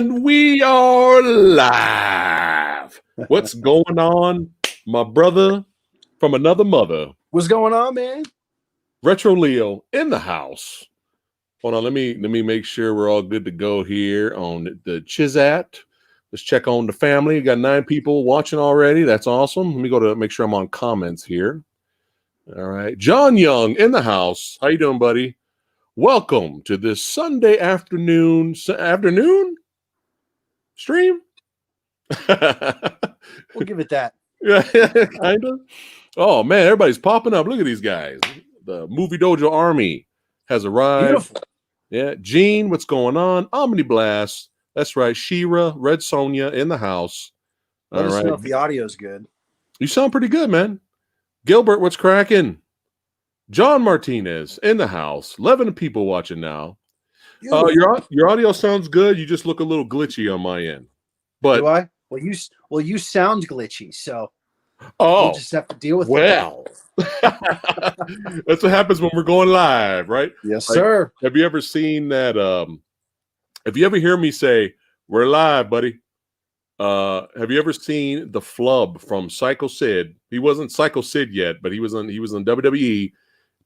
And we are live. What's going on, my brother from another mother? What's going on, man? Retro Leo in the house. Hold on, let me make sure we're all good to go here on the Chizat. Let's check on the family. We got 9 people watching already. That's awesome. Let me go to make sure I'm on comments here. All right, John Young in the house. How you doing, buddy? Welcome to this Sunday afternoon stream. We'll give it that. Yeah, kind of. Oh man, everybody's popping up. Look at these guys. The Movie Dojo Army has arrived. Beautiful. Yeah, Gene, what's going on? Omni Blast. That's right. Shira, Red Sonia in the house. Let us know if the audio's good. You sound pretty good, man. Gilbert, what's cracking? John Martinez in the house. 11 people watching now. Your audio sounds good. You just look a little glitchy on my end. But do I? Well, you sound glitchy, so we'll just have to deal with it. That's what happens when we're going live, right? Yes, sir. Have you ever seen that? If you ever hear me say we're live, buddy, have you ever seen the flub from Psycho Sid? He wasn't Psycho Sid yet, but he was on WWE.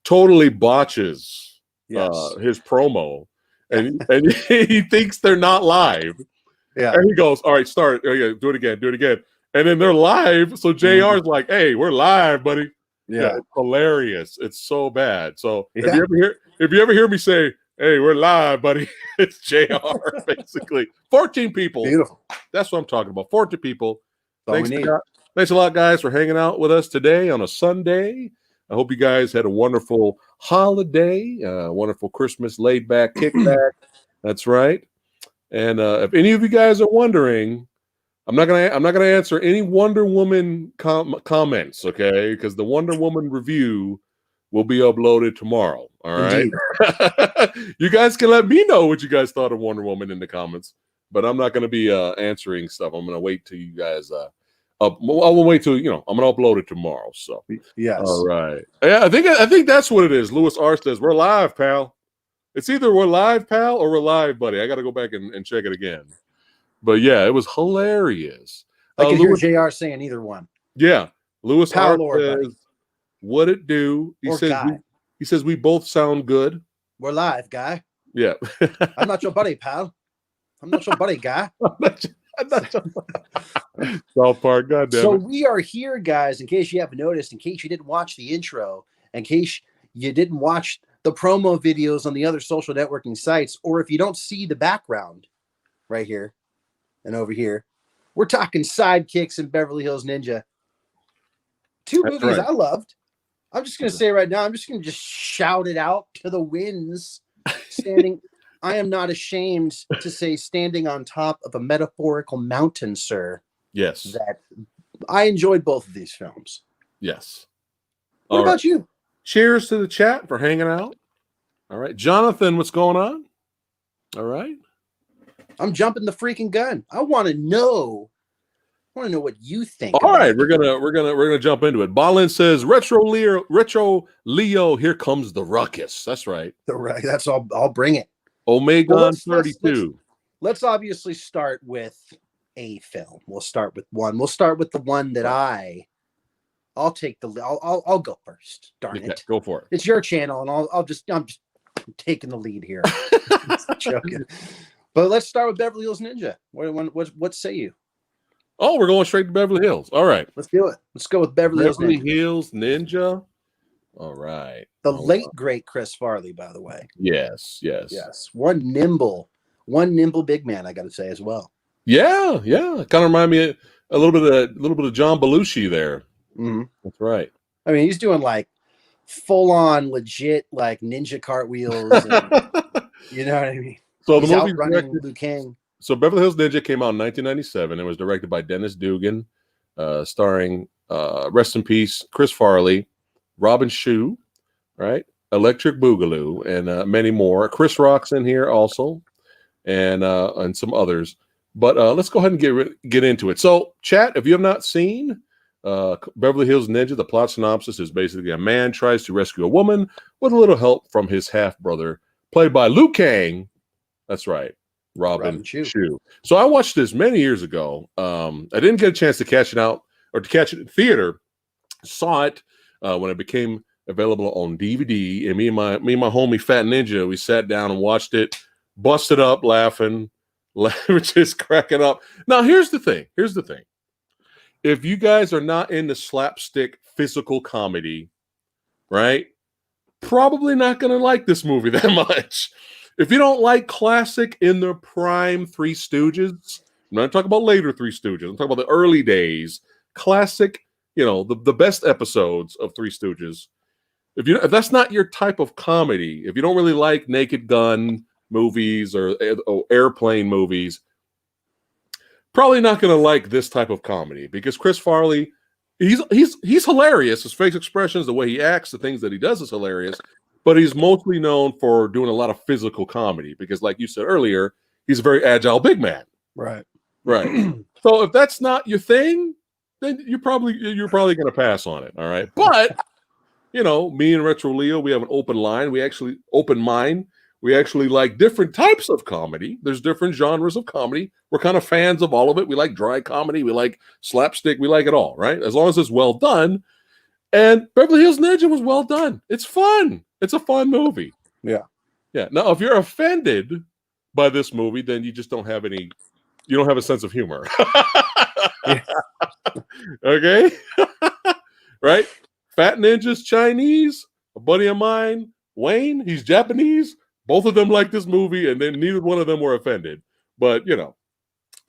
Totally botches his promo, and he thinks they're not live. Yeah, and he goes, "All right, start. Oh, yeah, do it again." And then they're live. So JR's like, "Hey, we're live, buddy." Yeah, it's hilarious. It's so bad. So if you ever hear me say, "Hey, we're live, buddy," it's JR basically. 14 people. Beautiful. That's what I'm talking about. 14 people. Thanks a lot, guys, for hanging out with us today on a Sunday. I hope you guys had a wonderful holiday, wonderful Christmas laid back kickback. That's right. And if any of you guys are wondering, I'm not gonna answer any Wonder Woman comments, okay? Because the Wonder Woman review will be uploaded tomorrow. All right. You guys can let me know what you guys thought of Wonder Woman in the comments, but I'm not gonna be answering stuff. I'm gonna wait till you guys. I will wait till I'm gonna upload it tomorrow. So yes. All right. Yeah, I think that's what it is. Lewis R says we're live, pal. It's either we're live, pal, or we're live, buddy. I got to go back and check it again. But yeah, it was hilarious. I can hear JR saying either one. Yeah, Lewis R says, buddy. What it do? He says we both sound good. We're live, guy. Yeah. I'm not your buddy, pal. I'm not your buddy, guy. South Park, goddamn. So we are here, guys, in case you haven't noticed, in case you didn't watch the intro, in case you didn't watch the promo videos on the other social networking sites, or if you don't see the background right here and over here, we're talking Sidekicks and Beverly Hills Ninja. 2 movies I loved. I'm just going to say right now, I'm just going to shout it out to the winds. I am not ashamed to say standing on top of a metaphorical mountain, sir. Yes. That I enjoyed both of these films. Yes. What about you? Cheers to the chat for hanging out. All right. Jonathan, what's going on? All right. I'm jumping the freaking gun. I want to know what you think. All right, we're gonna jump into it. Balin says, Retro Leo, here comes the ruckus. That's right. That's all. I'll bring it. Omega 32. Let's obviously start with a film. We'll start with one. We'll start with the one that I'll take the. I'll go first. Darn it. Go for it. It's your channel, and I'm just taking the lead here. Joking. But let's start with Beverly Hills Ninja. What say you? Oh, we're going straight to Beverly Hills. All right. Let's do it. Let's go with Beverly Hills Ninja. All right. The late great Chris Farley, by the way. Yes. One nimble big man, I got to say as well. Yeah. Kind of remind me a little bit of John Belushi there. Mm-hmm. That's right. I mean, he's doing like full on legit like ninja cartwheels. And, you know what I mean? So he's the movie running Liu Kang. So Beverly Hills Ninja came out in 1997. It was directed by Dennis Dugan, starring rest in peace Chris Farley, Robin Shou, right? Electric Boogaloo, and many more. Chris Rock's in here also, and some others. But let's go ahead and get into it. So, chat, if you have not seen Beverly Hills Ninja, the plot synopsis is basically a man tries to rescue a woman with a little help from his half brother, played by Liu Kang. That's right. Robin Chu. Chu. So I watched this many years ago. I didn't get a chance to catch it out or to catch it in theater. Saw it when it became available on DVD, and me and my homie Phat Ninja, we sat down and watched it, busted up laughing, just cracking up. Now here's the thing. If you guys are not into slapstick physical comedy, right? Probably not going to like this movie that much. If you don't like classic in their prime Three Stooges, I'm not talking about later Three Stooges. I'm talking about the early days, classic, the best episodes of Three Stooges. If that's not your type of comedy, if you don't really like Naked Gun movies or airplane movies, probably not going to like this type of comedy because Chris Farley, he's hilarious. His face expressions, the way he acts, the things that he does is hilarious. But he's mostly known for doing a lot of physical comedy because, like you said earlier, he's a very agile big man. Right. So if that's not your thing, then you're probably going to pass on it. All right. But me and Retro Leo, we have an open mind. We actually like different types of comedy. There's different genres of comedy. We're kind of fans of all of it. We like dry comedy. We like slapstick. We like it all, right? As long as it's well done. And Beverly Hills Ninja was well done. It's fun. It's a fun movie. Yeah. Now, if you're offended by this movie, then you just don't have a sense of humor. Okay? Right? Phat Ninja's Chinese. A buddy of mine, Wayne, he's Japanese. Both of them like this movie, and then neither one of them were offended. But,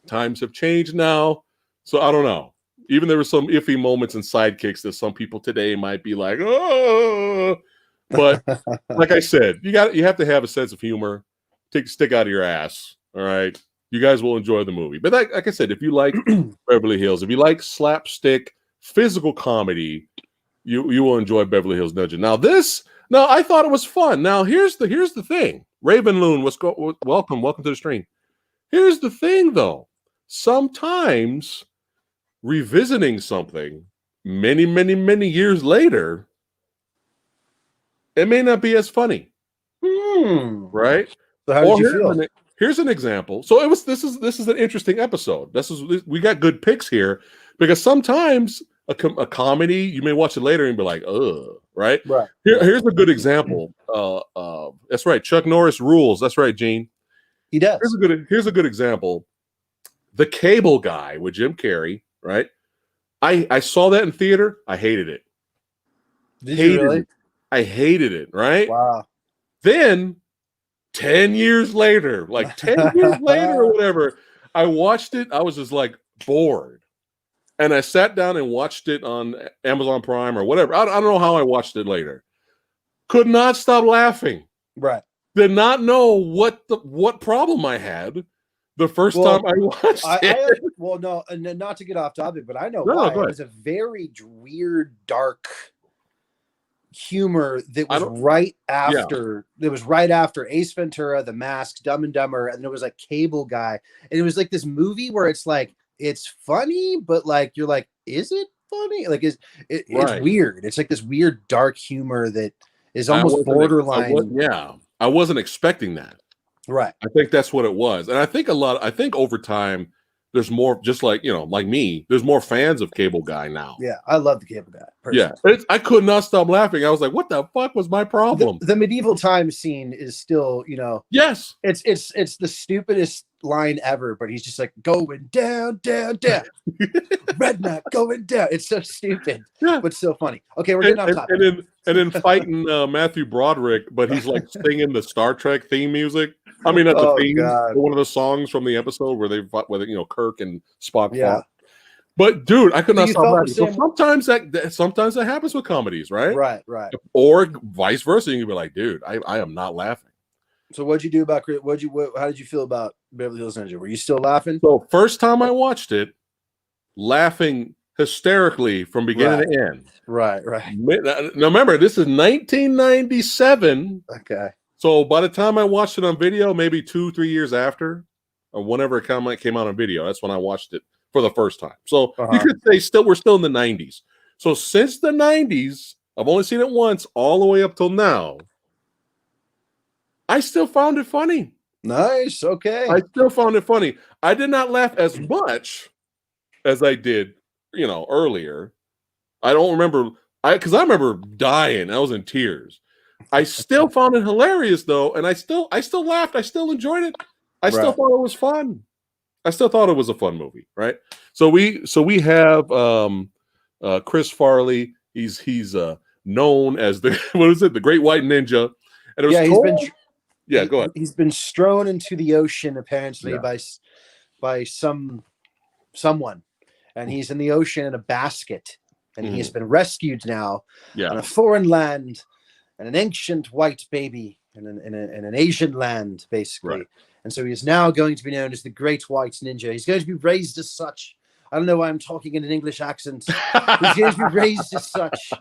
times have changed now. So I don't know. Even there were some iffy moments in Sidekicks that some people today might be like, oh. But like I said, you have to have a sense of humor. Take a stick out of your ass. All right. You guys will enjoy the movie. But like I said, if you like Beverly Hills, if you like slapstick, physical comedy, you will enjoy Beverly Hills Ninja. Now, I thought it was fun. Now, here's the thing. Raven Loon, welcome to the stream. Here's the thing, though. Sometimes revisiting something many, many, many years later, it may not be as funny. Right? So how did you feel? Here's an example. So this is an interesting episode. We got good picks here because sometimes a comedy, you may watch it later and be like, ugh, right? Right. Here's a good example. That's right. Chuck Norris rules. That's right, Gene. He does. Here's a good example. The Cable Guy with Jim Carrey, right? I saw that in theater. I hated it. Did you really? I hated it, right? Wow. Then 10 years later, like 10 years later or whatever, I watched it. I was just like bored. And I sat down and watched it on Amazon Prime or whatever. I don't know how I watched it later. Could not stop laughing. Right. Did not know what problem I had the first time I watched it. Well, no, not to get off topic, but I know why. It was a very weird, dark humor that was right after Ace Ventura, The Mask, Dumb and Dumber, and then it was like Cable Guy. And it was like this movie where it's like, it's funny, but like you're like, is it funny? Like it's weird. It's like this weird dark humor that is almost borderline. I wasn't expecting that. Right. I think that's what it was. And I think over time there's more, just like, like me, there's more fans of Cable Guy now. Yeah, I love the Cable Guy. Personally. Yeah, I could not stop laughing. I was like, what the fuck was my problem? The medieval times scene is still, yes, it's the stupidest line ever, but he's just like going down, down, down. Redneck going down. It's so stupid, but so funny. Okay, we're getting off topic. And then fighting Matthew Broderick, but he's like singing the Star Trek theme music. I mean, not the theme, but one of the songs from the episode where they fought with Kirk and Spock fought. But dude, I could not stop laughing. So sometimes that happens with comedies, right? Right. Or vice versa. You can be like, dude, I am not laughing. So what'd you do about how did you feel about Beverly Hills Ninja? Were you still laughing? So first time I watched it, laughing hysterically from beginning to end. Right. Now remember, this is 1997. Okay. So by the time I watched it on video, maybe 2-3 years after, or whenever it came out on video, that's when I watched it for the first time. So you could say we're still in the 90s. So since the 90s, I've only seen it once all the way up till now. I still found it funny. Nice. Okay. I still found it funny. I did not laugh as much as I did, earlier. I don't remember. Because I remember dying. I was in tears. I still found it hilarious though, and I still laughed. I still enjoyed it. I still Right. thought it was fun. I still thought it was a fun movie, right? So we have Chris Farley. He's known as the what is it? The Great White Ninja. And it was Yeah, told. Yeah, go ahead. he's been strewn into the ocean apparently Yeah. by someone, and he's in the ocean in a basket, and he's been rescued now on a foreign land and an ancient white baby in an Asian land, basically. Right. And so he is now going to be known as the Great White Ninja. He's going to be raised as such. I don't know why I'm talking in an English accent. He's going to be raised as such,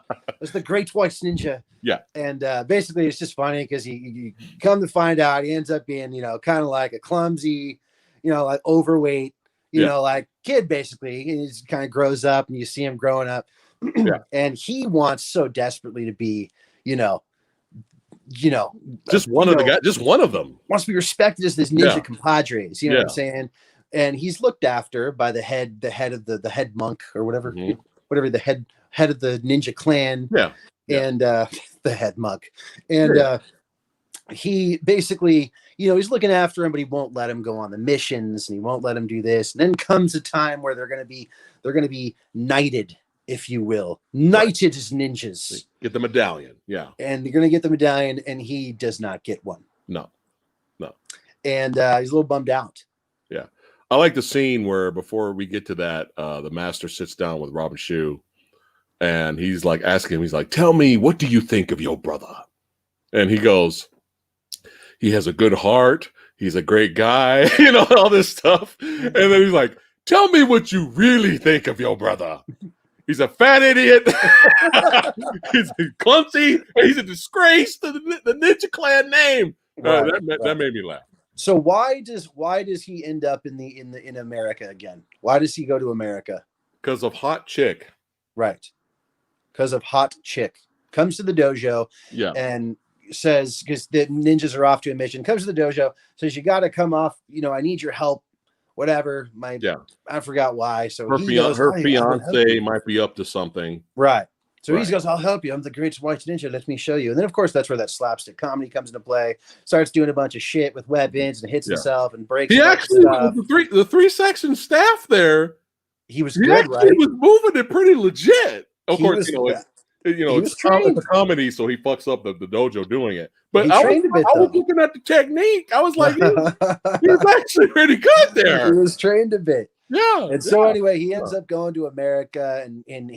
as the Great White Ninja. Yeah. And basically, it's just funny because he come to find out he ends up being, kind of like a clumsy, like overweight, like kid, basically. And he just kind of grows up, and you see him growing up. And he wants so desperately to be, just one of the guys, just one of them wants to be respected as this ninja compadres. You know what I'm saying? And he's looked after by the head of the head monk or whatever, whatever the head of the ninja clan. Yeah. And the head monk. And he basically, he's looking after him, but he won't let him go on the missions, and he won't let him do this. And then comes a time where they're going to be knighted, if you will, knighted as ninjas. Get the medallion. Yeah. And they're going to get the medallion, and he does not get one. No. And he's a little bummed out. Yeah. I like the scene where before we get to that, the master sits down with Robin Shou, and he's like asking him, he's like, tell me, what do you think of your brother? And he goes, he has a good heart. He's a great guy, all this stuff. And then he's like, tell me what you really think of your brother. He's a fat idiot. He's clumsy. He's a disgrace to the Ninja Clan name. That made me laugh. So why does he end up in America again? Why does he go to America? Because of Hot Chick. Right. Because of Hot Chick. Comes to the dojo and says, because the ninjas are off to a mission, comes to the dojo, says, you got to come off, I need your help, whatever. I forgot why. So her fiance might be up to something. Right. So he goes, I'll help you. I'm the Great White Ninja. Let me show you. And then, of course, that's where that slapstick comedy comes into play. Starts doing a bunch of shit with weapons and hits himself and breaks. He actually, the 3-section staff there, he was good, right? He was moving it pretty legit. Of course, it's a comedy, so he fucks up the dojo doing it. But I was looking at the technique. I was like, he was actually pretty good there. He was trained a bit. Yeah. And so anyway, he ends up going to America, and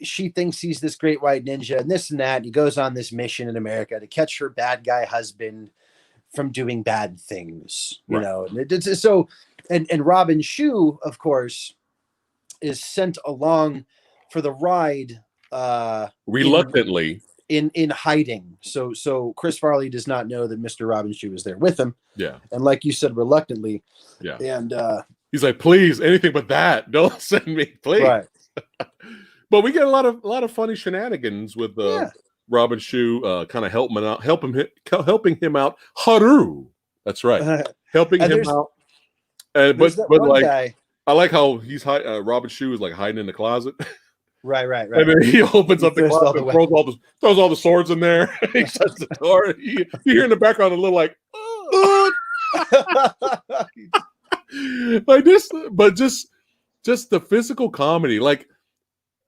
she thinks he's this great white ninja and this and that. And he goes on this mission in America to catch her bad guy husband from doing bad things, And Robin Shou, of course, is sent along for the ride reluctantly in hiding. So Chris Farley does not know that Mr. Robin Shou is there with him. Yeah. And like you said, reluctantly. Yeah. And he's like, please, anything but that. Don't send me, please. Right. But we get a lot of funny shenanigans with Robin Shou kind of helping him out. Haru. That's right. Helping him out. But like guy. I like how he's Robin Shou is like hiding in the closet. Right. And then he opens up the closet and throws all the swords in there. He shuts the door. You hear in the background a little like, oh. Like this, but just the physical comedy, like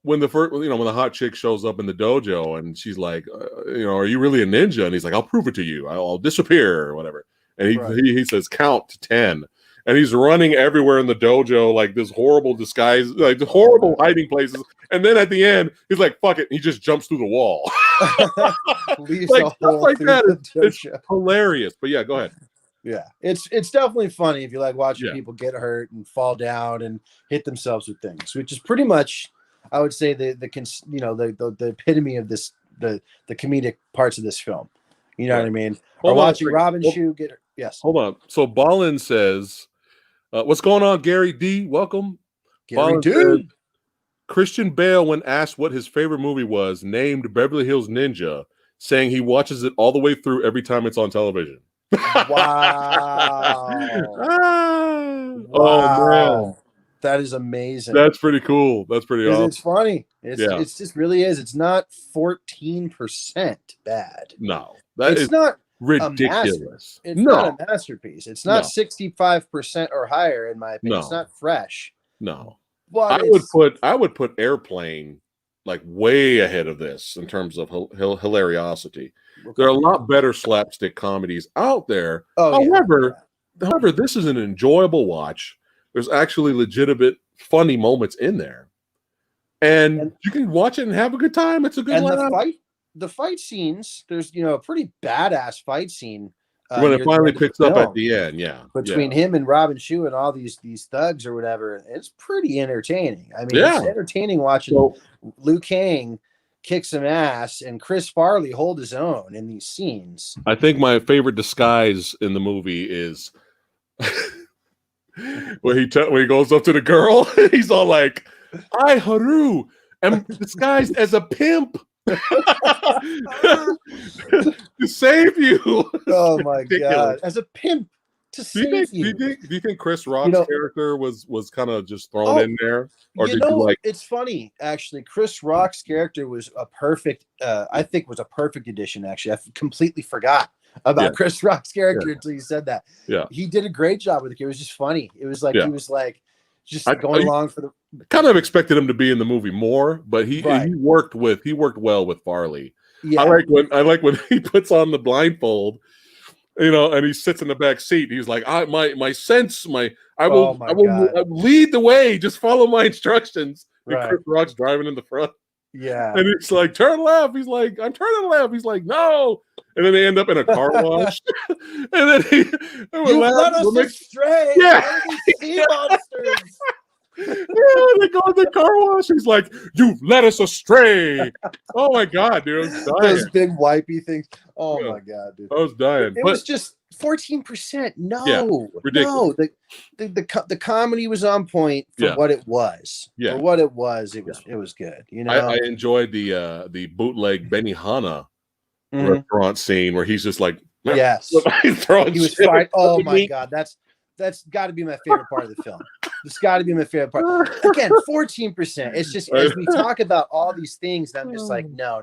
when the hot chick shows up in the dojo and she's like, are you really a ninja? And he's like, I'll prove it to you. I'll disappear or whatever. And he says, count to 10. And he's running everywhere in the dojo, like this horrible disguise, like the horrible hiding places. And then at the end, he's like, fuck it. He just jumps through the wall. Like, stuff like that. It's hilarious. But yeah, go ahead. Yeah, it's definitely funny if you like watching people get hurt and fall down and hit themselves with things, which is pretty much, I would say, the epitome of this, the comedic parts of this film. You know what I mean? Or watching Robin Shou get her. Yes. Hold on. So Ballin says, what's going on, Gary D? Welcome. Gary D. Christian Bale, when asked what his favorite movie was, named Beverly Hills Ninja, saying he watches it all the way through every time it's on television. Wow. Oh man, Wow. That is amazing. that's pretty cool. That's pretty It's awesome. funny. Yeah, It's just really is. It's not 14% bad. no, that is It's not a master. ridiculous. It's not a No, masterpiece. It's not no, 65% or higher, in my opinion. It's no, not fresh, no. but I would put Airplane like way ahead of this in terms of hilariosity. okay. There are a lot better slapstick comedies out there. Oh yeah. However, this is an enjoyable watch. There's actually legitimate funny moments in there, and And you can watch it and have a good time. It's a good and laugh. the fight scenes, there's a pretty badass fight scene When it near the finally end of the picks up at film the end, yeah, between him and Robin Shue and all these thugs or whatever. It's pretty entertaining. I mean, it's yeah. entertaining watching So Liu Kang kick some ass and Chris Farley hold his own in these scenes. I think my favorite disguise in the movie is when he goes up to the girl. He's all like, "I Haru am disguised as a pimp to save you." Oh my Ridiculous. god! As a pimp to save you. Do you think Chris Rock's character was kind of just thrown in there, or did you like? It's funny actually. Chris Rock's character was a perfect. I think was a perfect addition. Actually, I completely forgot about Chris Rock's character until you said that. Yeah, he did a great job with it. It was just funny. It was like he was like just going along for the. Kind of expected him to be in the movie more, but he worked well with Farley. Yeah. I like when he puts on the blindfold, and he sits in the back seat. He's like, I will lead the way. Just follow my instructions. And Chris Rock's driving in the front. Yeah. And it's like, turn left. He's like, I'm turning left. He's like, no. And then they end up in a car wash. And then you led us astray. Yeah. Sea monsters. Yeah, they go in the car wash. He's like, "You led us astray." Oh my god, dude! I was dying. Those big wipey things. Oh my god, dude! I was dying. It was just 14%. No, ridiculous. No. The comedy was on point for what it was. Yeah, for what it was. It was good. I enjoyed the bootleg Benihana restaurant scene where he's just like, yes, he was fighting. Oh my god, that's got to be my favorite part of the film. It's got to be my favorite part. Again, 14%. It's just as we talk about all these things, I'm just like, no.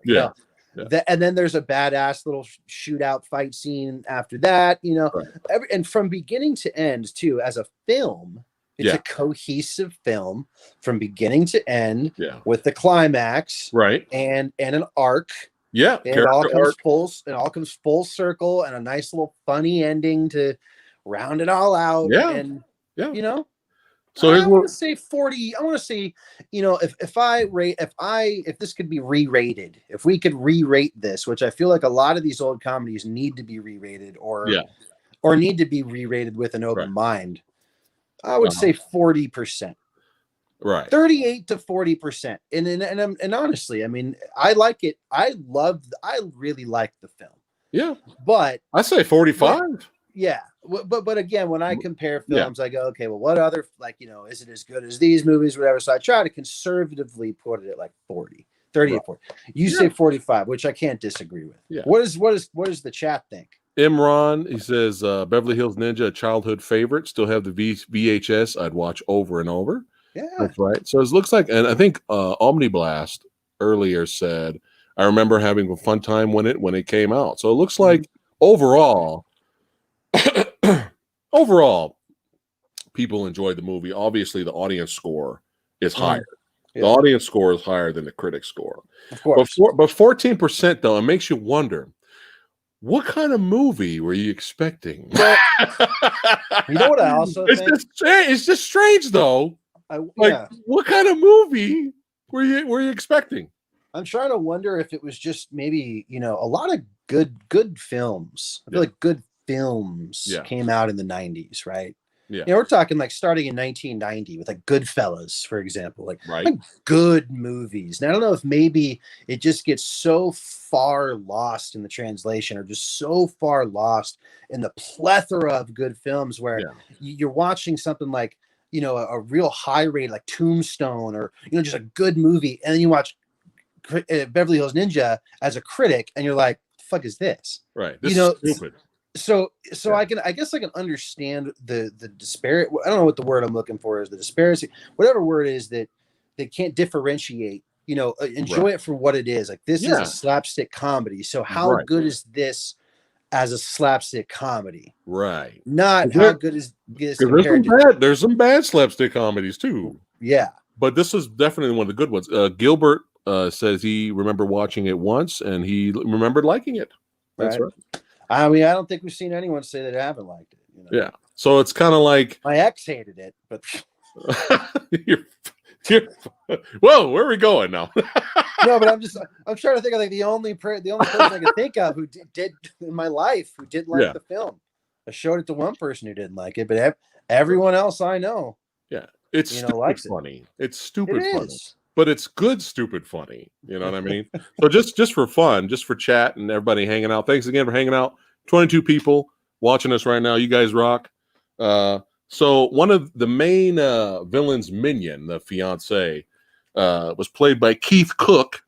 Yeah. And then there's a badass little shootout fight scene after that. And from beginning to end, too, as a film, it's a cohesive film from beginning to end with the climax, right, and an arc. Yeah, and it all comes full circle, and a nice little funny ending to round it all out. So I want to say 40. I want to say, if this could be re-rated, if we could re-rate this, which I feel like a lot of these old comedies need to be re-rated or need to be re-rated with an open mind, I would say 40%. Right. 38 to 40%. And honestly, I mean, I like it. I really like the film. Yeah. But I say 45. But again, when I compare films, I go, okay, well, what other, is it as good as these movies, whatever? So I try to conservatively put it at like 40, 38, 40. You say 45, which I can't disagree with. Yeah. What does the chat think? Imran, he says, Beverly Hills Ninja, a childhood favorite. Still have the VHS I'd watch over and over. Yeah. That's right. So it looks like, and I think Omniblast earlier said, I remember having a fun time when it came out. So it looks like overall, people enjoyed the movie. Obviously, the audience score is higher. The audience score is higher than the critic score. Of course. But 14%, though, it makes you wonder, what kind of movie were you expecting? Well, you know what I also think? It's just strange, though. What kind of movie were you expecting? I'm trying to wonder if it was just maybe, a lot of good films. I feel like good films came out in the 90s, right? Yeah. We're talking like starting in 1990 with like Goodfellas, for example, like good movies. And I don't know if maybe it just gets so far lost in the translation or just so far lost in the plethora of good films where you're watching something like, a real high rate like Tombstone or, just a good movie. And then you watch Beverly Hills Ninja as a critic and you're like, fuck is this? Right. This You know, is stupid. so Yeah. I guess I can understand the disparity. I don't know what the word I'm looking for is, the disparity, whatever word is that they can't differentiate, you know, enjoy Right. it for what it is. Like, this is a Yeah. slapstick comedy. So how Right. good is this as a slapstick comedy? Right. Not how good is this Because compared to, there's some bad slapstick comedies too. yeah. But this is definitely one of the good ones. Gilbert says he remembered watching it once and he remembered liking it. That's Right. right. I mean, I don't think we've seen anyone say that they haven't liked it. You know? Yeah. So it's kind of like My ex hated it, but you're, whoa, where are we going now? no, but I'm trying to think of like the only person I can think of who did in my life who did like Yeah. the film. I showed it to one person who didn't like it, but everyone else I know, Yeah. It's stupid likes it. funny. It's stupid It funny. is. But it's good stupid funny. You know what I mean? So just for fun, just for chat and everybody hanging out. Thanks again for hanging out. 22 people watching us right now. You guys rock. So one of the main villains, Minion, the fiance, was played by Keith Cook,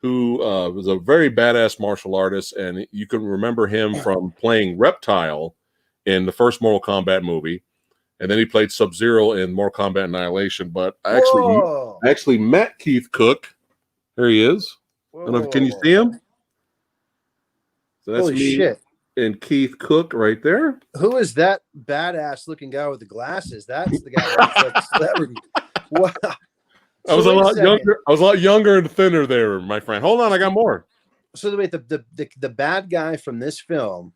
who was a very badass martial artist, and you can remember him from playing Reptile in the first Mortal Kombat movie, and then he played Sub-Zero in Mortal Kombat Annihilation. But I actually met Keith Cook. There he is. I don't know if, can you see him? So that's Holy me shit. and Keith Cook right there. Who is that badass looking guy with the glasses? That's the guy who's like a celebrity. Wow. I was a lot younger. I was a lot younger and thinner there, my friend. Hold on, I got more. So wait, the bad guy from this film.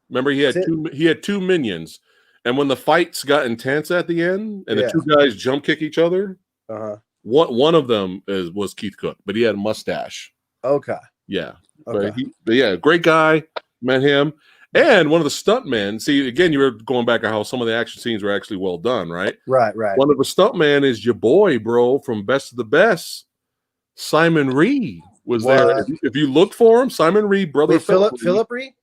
Remember, he had two minions, and when the fights got intense at the end, and the two guys jump kick each other, one of them was Keith Cook, but he had a mustache. Okay. Yeah. Okay. But yeah, great guy. Met him. And one of the stuntmen, see, again, you were going back on how some of the action scenes were actually well done, right? Right. One of the stuntmen is your boy, bro, from Best of the Best. Simon Reed was there. If you look for him, Simon Reed, brother of Philip Reed?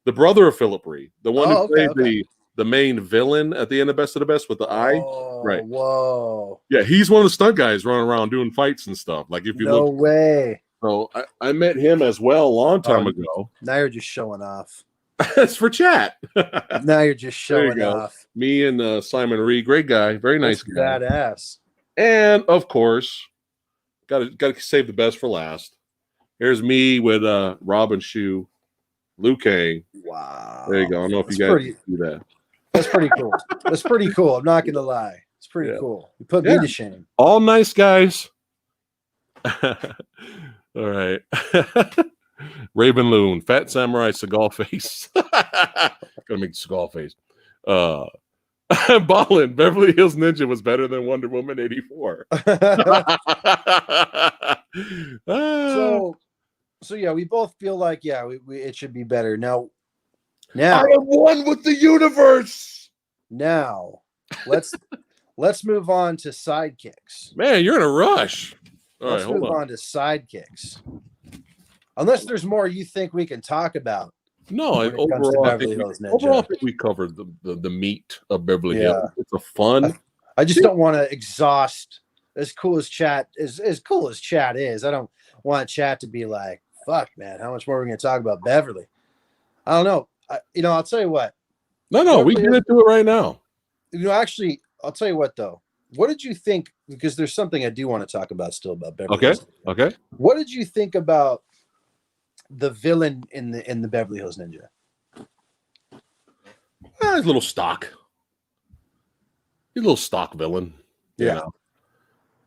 The brother of Philip Reed. The one who played the main villain at the end of Best of the Best with the eye. Right. Whoa. Yeah, he's one of the stunt guys running around doing fights and stuff. Like if you look. No way. So I met him as well a long time ago. Now you're just showing off. That's for chat. Now you're just showing off. Me and Simon Reed, great guy, very nice guy, badass. And of course, got to save the best for last. Here's me with Robin Shue, Liu Kang. Wow, there you go. I don't know if you guys can see that. That's pretty cool. That's pretty cool. I'm not gonna lie, it's pretty cool. You put me to shame. All nice guys. All right. Raven Loon, Fat Samurai, Seagal face. Gonna make Seagal face. Ballin, Beverly Hills Ninja was better than Wonder Woman 84. So yeah, we both feel like it should be better. Now I am one with the universe. Now let's move on to Sidekicks. Man, you're in a rush. Let's move on to Sidekicks. Unless there's more you think we can talk about. No, overall, I think we covered the meat of Beverly Hills. It's a fun. I just don't want to exhaust as cool as chat is. I don't want chat to be like, fuck, man, how much more are we going to talk about Beverly? I don't know. I'll tell you what. No, we get into it right now. Actually, I'll tell you what, though. What did you think? Because there's something I do want to talk about still about Beverly Hills. Okay. What did you think about the villain in the Beverly Hills Ninja? He's a little stock. He's a little stock villain. Yeah. You know?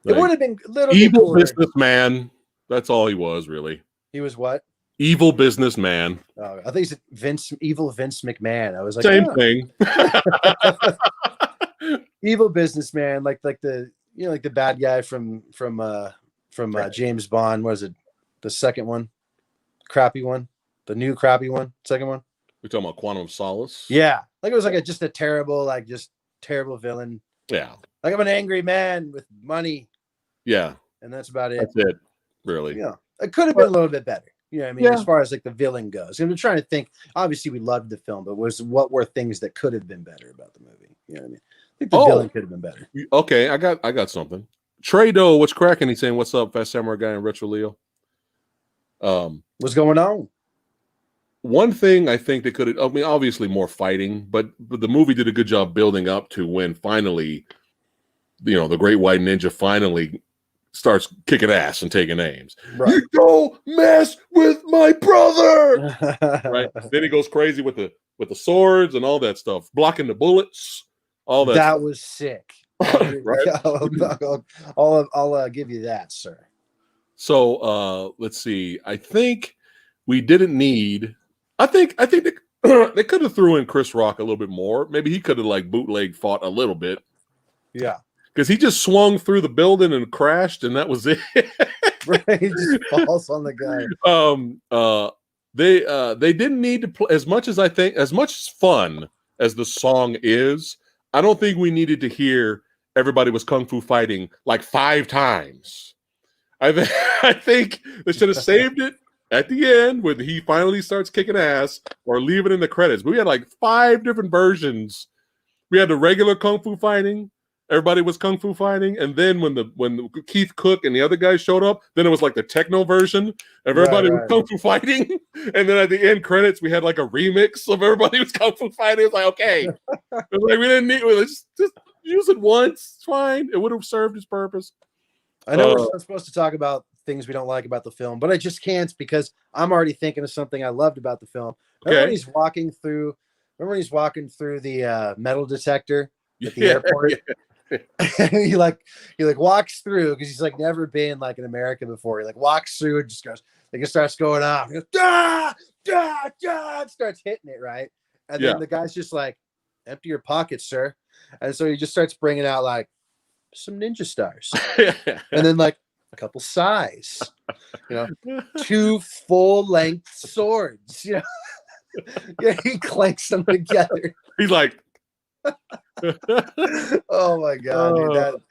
It would have been a little evil businessman. That's all he was, really. He was what? Evil businessman. I think he's evil Vince McMahon. I was like, same thing. Evil businessman, like the the bad guy from James Bond. What is it? The second one, crappy one, the new crappy one, second one. We're talking about Quantum of Solace. Yeah, like it was like just a terrible villain. Yeah, like I'm an angry man with money. Yeah, and that's about it. That's it, really. Yeah, it could have been a little bit better. You know what I mean? As far as like the villain goes. I'm trying to think. Obviously, we loved the film, but what were things that could have been better about the movie? You know what I mean? I think the villain could have been better. Okay, I got something. Trey Doe, what's cracking? He's saying, "What's up, Fat Samurai Guy and Retro Leo?" What's going on? one thing I think they could have, I mean, obviously more fighting, but the movie did a good job building up to when finally, the Great White Ninja finally starts kicking ass and taking names. Right. You don't mess with my brother, right? Then he goes crazy with the swords and all that stuff, blocking the bullets, all that. That stuff. was sick. Right? I'll give you that, sir. So let's see. I think we didn't need. I think they, they could have threw in Chris Rock a little bit more. Maybe he could have like bootleg fought a little bit. Yeah, because he just swung through the building and crashed, and that was it. Right, he just falls on the guy. They didn't need to play as much as I think, as much fun as the song is. I don't think we needed to hear everybody was kung fu fighting like 5 times. I think they should have saved it at the end when he finally starts kicking ass, or leave it in the credits. But we had like 5 different versions. We had the regular kung fu fighting. Everybody was kung fu fighting, and then when Keith Cook and the other guys showed up, then it was like the techno version. Everybody was kung fu fighting, and then at the end credits, we had like a remix of everybody was kung fu fighting. It's like, okay, it was like we didn't need. Just use it once. It's fine. It would have served its purpose. I know we're not supposed to talk about things we don't like about the film, but I just can't because I'm already thinking of something I loved about the film. Remember when he's walking through the metal detector at the airport? Yeah. he walks through because he's like never been like in America before. He like walks through and just goes, like it starts going off. He goes, da, da, da, and starts hitting it, right? And then the guy's just like, empty your pockets, sir. And so he just starts bringing out like some ninja stars, and then like a couple size, 2 full-length swords. Yeah, he clanks them together. He's like, oh my god, dude,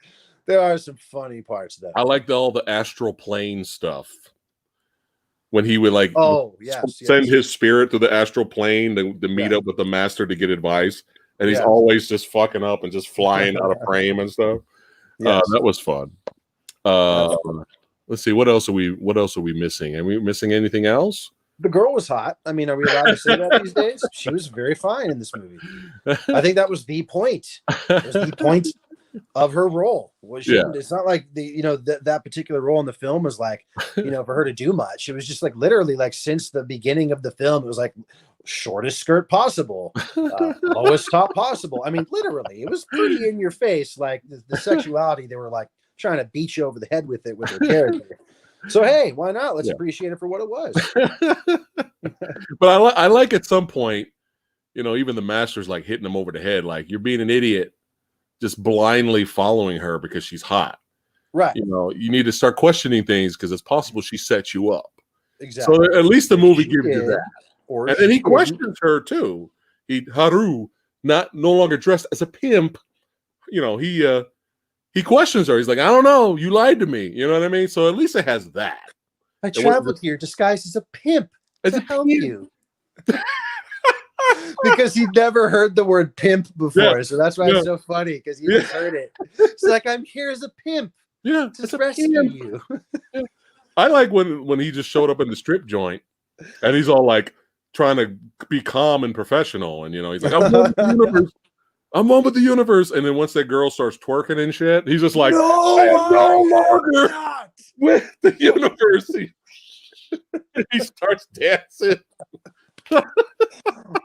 there are some funny parts of that. I liked all the astral plane stuff when he would like send his spirit to the astral plane to meet up with the master to get advice, and he's always just fucking up and just flying out of frame and stuff. That was fun. Let's see, what else are we missing? Are we missing anything else? The girl was hot. I mean, are we allowed to say that these days? She was very fine in this movie. I think that was the point. It was the point of her role. It's not like that particular role in the film was like, for her to do much. It was just like literally like since the beginning of the film, it was like shortest skirt possible, lowest top possible. I mean, literally, it was pretty in your face. Like the sexuality, they were like trying to beat you over the head with her character. So hey, why not? Let's appreciate it for what it was. But I like at some point, even the master's like hitting him over the head, like you're being an idiot, just blindly following her because she's hot. Right. You need to start questioning things because it's possible she set you up. Exactly. So at least the movie gives you that. And then he questions her too. Haru, no longer dressed as a pimp. He questions her. He's like, I don't know. You lied to me. You know what I mean? So at least it has that. I traveled here disguised as a pimp to help you. Because he'd never heard the word pimp before. So that's why it's so funny, because he just heard it. It's like, I'm here as a pimp to rescue you. I like when he just showed up in the strip joint and he's all like trying to be calm and professional. And, he's like, I'm one with the universe. I'm one with the universe. And then once that girl starts twerking and shit, he's just like, I am no longer with the universe. He starts dancing.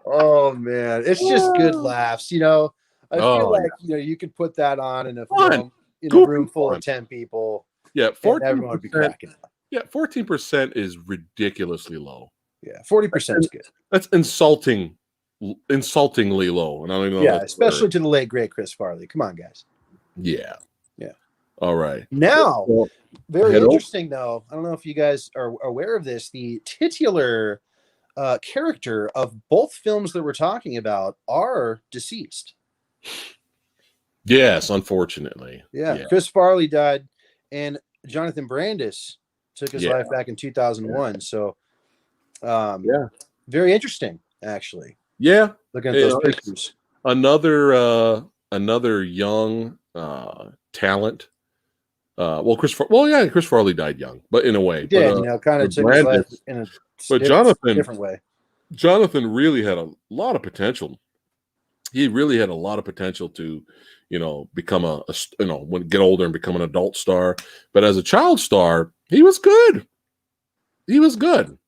Oh man, it's just good laughs. I feel like you could put that on in a film in a room full of 10 people. Yeah, 14%. Everyone would be cracking up. Yeah, 14% is ridiculously low. Yeah, 40% is good. That's insultingly low, and I don't even know. Yeah, especially to the late great Chris Farley. Come on, guys. Yeah. All right. Now, very interesting though. I don't know if you guys are aware of this. The titular character of both films that we're talking about are deceased. Yes, unfortunately. Yeah. Chris Farley died, and Jonathan Brandis took his life back in 2001. So, very interesting, actually. Yeah, looking at those pictures. Another young talent. Chris Farley died young, but in a way, he did. Kind of took his life in a different way. Jonathan really had a lot of potential. He really had a lot of potential to, become when get older and become an adult star. But as a child star, he was good. He was good.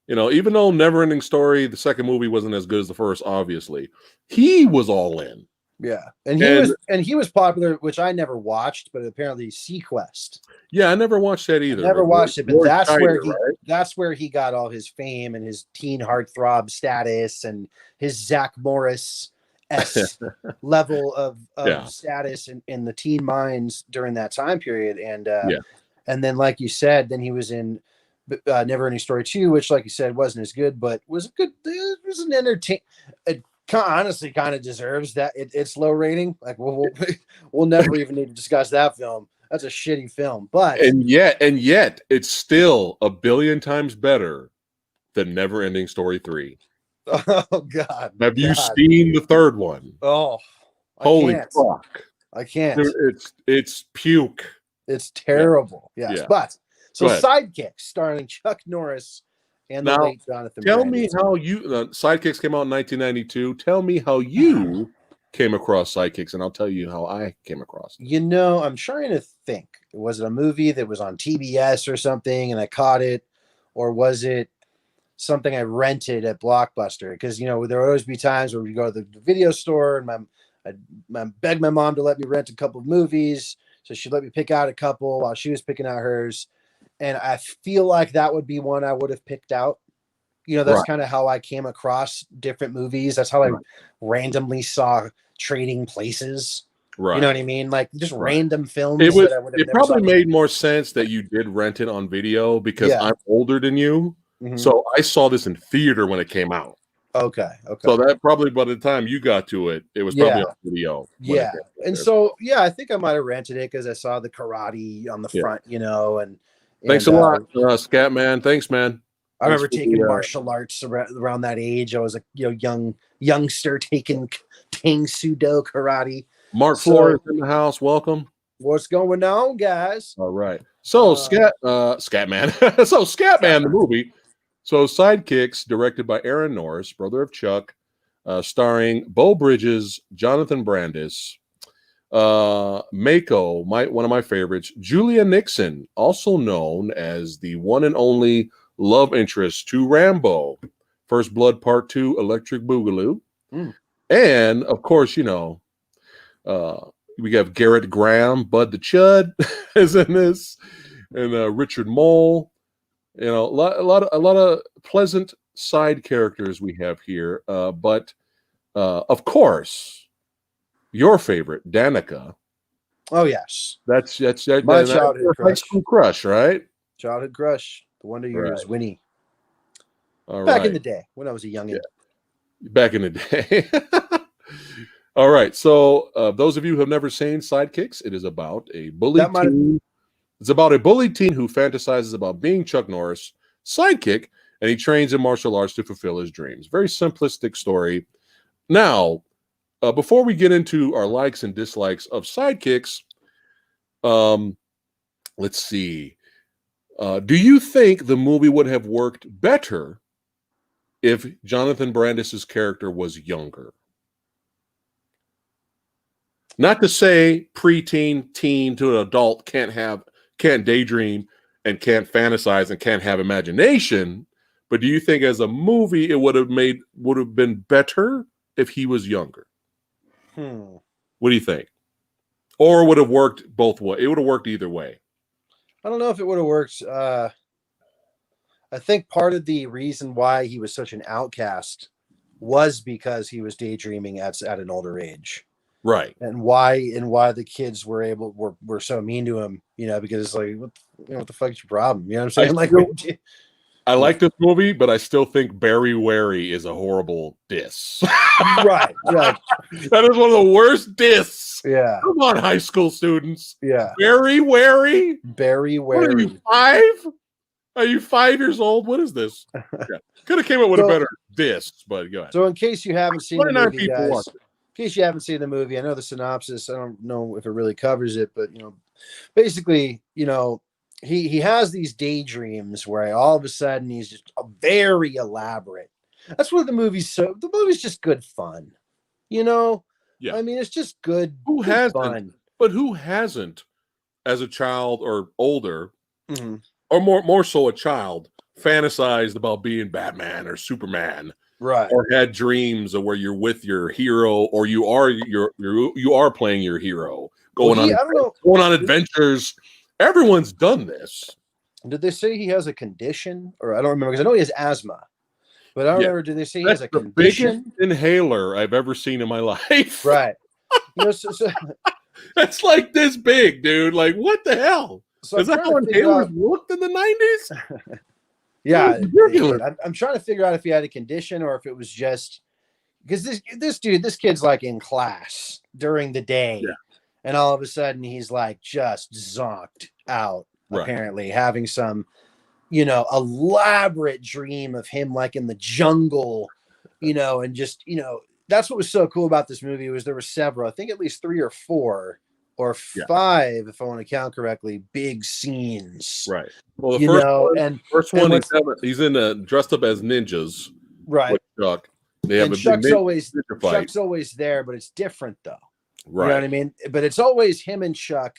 Even though Neverending Story, the second movie wasn't as good as the first, obviously, he was all in. Yeah, and he was popular, which I never watched, but apparently Sequest. Yeah, I never watched that either. I never watched it, but George that's Scheider, where he right? that's where he got all his fame and his teen heartthrob status and his Zach Morris level of Yeah. status in the teen minds during that time period. And Yeah. and then, like you said, then he was in Neverending Story 2, which, like you said, wasn't as good, but was good. It was an entertain. It honestly kind of deserves that its low rating. Like we'll never even need to discuss that film. That's a shitty film, but and yet it's still a billion times better than Neverending Story 3. oh god, Have you God. seen the third one? Oh, Holy fuck! I can't. Dude, it's puke. It's terrible. Yes, Yeah. but so Go ahead. Sidekicks, starring Chuck Norris and the Now, late Jonathan. Tell Brandis. me how you Sidekicks came out in 1992. Tell me how you came across Sidekicks, and I'll tell you how I came across it. I'm trying to think. Was it a movie that was on TBS or something, and I caught it, or was it something I rented at Blockbuster? Because there would always be times where we go to the video store, and I begged my mom to let me rent a couple of movies, so she let me pick out a couple while she was picking out hers. And I feel like that would be one I would have picked out. That's Right. kind of how I came across different movies. That's how I randomly saw Trading Places. Right. You know what I mean? Like just random films. It probably made more sense that you did rent it on video because I'm older than you. Mm-hmm. So I saw this in theater when it came out. Okay. So that probably by the time you got to it, it was probably on video. Yeah. And so, I think I might have rented it because I saw the karate on the front, and thanks a lot, Scat Man. Thanks, man. I remember taking martial arts around that age. I was a youngster taking Tang Sudo karate. Mark Flores in the house. Welcome. What's going on, guys? All right. So Scatman. So Scatman, the movie. So Sidekicks, directed by Aaron Norris, brother of Chuck, starring Beau Bridges, Jonathan Brandis, Mako, one of my favorites, Julia Nixon, also known as the one and only love interest to Rambo, First Blood Part 2, Electric Boogaloo. And of course, we have Garrett Graham, Bud the Chud is in this, and Richard Mole. A lot of pleasant side characters we have here. But of course, your favorite, Danica. Oh yes, that's my childhood high school crush, right? Childhood crush. The Wonder Years, Winnie. Back in the day when I was a youngin'. Yeah. Back in the day. All right. So those of you who have never seen Sidekicks, it is about a bully teen. It's about a bully teen who fantasizes about being Chuck Norris' sidekick, and he trains in martial arts to fulfill his dreams. Very simplistic story. Now, before we get into our likes and dislikes of Sidekicks, let's see. Do you think the movie would have worked better if Jonathan Brandis' character was younger? Not to say preteen, teen to an adult can't daydream and can't fantasize and can't have imagination, but do you think as a movie it would have been better if he was younger? What do you think? Or would have worked both ways? It would have worked either way. I don't know if it would have worked. I think part of the reason why he was such an outcast was because he was daydreaming at an older age. Right. And why the kids were so mean to him, because it's like, what the fuck is your problem? You know what I'm saying? I like this movie, but I still think Barry Wary is a horrible diss. Right. That is one of the worst diss. Yeah. Come on, high school students. Yeah. Barry Wary? Barry Wary. What are you, 5? Are you 5 years old? What is this? Yeah. Could have came up with a better diss, but go ahead. So in case you haven't seen the movie, guys, watch it. In case you haven't seen the movie, I know the synopsis. I don't know if it really covers it, but basically, he has these daydreams where all of a sudden he's just a very elaborate That's what the movie's so. The movie's just good fun, you know. Yeah. I mean, it's just good. Who Good hasn't? fun. But who hasn't, as a child or older, Mm-hmm. or more so a child, fantasized about being Batman or Superman, Right. or had dreams of where you're with your hero, or you are playing your hero, Well, going I don't know. on adventures. Everyone's done this. Did they say he has a condition, or I don't remember because I know he has asthma, but I don't Yeah. remember. Did they say he That's has a the biggest condition? inhaler I've ever seen in my life. Right. You know, so That's like this big, dude. Like, what the hell? I'm Is that trying how to figure inhalers out. looked in the 90s? Yeah, That was they did. ridiculous. I'm trying to figure out if he had a condition or if it was just because this kid's like in class during the day, Yeah. and all of a sudden he's like just zonked out, Right. apparently having some, elaborate dream of him like in the jungle, and just, that's what was so cool about this movie was there were several, I think at least 3 or 4 or Yeah. 5, if I want to count correctly, big scenes. Right. Well, the first one he's in dressed up as ninjas. Right. With Chuck. They have and a Chuck's big always ninja fight. Chuck's always there, but it's different though. Right. You know what I mean? But it's always him and Chuck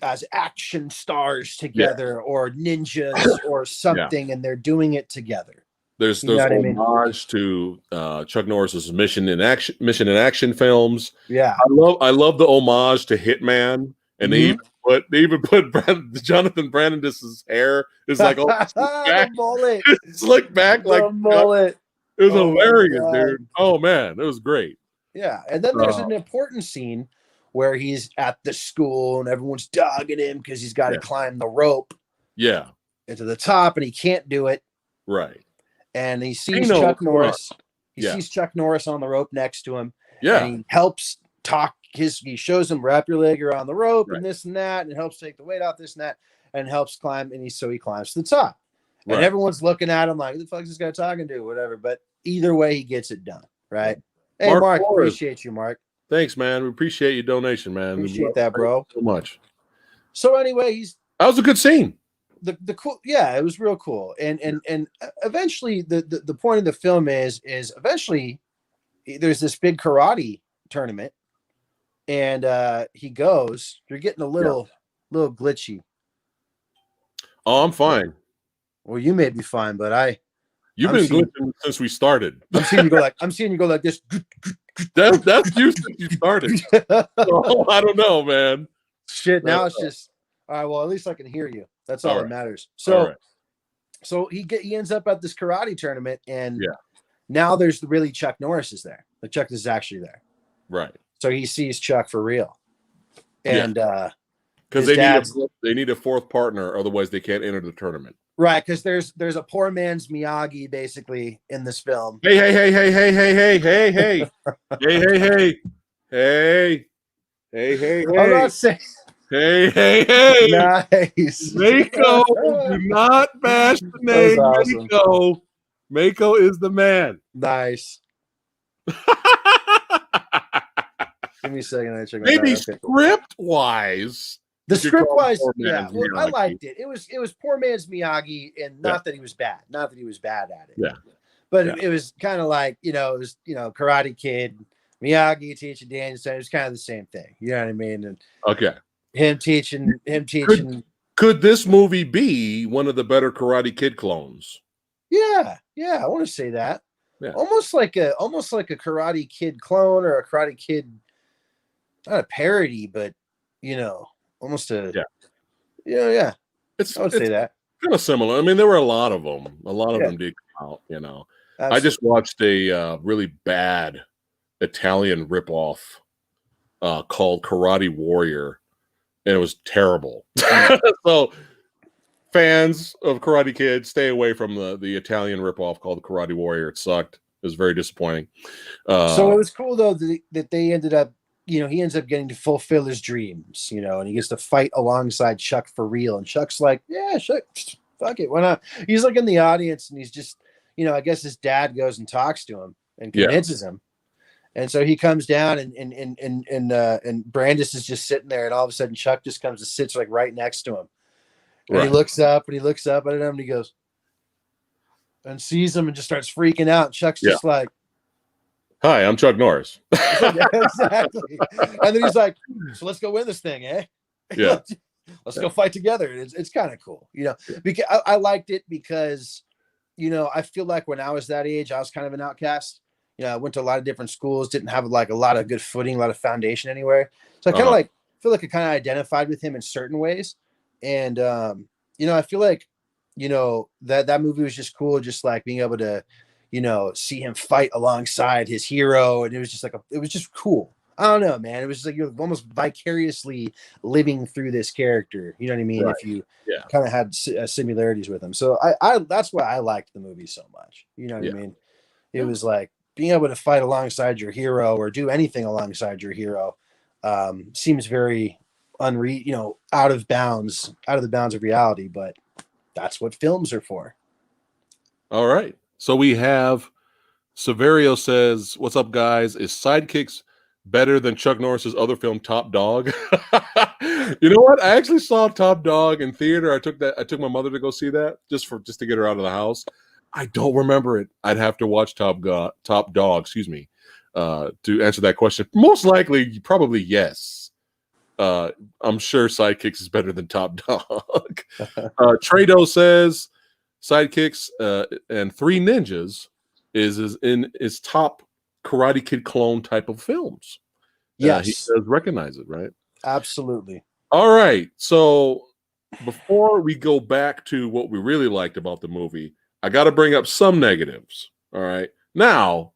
as action stars together, or ninjas or something, and they're doing it together. There's homage to Chuck Norris's Mission in Action films. Yeah, I love the homage to Hitman, and they even put Jonathan Brandis's hair is like the mullet. Slick back the like mullet. It was hilarious, dude. Oh man, it was great. Yeah, and then there's an important scene where he's at the school and everyone's dogging him because he's got to climb the rope. Yeah, into the top, and he can't do it. Right. And he sees Chuck Norris. He sees Chuck Norris on the rope next to him. Yeah. And he helps he shows him wrap your leg around the rope and this and that, and it helps take the weight off this and that, and helps climb. And so he climbs to the top. And everyone's looking at him like, who the fuck is this guy talking to? Whatever. But either way, he gets it done. Right. Hey, Mark, appreciate you, Mark. Thanks, man. We appreciate your donation, man. Appreciate that, bro. So much. So anyway, that was a good scene. The cool, it was real cool, and eventually the point of the film is eventually there's this big karate tournament, and he goes. You're getting a little glitchy. Oh, I'm fine. Well, you may be fine, but you've been glitching since we started. I'm seeing you go like this. That's you since you started. So, I don't know, man. Shit. Now it's just all right. Well, at least I can hear you. That's all that matters. So, so he ends up at this karate tournament, and now there's really Chuck Norris is there. Like Chuck is actually there, right? So he sees Chuck for real, and because they need a fourth partner, otherwise they can't enter the tournament. Right, because there's a poor man's Miyagi basically in this film. Hey, I'm not saying. Hey. Nice. Mako, do not bash the name. Awesome. Mako is the man. Nice. Give me a second. I check my maybe script-wise. The script-wise, well, I liked it. It was poor man's Miyagi, and not that he was bad. Not that he was bad at it. Yeah. But it was kind of like, it was, Karate Kid, Miyagi teaching Daniel-san. It was kind of the same thing. You know what I mean? And him teaching. Could this movie be one of the better Karate Kid clones? Yeah, I want to say that. Yeah. Almost like a Karate Kid clone or a Karate Kid, not a parody, but almost a I would say that kind of similar. I mean, there were a lot of them. A lot of them did come out. Absolutely. I just watched a really bad Italian ripoff called Karate Warrior, and it was terrible. So fans of Karate Kid, stay away from the Italian ripoff called Karate Warrior. It sucked. It was very disappointing. So it was cool though that they ended up, he ends up getting to fulfill his dreams, and he gets to fight alongside Chuck for real. And Chuck's like, yeah, Chuck, fuck it, why not? He's like in the audience, and he's just, I guess his dad goes and talks to him and convinces him. And so he comes down, and Brandis is just sitting there, and all of a sudden Chuck just comes and sits like right next to him. And he looks up at him, and he goes, and sees him and just starts freaking out. Chuck's just like, "Hi, I'm Chuck Norris." Exactly. And then he's like, "So let's go win this thing, eh? Yeah. Let's go fight together." It's kind of cool, you know. Because I liked it because, you know, I feel like when I was that age, I was kind of an outcast. You know, I went to a lot of different schools, didn't have like a lot of good footing, a lot of foundation anywhere. So I kind of like feel like I kind of identified with him in certain ways. And you know, I feel like, you know, that movie was just cool, just like being able to, you know, see him fight alongside his hero. And it was just like it was just cool. I don't know, man. It was just like you're almost vicariously living through this character. You know what I mean? Right. If you kind of had similarities with him. So I that's why I liked the movie so much. You know what I mean? It was like being able to fight alongside your hero or do anything alongside your hero seems very you know, out of the bounds of reality, but that's what films are for. All right. So we have Severio says, "What's up, guys? Is Sidekicks better than Chuck Norris's other film, Top Dog?" You know what? I actually saw Top Dog in theater. I took my mother to go see that just to get her out of the house. I don't remember it. I'd have to watch Top Dog, excuse me, to answer that question. Most likely, probably yes. I'm sure Sidekicks is better than Top Dog. Trado says Sidekicks and Three Ninjas is top Karate Kid clone type of films. Yes, he does recognize it, right? Absolutely. All right. So before we go back to what we really liked about the movie, I got to bring up some negatives. All right. Now,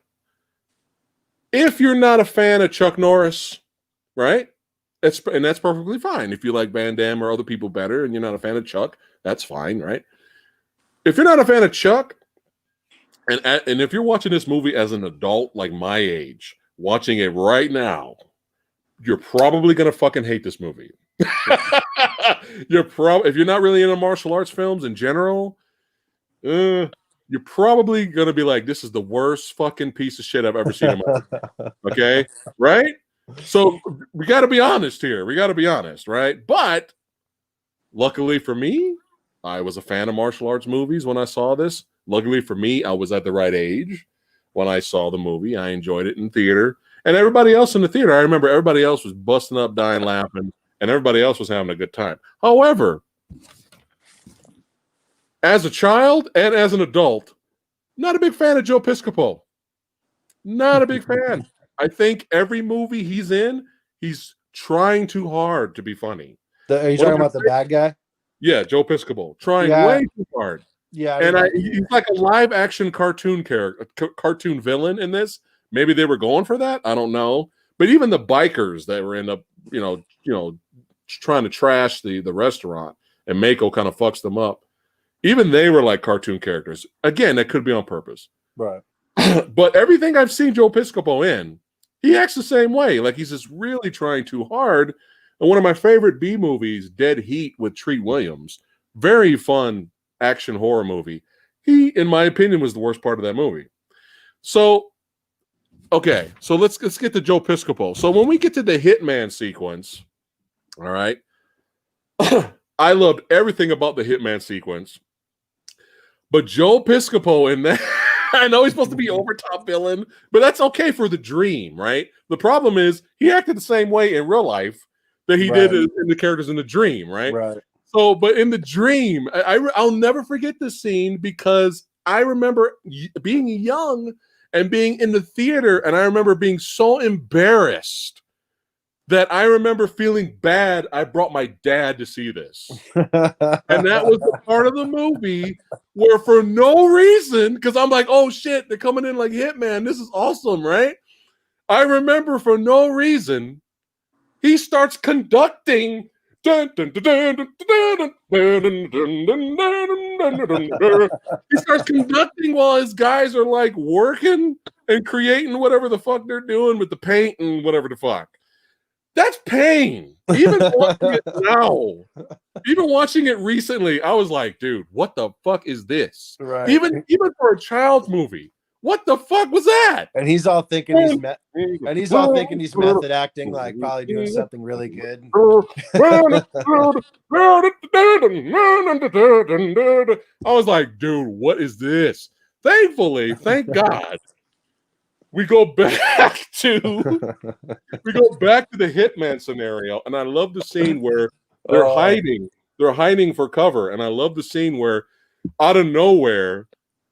if you're not a fan of Chuck Norris, right? That's perfectly fine. If you like Van Damme or other people better and you're not a fan of Chuck, that's fine, right? If you're not a fan of Chuck, and if you're watching this movie as an adult like my age, watching it right now, you're probably going to fucking hate this movie. If you're not really into martial arts films in general, you're probably going to be like, this is the worst fucking piece of shit I've ever seen in my life. Okay? Right? So we got to be honest here. We got to be honest, right? But luckily for me, I was a fan of martial arts movies when I saw this. Luckily for me, I was at the right age when I saw the movie. I enjoyed it in theater. And everybody else in the theater, I remember everybody else was busting up, dying, laughing, and everybody else was having a good time. However, as a child and as an adult, not a big fan of Joe Piscopo. Not a big fan. I think every movie he's in, he's trying too hard to be funny. Are you talking about the bad guy? Yeah, Joe Piscopo. Trying way too hard. Yeah. And he's like a live action cartoon character, cartoon villain in this. Maybe they were going for that. I don't know. But even the bikers that were end up, trying to trash the restaurant, and Mako kind of fucks them up. Even they were like cartoon characters. Again, that could be on purpose. Right. But everything I've seen Joe Piscopo in, he acts the same way. Like he's just really trying too hard. And one of my favorite B movies, Dead Heat with Treat Williams, very fun action horror movie. He, in my opinion, was the worst part of that movie. So, okay, so let's get to Joe Piscopo. So when we get to the Hitman sequence, all right, I loved everything about the Hitman sequence, but Joe Piscopo in that, I know he's supposed to be over-top villain, but that's okay for the dream, right? The problem is he acted the same way in real life that he did in the characters in the dream, right? Right. So, but in the dream, I'll never forget this scene because I remember being young and being in the theater, and I remember being so embarrassed that I remember feeling bad. I brought my dad to see this. And that was the part of the movie where for no reason, because I'm like, oh shit, they're coming in like Hitman. This is awesome, right? I remember for no reason, he starts conducting. He starts conducting while his guys are like working and creating whatever the fuck they're doing with the paint and whatever the fuck. That's pain. Even watching it now, even watching it recently, I was like, dude, what the fuck is this? Right. Even for a child's movie, what the fuck was that? And he's all thinking he's method acting, like probably doing something really good. I was like, dude, what is this? Thankfully, thank God, we go back to the hitman scenario, and I love the scene where they're Oh. hiding. They're hiding for cover, and I love the scene where, out of nowhere,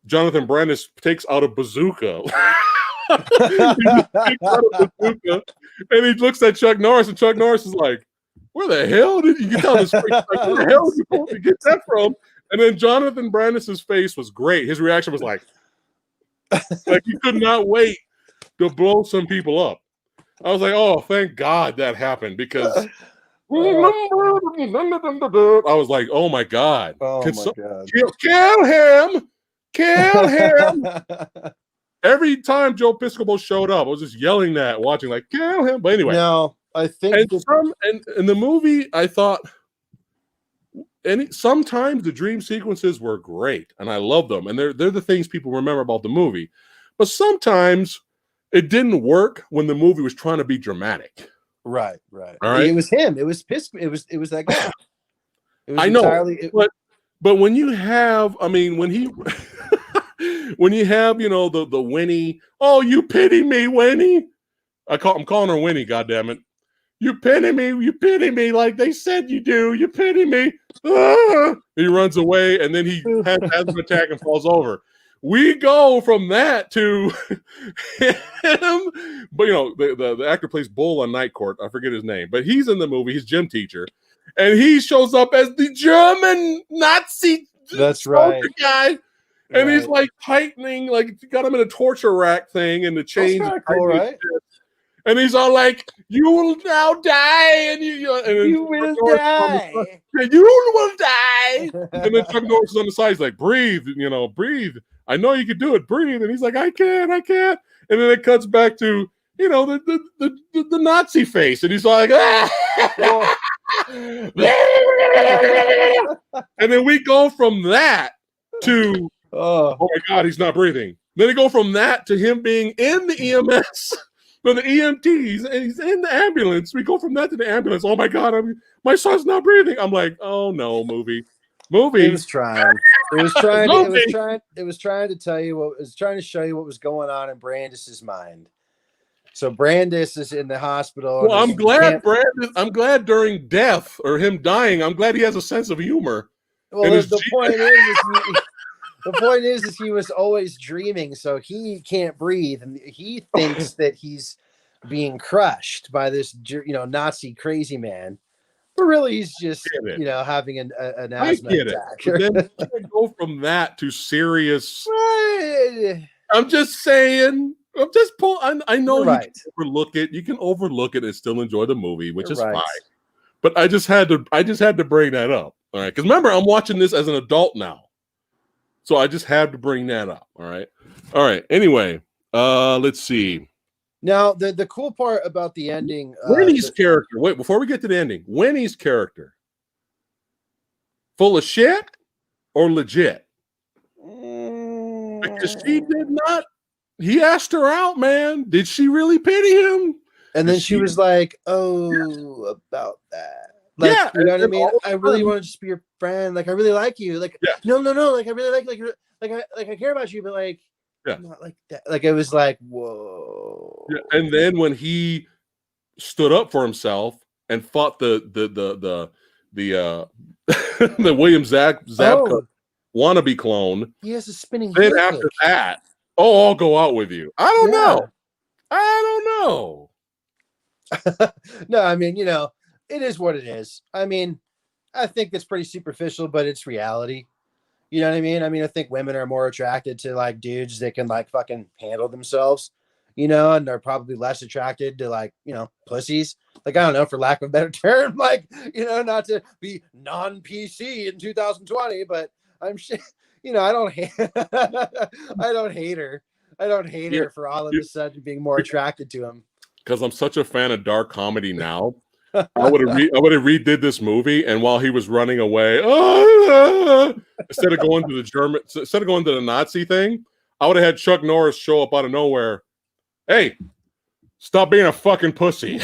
Jonathan Brandis takes out a bazooka. He just takes out a bazooka, and he looks at Chuck Norris, and Chuck Norris is like, "Where the hell did you get out this? Like, where the hell did you get that from?" And then Jonathan Brandis's face was great. His reaction was like he could not wait to blow some people up. I was like, "Oh, thank God that happened," because I was like, "Oh my God, God. kill him!" Every time Joe Piscopo showed up, I was just yelling that, watching like, "Kill him!" But anyway, no, I think and in the movie, I thought, sometimes the dream sequences were great, and I love them, and they're the things people remember about the movie. But sometimes it didn't work when the movie was trying to be dramatic. Right. All right. It was him. It was It was that guy. It was I know, but when you have, I mean, when he, when you have, the Winnie, oh, you pity me, Winnie. I'm calling her Winnie. Goddammit. You pity me like they said you do. You pity me. Ah! He runs away, and then he has an attack and falls over. We go from that to him, but the actor plays Bull on Night Court. I forget his name, but he's in the movie. He's gym teacher, and he shows up as the German Nazi. That's right, guy, and he's like tightening, like got him in a torture rack thing, and the chains. That's cool, right? And he's all like, "You will now die, and you will die. You will die." And then Chuck Norris is on the side. He's like, "Breathe, breathe. I know you can do it. Breathe." And he's like, "I can't. And then it cuts back to the Nazi face, and he's like, "Ah!" And then we go from that to, oh my God, he's not breathing. Then we go from that to him being in the EMS. For the EMTs, and he's in the ambulance. We go from that to the ambulance. Oh my God, my son's not breathing. I'm like, oh no, movie. It was trying. It was trying to tell you what. It was trying to show you what was going on in Brandis's mind. So Brandis is in the hospital. Well, I'm glad during death or him dying, I'm glad he has a sense of humor. Well, the point is he was always dreaming, so he can't breathe, and he thinks that he's being crushed by this, Nazi crazy man. But really, he's just, having an asthma attack. But then you go from that to serious. I'm just saying. I'm just pulling. I know you can overlook it. You can overlook it and still enjoy the movie, which is fine. But I just had to bring that up. All right, because remember, I'm watching this as an adult now. So I just had to bring that up. All right. Anyway, let's see. Now, the cool part about the ending, Winnie's character. Wait, before we get to the ending, Winnie's character, full of shit or legit? Because she did not. He asked her out, man. Did she really pity him? And then she was like, "Oh, about that." Like, yeah, you know what I mean? I really want to just be your friend. Like, I really like you. Like, no. Like, I really like I care about you, but like, not like that. Like, it was like, whoa. Yeah. And then when he stood up for himself and fought the the William Zabka wannabe clone, he has a spinning. Then after that, I'll go out with you. I don't know. No, I mean, it is what it is. I mean, I think it's pretty superficial, but it's reality. You know what I mean? I mean, I think women are more attracted to like dudes that can like fucking handle themselves, and they're probably less attracted to like, pussies. Like, I don't know, for lack of a better term, like, not to be non-PC in 2020, but I'm sure, I don't hate, I don't hate her. I don't hate her for all of a sudden being more attracted to him. Because I'm such a fan of dark comedy now. I would have redid this movie, and while he was running away, instead of going to the Nazi thing, I would have had Chuck Norris show up out of nowhere. Hey, stop being a fucking pussy.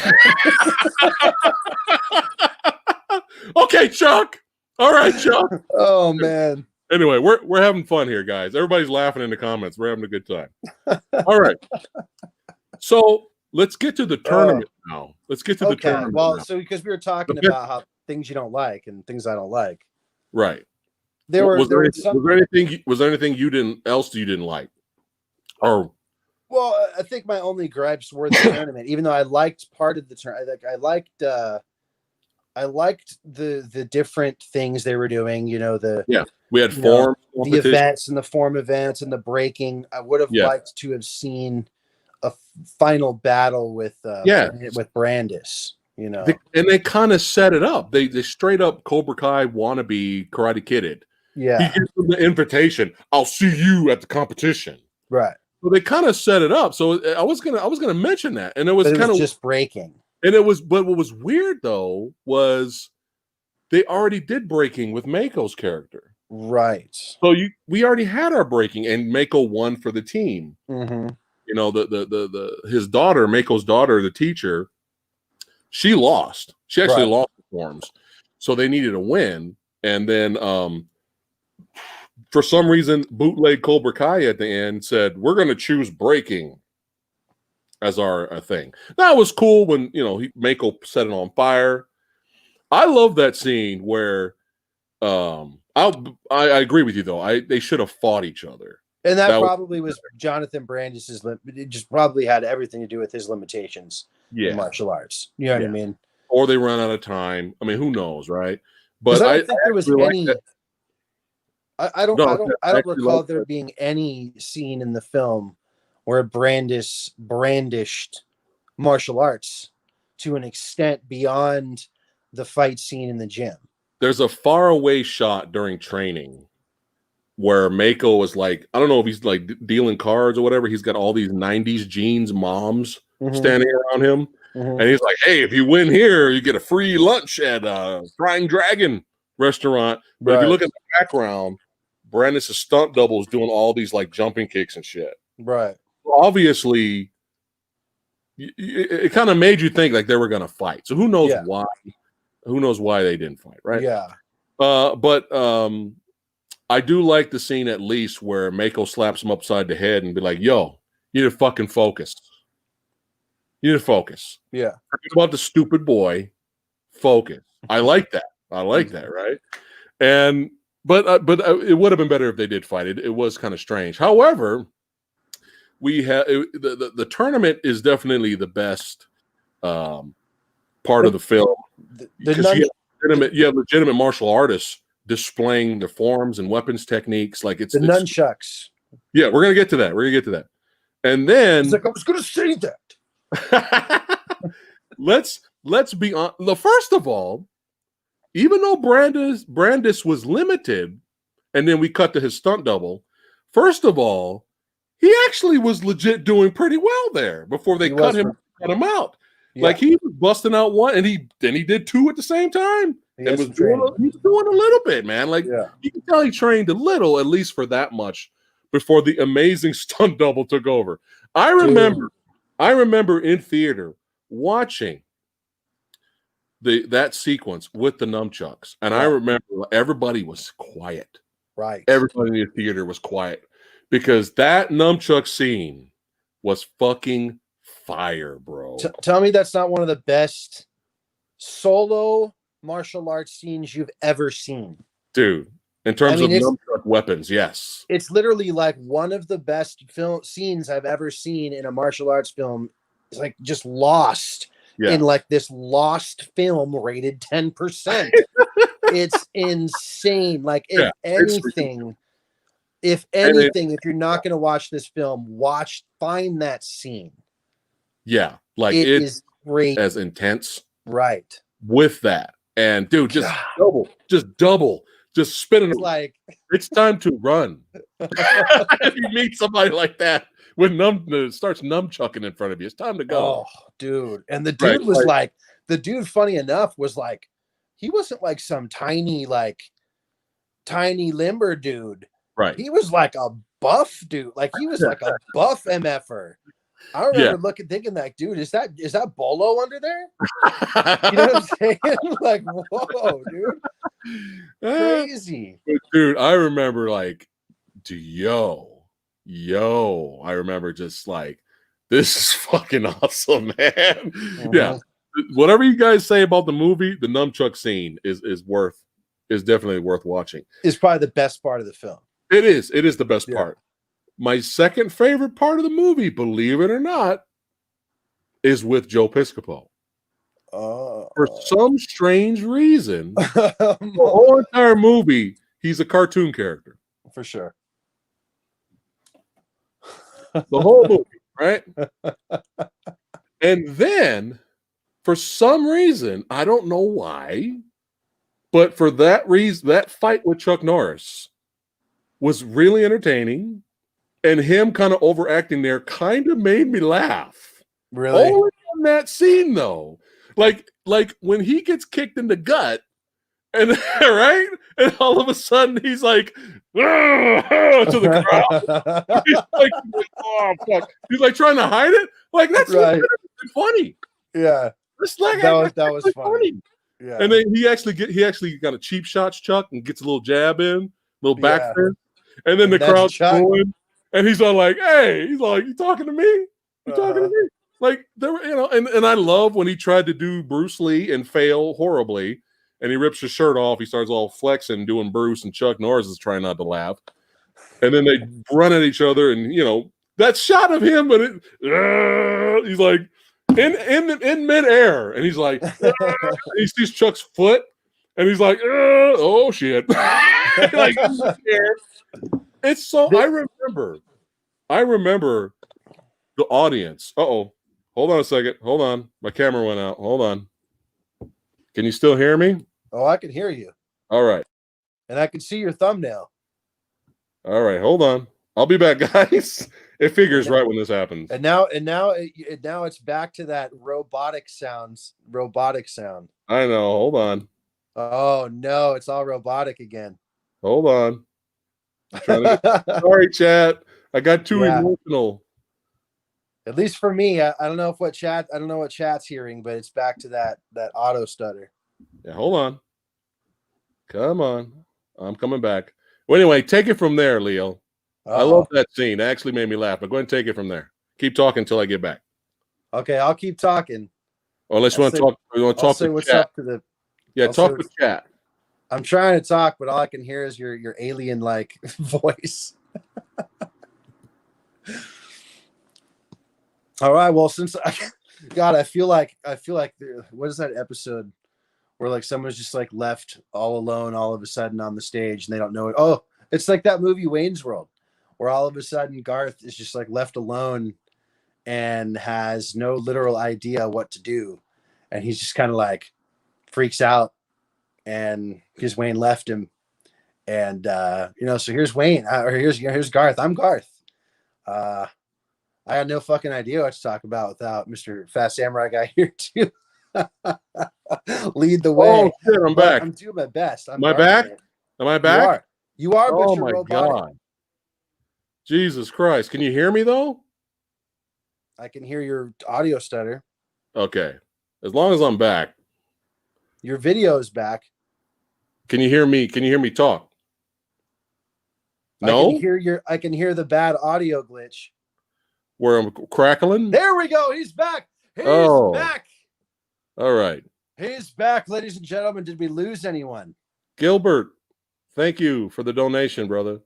Okay, Chuck. All right, Chuck. Oh man. Anyway, we're having fun here, guys. Everybody's laughing in the comments. We're having a good time. All right. So let's get to the tournament now. Let's get to the tournament. Well, now. so because we were talking about how things you don't like and things I don't like. Right. Was there anything you didn't like? Or well, I think my only gripes were the tournament, even though I liked part of the tournament. I liked the different things they were doing. You know, we had form, the events and the form events and the breaking. I would have liked to have seen a final battle with Brandis. You know, and they kind of set it up. They straight up Cobra Kai wannabe Karate Kidded. Yeah, he gives them the invitation. I'll see you at the competition. Right. So they kind of set it up. So I was gonna mention that, and it was kind of just breaking. And it was, but what was weird though was they already did breaking with Mako's character. Right. So we already had our breaking, and Mako won for the team. Mm-hmm. You know, his daughter, Mako's daughter, the teacher, she lost. She actually lost the forms. So they needed a win. And then for some reason, bootleg Cobra Kai at the end said, we're going to choose breaking as our thing. That was cool when, Mako set it on fire. I love that scene where I agree with you, though. They should have fought each other. And that probably was Jonathan Brandis's. It just probably had everything to do with his limitations in martial arts. You know what I mean? Or they run out of time. I mean, who knows, right? But I don't think there was any. I don't recall there being any scene in the film where Brandis brandished martial arts to an extent beyond the fight scene in the gym. There's a faraway shot during training where Mako is like, I don't know if he's like dealing cards or whatever. He's got all these 90s jeans moms standing around him. And he's like, hey, if you win here, you get a free lunch at Frying Dragon restaurant. But if you look at the background, Brandis' stunt double is doing all these like jumping kicks and shit. Right. Obviously, it kind of made you think like they were going to fight. So who knows why? Who knows why they didn't fight, right? Yeah. But I do like the scene at least where Mako slaps him upside the head and be like, yo, you need to fucking focus. You need to focus. Yeah. Forget about the stupid boy. Focus. I like that. I like that, right? And but it would have been better if they did fight. It was kind of strange. However, we have the tournament is definitely the best part of the film because you have legitimate martial artists displaying their forms and weapons techniques. Like it's nunchucks. Yeah, we're gonna get to that. And then it's like I was gonna say that. let's be on. First of all, even though Brandis was limited, and then we cut to his stunt double. First of all, he actually was legit doing pretty well there before they cut him out. Yeah. Like he was busting out one, and he did two at the same time. He's doing a little bit, man. Like you can tell he trained a little, at least for that much, before the amazing stunt double took over. I remember in theater watching that sequence with the nunchucks, and I remember everybody was quiet. Right, everybody in the theater was quiet because that nunchuck scene was fucking fire, bro. Tell me that's not one of the best solo martial arts scenes you've ever seen, dude. In terms of nunchuck weapons, yes, it's literally like one of the best film scenes I've ever seen in a martial arts film. It's like just lost in like this lost film rated 10%. It's insane. Like if anything, if you're not going to watch this film, find that scene. Yeah, like it is great, as intense, right? With that, and dude, just double, just spinning. Like it's time to run. If you meet somebody like that with starts nunchucking in front of you, it's time to go. Oh, dude! And the dude was like, the dude, funny enough, was like, he wasn't like some tiny limber dude. Right. He was like a buff dude. Like he was like a buff MFer. I remember thinking like, dude, is that Bolo under there? You know what I'm saying? Like, whoa, dude. Crazy. Dude, I remember like, I remember just like, this is fucking awesome, man. Yeah. Whatever you guys say about the movie, the nunchuck scene is definitely worth watching. It's probably the best part of the film. It is the best part. My second favorite part of the movie, believe it or not, is with Joe Piscopo. For some strange reason, the whole entire movie, he's a cartoon character. For sure. The whole movie, right? And then, for some reason, I don't know why, but for that reason, that fight with Chuck Norris was really entertaining, and him kind of overacting there kind of made me laugh. Really? Only in that scene, though. Like when he gets kicked in the gut, and right, and all of a sudden he's like, to the crowd. He's like, oh fuck! He's like trying to hide it. Like that's right. Funny. Yeah, that was funny. Yeah, and then he actually got a cheap shots Chuck and gets a little jab in, little back fist, and then the crowd's going, and he's all like, "Hey," he's like, "You talking to me? You talking to me?" Like there were, and I love when he tried to do Bruce Lee and fail horribly. And he rips his shirt off. He starts all flexing, doing Bruce, and Chuck Norris is trying not to laugh. And then they run at each other, and that shot of him, but he's like in midair, and he's like, he sees Chuck's foot, and he's like, oh shit, like it's so. I remember the audience. Hold on a second. Hold on, my camera went out. Hold on. Can you still hear me? Oh, I can hear you. All right. And I can see your thumbnail. All right, hold on. I'll be back, guys. It figures right when this happens. And now it's back to that robotic sound. I know. Hold on. Oh no, it's all robotic again. Hold on. Sorry, chat. I got too emotional. At least for me, I don't know what chat's hearing, but it's back to that auto stutter. Yeah, hold on. Come on. I'm coming back. Well, anyway, take it from there, Leo. I love that scene. It actually made me laugh, but go ahead and take it from there. Keep talking until I get back. Okay, I'll keep talking. Or unless you want to talk with chat. Talk with chat. I'm trying to talk, but all I can hear is your alien-like voice. All right. Well, I feel like what is that episode where like someone's just like left all alone all of a sudden on the stage and they don't know it. Oh, it's like that movie Wayne's World, where all of a sudden Garth is just like left alone and has no literal idea what to do, and he's just kind of like freaks out, and because Wayne left him, and so here's Wayne, or here's Garth. I'm Garth. I had no fucking idea what to talk about without Mr. PhatSamuraiGuy here to lead the way. Oh shit, I'm back. I'm doing my best. Am I back? Am I back? You are, but oh you're my robotic. God. Jesus Christ. Can you hear me though? I can hear your audio stutter. Okay. As long as I'm back. Your video is back. Can you hear me? Can you hear me talk? No? I can hear the bad audio glitch. Where I'm crackling? There we go. He's back. He's back. All right. He's back, ladies and gentlemen. Did we lose anyone? Gilbert, thank you for the donation, brother.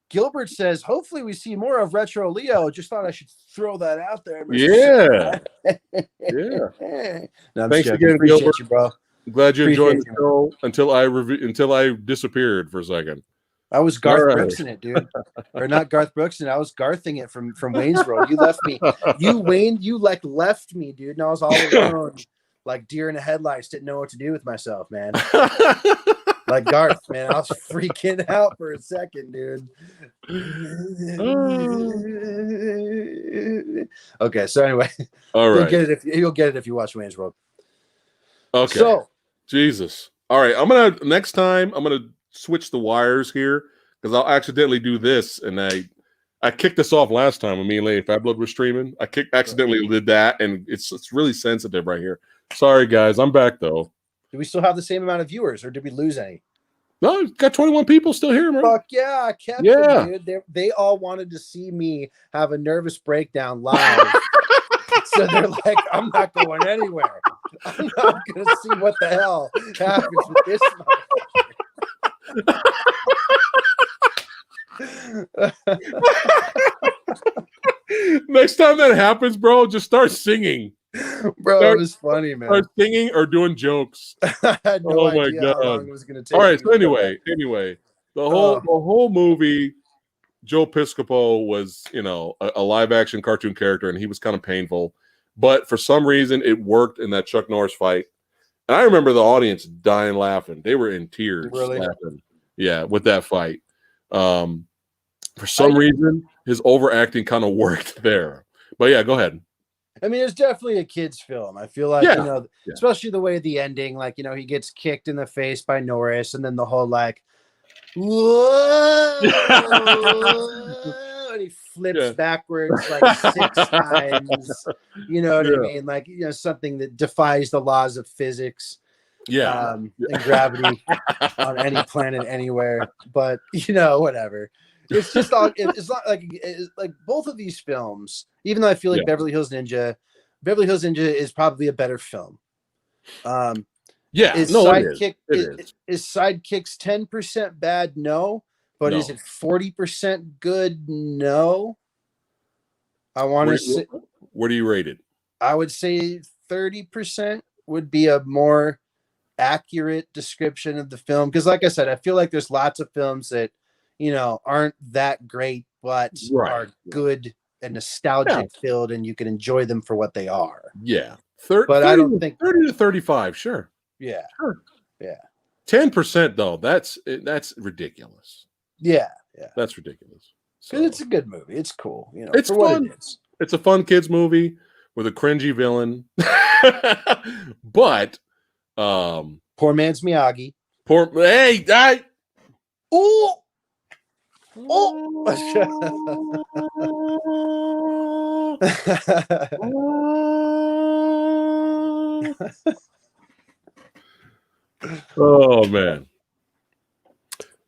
Gilbert says, hopefully we see more of Retro Leo. Just thought I should throw that out there. Yeah. Yeah. No, thanks again, Gilbert. You, bro. I'm glad you enjoyed the show until I disappeared for a second. I was Garth Brooks in it, dude. Or not Garth Brooks, and I was Garthing it from Wayne's World. You left me. You left me, dude. And I was all alone, like deer in the headlights, didn't know what to do with myself, man. Like Garth, man. I was freaking out for a second, dude. Okay, so anyway. All right. You'll get it if you watch Wayne's World. Okay. So Jesus. All right. Next time I'm gonna switch the wires here because I'll accidentally do this and I kicked this off last time when me and Lady Fat Blood were streaming. I accidentally did that, and it's really sensitive right here. Sorry, guys. I'm back though. Do we still have the same amount of viewers, or did we lose any? No, got 21 people still here, man. Fuck yeah, I kept them, dude. They all wanted to see me have a nervous breakdown live. So they're like, I'm not going anywhere. I'm not going to see what the hell happens with this Next time that happens, bro, just start singing. Bro, it was funny, man. Start singing or doing jokes. I had no idea how long it was going to take. All right, so anyway, the whole movie, Joe Piscopo was, a live action cartoon character, and he was kind of painful, but for some reason it worked in that Chuck Norris fight. And I remember the audience dying laughing; they were in tears, laughing. Yeah, with that fight. For some reason, his overacting kind of worked there. But yeah, go ahead. I mean, it's definitely a kid's film. I feel like, especially the way the ending, like, he gets kicked in the face by Norris, and then the whole like, whoa, and he flips backwards like 6 times. You know what I mean? Like, something that defies the laws of physics. And gravity on any planet anywhere. But whatever. It's just all. It's not like both of these films. Even though I feel like Beverly Hills Ninja is probably a better film. Is Sidekicks 10% bad? No, but is it 40% good? No. I want to say. Where do you rate it? I would say 30% would be a more accurate description of the film, because like I said, I feel like there's lots of films that aren't that great but are good and nostalgic filled, and you can enjoy them for what they are. But I don't think 30 to 35, sure. 10% though, that's ridiculous. That's ridiculous. So it's a good movie. It's cool, it's fun. It's a fun kids movie with a cringy villain. But poor man's Miyagi. Oh man.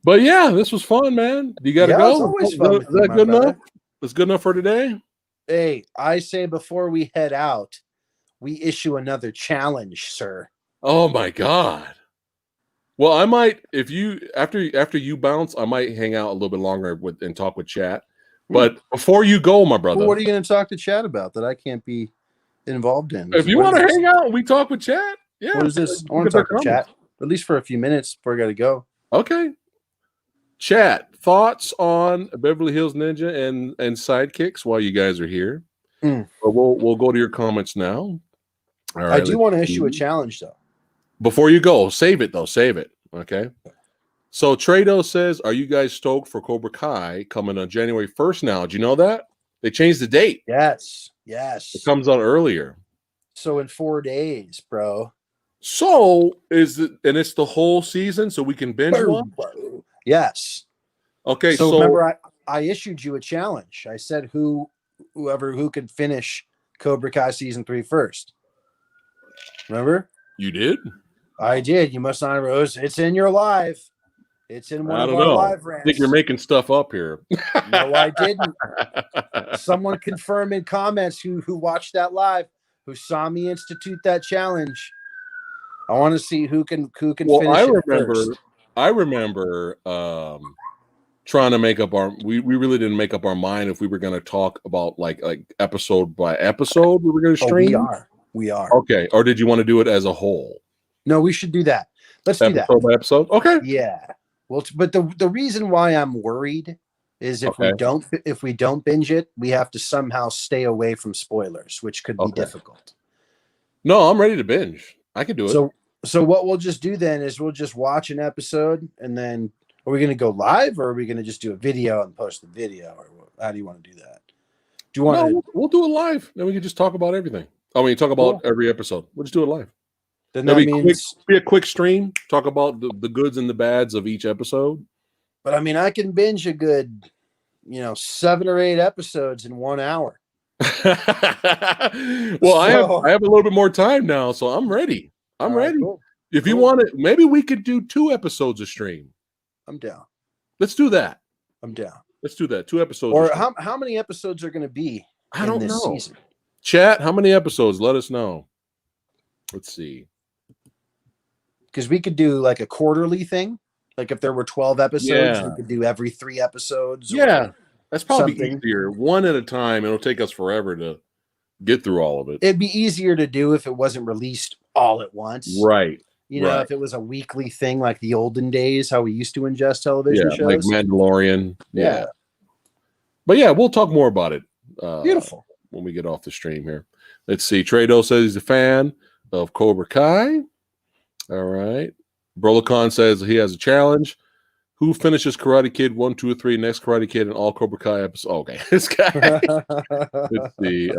But yeah, this was fun, man. You gotta go. Is that good enough? That's good enough for today. Hey, I say before we head out, we issue another challenge, sir. Oh my god. Well, I might, if you after you bounce, I might hang out a little bit longer and talk with chat. But before you go, my brother, what are you going to talk to chat about that I can't be involved in? If you want to hang out, we talk with chat. Yeah. What is this? I want to talk to chat at least for a few minutes before I got to go. Okay. Chat, thoughts on Beverly Hills Ninja and Sidekicks while you guys are here. But we'll go to your comments now. All right, I do want to issue a challenge though. Before you go, save it. Okay. So Trado says, are you guys stoked for Cobra Kai coming on January 1st now? Do you know that? They changed the date. Yes. It comes out earlier. So in 4 days, bro. So it's the whole season, so we can binge one? Yes. Okay. So remember, I issued you a challenge. I said whoever could finish Cobra Kai season 3 first. Remember? You did? I did. You must not, Rose. It's in your live. It's in one of our live rants. I think you're making stuff up here. No, I didn't. Someone confirm in comments who watched that live, who saw me institute that challenge. I want to see who can finish it first. I remember trying to make up we really didn't make up our mind if we were going to talk about like episode by episode we were going to stream. We are. Okay. Or did you want to do it as a whole? No, we should do that. Let's do that. Episode by episode? Okay. Yeah. Well, but the reason why I'm worried is if we don't binge it, we have to somehow stay away from spoilers, which could be difficult. No, I'm ready to binge. I can do it. So what we'll just do then is we'll just watch an episode, and then are we going to go live, or are we going to just do a video and post the video, or how do you want to do that? Do you want to? We'll do it live. Then we can just talk about everything. I mean, talk about every episode. We'll just do it live. Then that means be a quick stream. Talk about the goods and the bads of each episode. But I mean, I can binge a good, 7 or 8 episodes in 1 hour. Well, I have a little bit more time now, so I'm ready. I'm ready. Cool. If you want it, maybe we could do 2 episodes a stream. I'm down. Let's do that. I'm down. Let's do that. 2 episodes. Or how many episodes are going to be? I don't know. Season? Chat, how many episodes? Let us know. Let's see. Because we could do like a quarterly thing. Like if there were 12 episodes, we could do every 3 episodes. Yeah, that's probably easier. One at a time. It'll take us forever to get through all of it. It'd be easier to do if it wasn't released all at once. Right. If it was a weekly thing like the olden days, how we used to ingest television shows. Like Mandalorian. Yeah. But yeah, we'll talk more about it. Beautiful. When we get off the stream here. Let's see. Trado says he's a fan of Cobra Kai. All right. Brolacon says he has a challenge. Who finishes Karate Kid 1, 2, 3, next Karate Kid, and all Cobra Kai episodes? Okay, this guy. Let's see.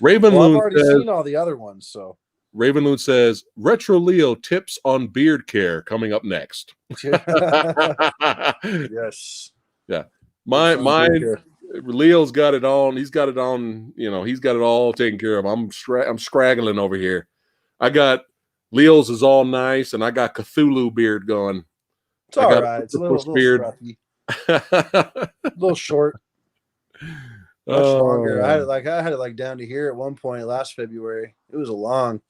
Raven Loon I've already seen all the other ones. So Raven Loon says Retro Leo tips on beard care coming up next. Yes. Yeah. Mine. Leo's got it on. He's got it on. He's got it all taken care of. I'm scraggling over here. I got Leo's is all nice, and I got Cthulhu beard going. It's all right. It's a little beard. A little short. Much longer. I had it down to here at one point last February. It was a long.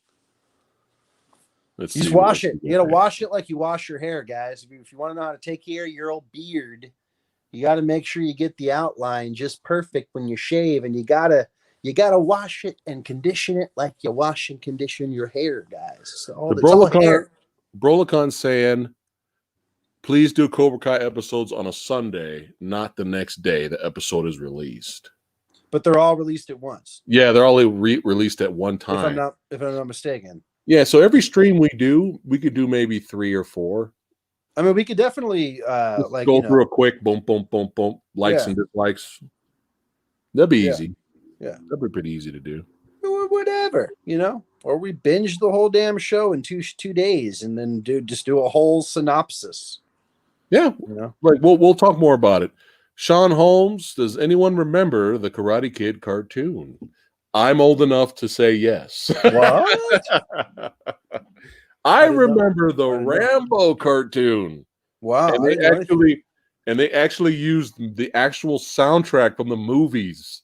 You just wash it. You gotta wash it like you wash your hair, guys. If you want to know how to take care of your old beard, you got to make sure you get the outline just perfect when you shave, and you gotta wash it and condition it like you wash and condition your hair, guys. Brolacon saying, please do Cobra Kai episodes on a Sunday, not the next day the episode is released. But they're all released at once. Yeah, they're all released at one time. If I'm not mistaken. Yeah, so every stream we could do maybe 3 or 4. I mean, we could definitely go through a quick boom, boom, boom, boom, likes and dislikes. That'd be easy. Yeah, that'd be pretty easy to do. Or whatever, or we binge the whole damn show in two days and then do a whole synopsis. Yeah, like we'll talk more about it. Sean Holmes, does anyone remember the Karate Kid cartoon? I'm old enough to say yes. What? I remember the Rambo cartoon. Wow. And they actually used the actual soundtrack from the movies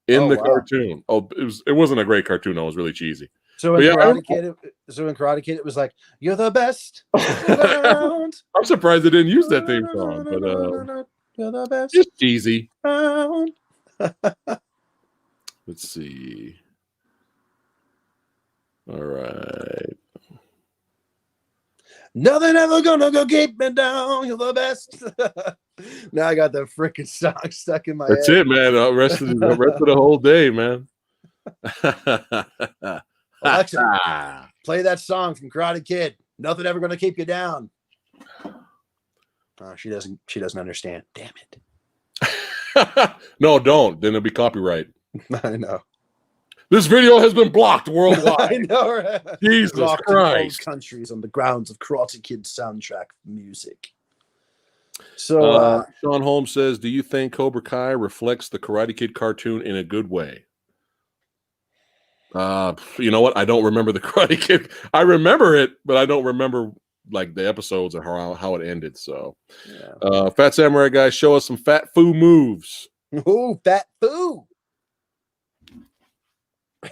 in the cartoon. Oh, it wasn't a great cartoon. It was really cheesy. So in Karate Kid, it was like, you're the best around. I'm surprised they didn't use that theme song, but you're the best. Just cheesy. Let's see. All right. Nothing ever gonna go keep me down. You're the best. Now I got the freaking song stuck in my head. That's it, man. The rest of the whole day, man. Alexa, play that song from Karate Kid. Nothing ever gonna keep you down. Oh, she doesn't understand. Damn it. No, don't. Then it'll be copyright. I know. This video has been blocked worldwide. I know, right? Jesus Christ. In countries on the grounds of Karate Kid soundtrack music. So Sean Holmes says, do you think Cobra Kai reflects the Karate Kid cartoon in a good way? You know what? I don't remember the Karate Kid. I remember it, but I don't remember like the episodes or how it ended. So Phat Samurai Guy, show us some Phat Fu moves. Ooh, Phat Fu.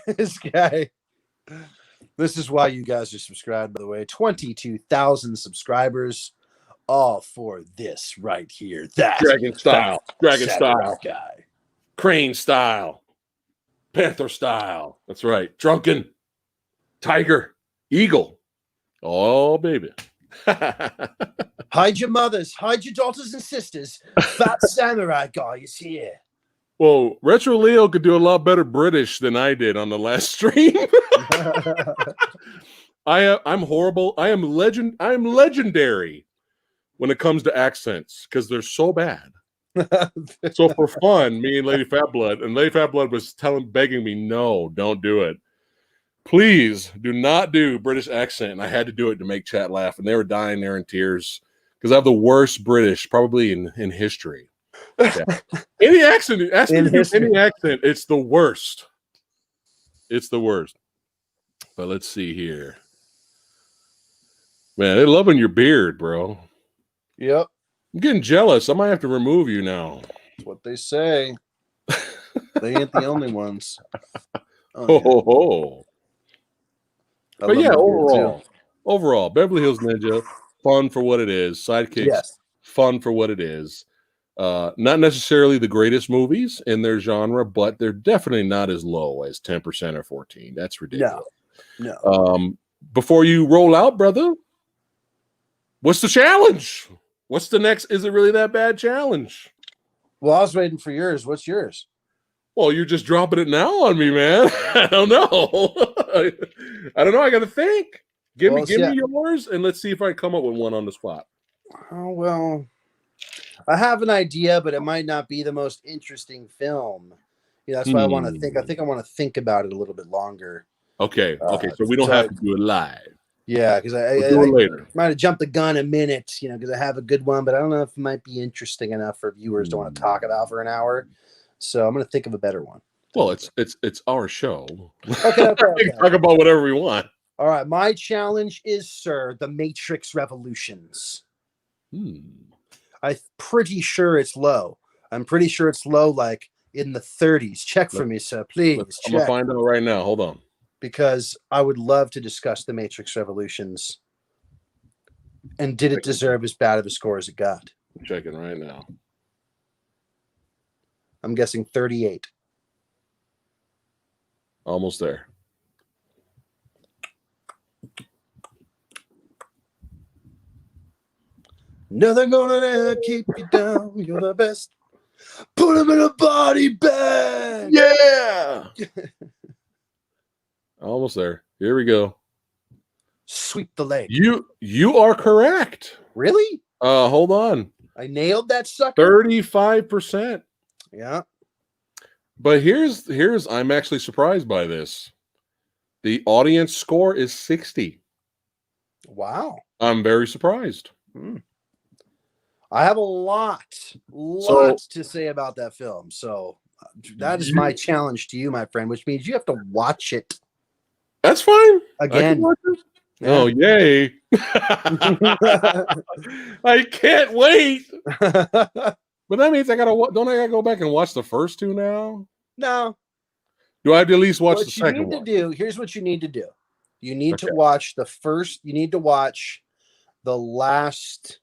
This guy. This is why you guys are subscribed, by the way. 22,000 subscribers, all for this right here. That Dragon style, guy, crane style, panther style. That's right. Drunken tiger, eagle. Oh, baby. Hide your mothers, hide your daughters and sisters. Phat Samurai Guy is here. Well, Retro Leo could do a lot better British than I did on the last stream. I'm horrible. I am legendary when it comes to accents because they're so bad. So for fun, me and Lady Fat Blood was begging me, no, don't do it. Please do not do British accent. And I had to do it to make chat laugh, and they were dying there in tears because I have the worst British probably in history. Yeah. Any accent, ask me In to do history. any accent. It's the worst. It's the worst. But let's see here. Man, they're loving your beard, bro. Yep. I'm getting jealous. I might have to remove you now. That's what they say. They ain't the only ones. Oh, Ho, yeah. ho, ho. I But love yeah, my beard, too. overall, Beverly Hills Ninja, fun for what it is. Sidekicks, Yes. fun for what it is. Not necessarily the greatest movies in their genre, but they're definitely not as low as 10% or 14. That's ridiculous. No. Before you roll out, brother, what's the challenge? What's the next? Is it really that bad challenge? Well, I was waiting for yours. What's yours? Well, you're just dropping it now on me, man. I don't know. I don't know. I got to think. Give me yours, and let's see if I can come up with one on the spot. Oh, well, I have an idea, but it might not be the most interesting film. That's why I want to think. I think I want to think about it a little bit longer. Okay. So we don't have to do it live. Yeah, because We'll do it later. Might have jumped the gun a minute, because I have a good one, but I don't know if it might be interesting enough for viewers to want to talk about for an hour. So I'm going to think of a better one. Well, it's our show. Okay. We can talk about whatever we want. All right. My challenge is, sir, The Matrix Revolutions. I'm pretty sure it's low. I'm pretty sure it's low, like in the 30s. Check for me, sir, please. I'm going to find out right now. Hold on. Because I would love to discuss The Matrix Revolutions. And did it deserve as bad of a score as it got? I'm checking right now. I'm guessing 38. Almost there. Nothing gonna keep you down. You're the best. Put him in a body bag. Yeah. Almost there. Here we go. Sweep the leg. You are correct. Really? Hold on. I nailed that sucker. 35%. Yeah. But here's I'm actually surprised by this. The audience score is 60. Wow. I'm very surprised. I have a lot to say about that film. So that is my challenge to you, my friend, which means you have to watch it. That's fine. Again. Yeah. Oh, yay. I can't wait. But that means don't I gotta go back and watch the first two now? No. Do I have to at least watch the second one? Here's what you need to do. You need to watch you need to watch the last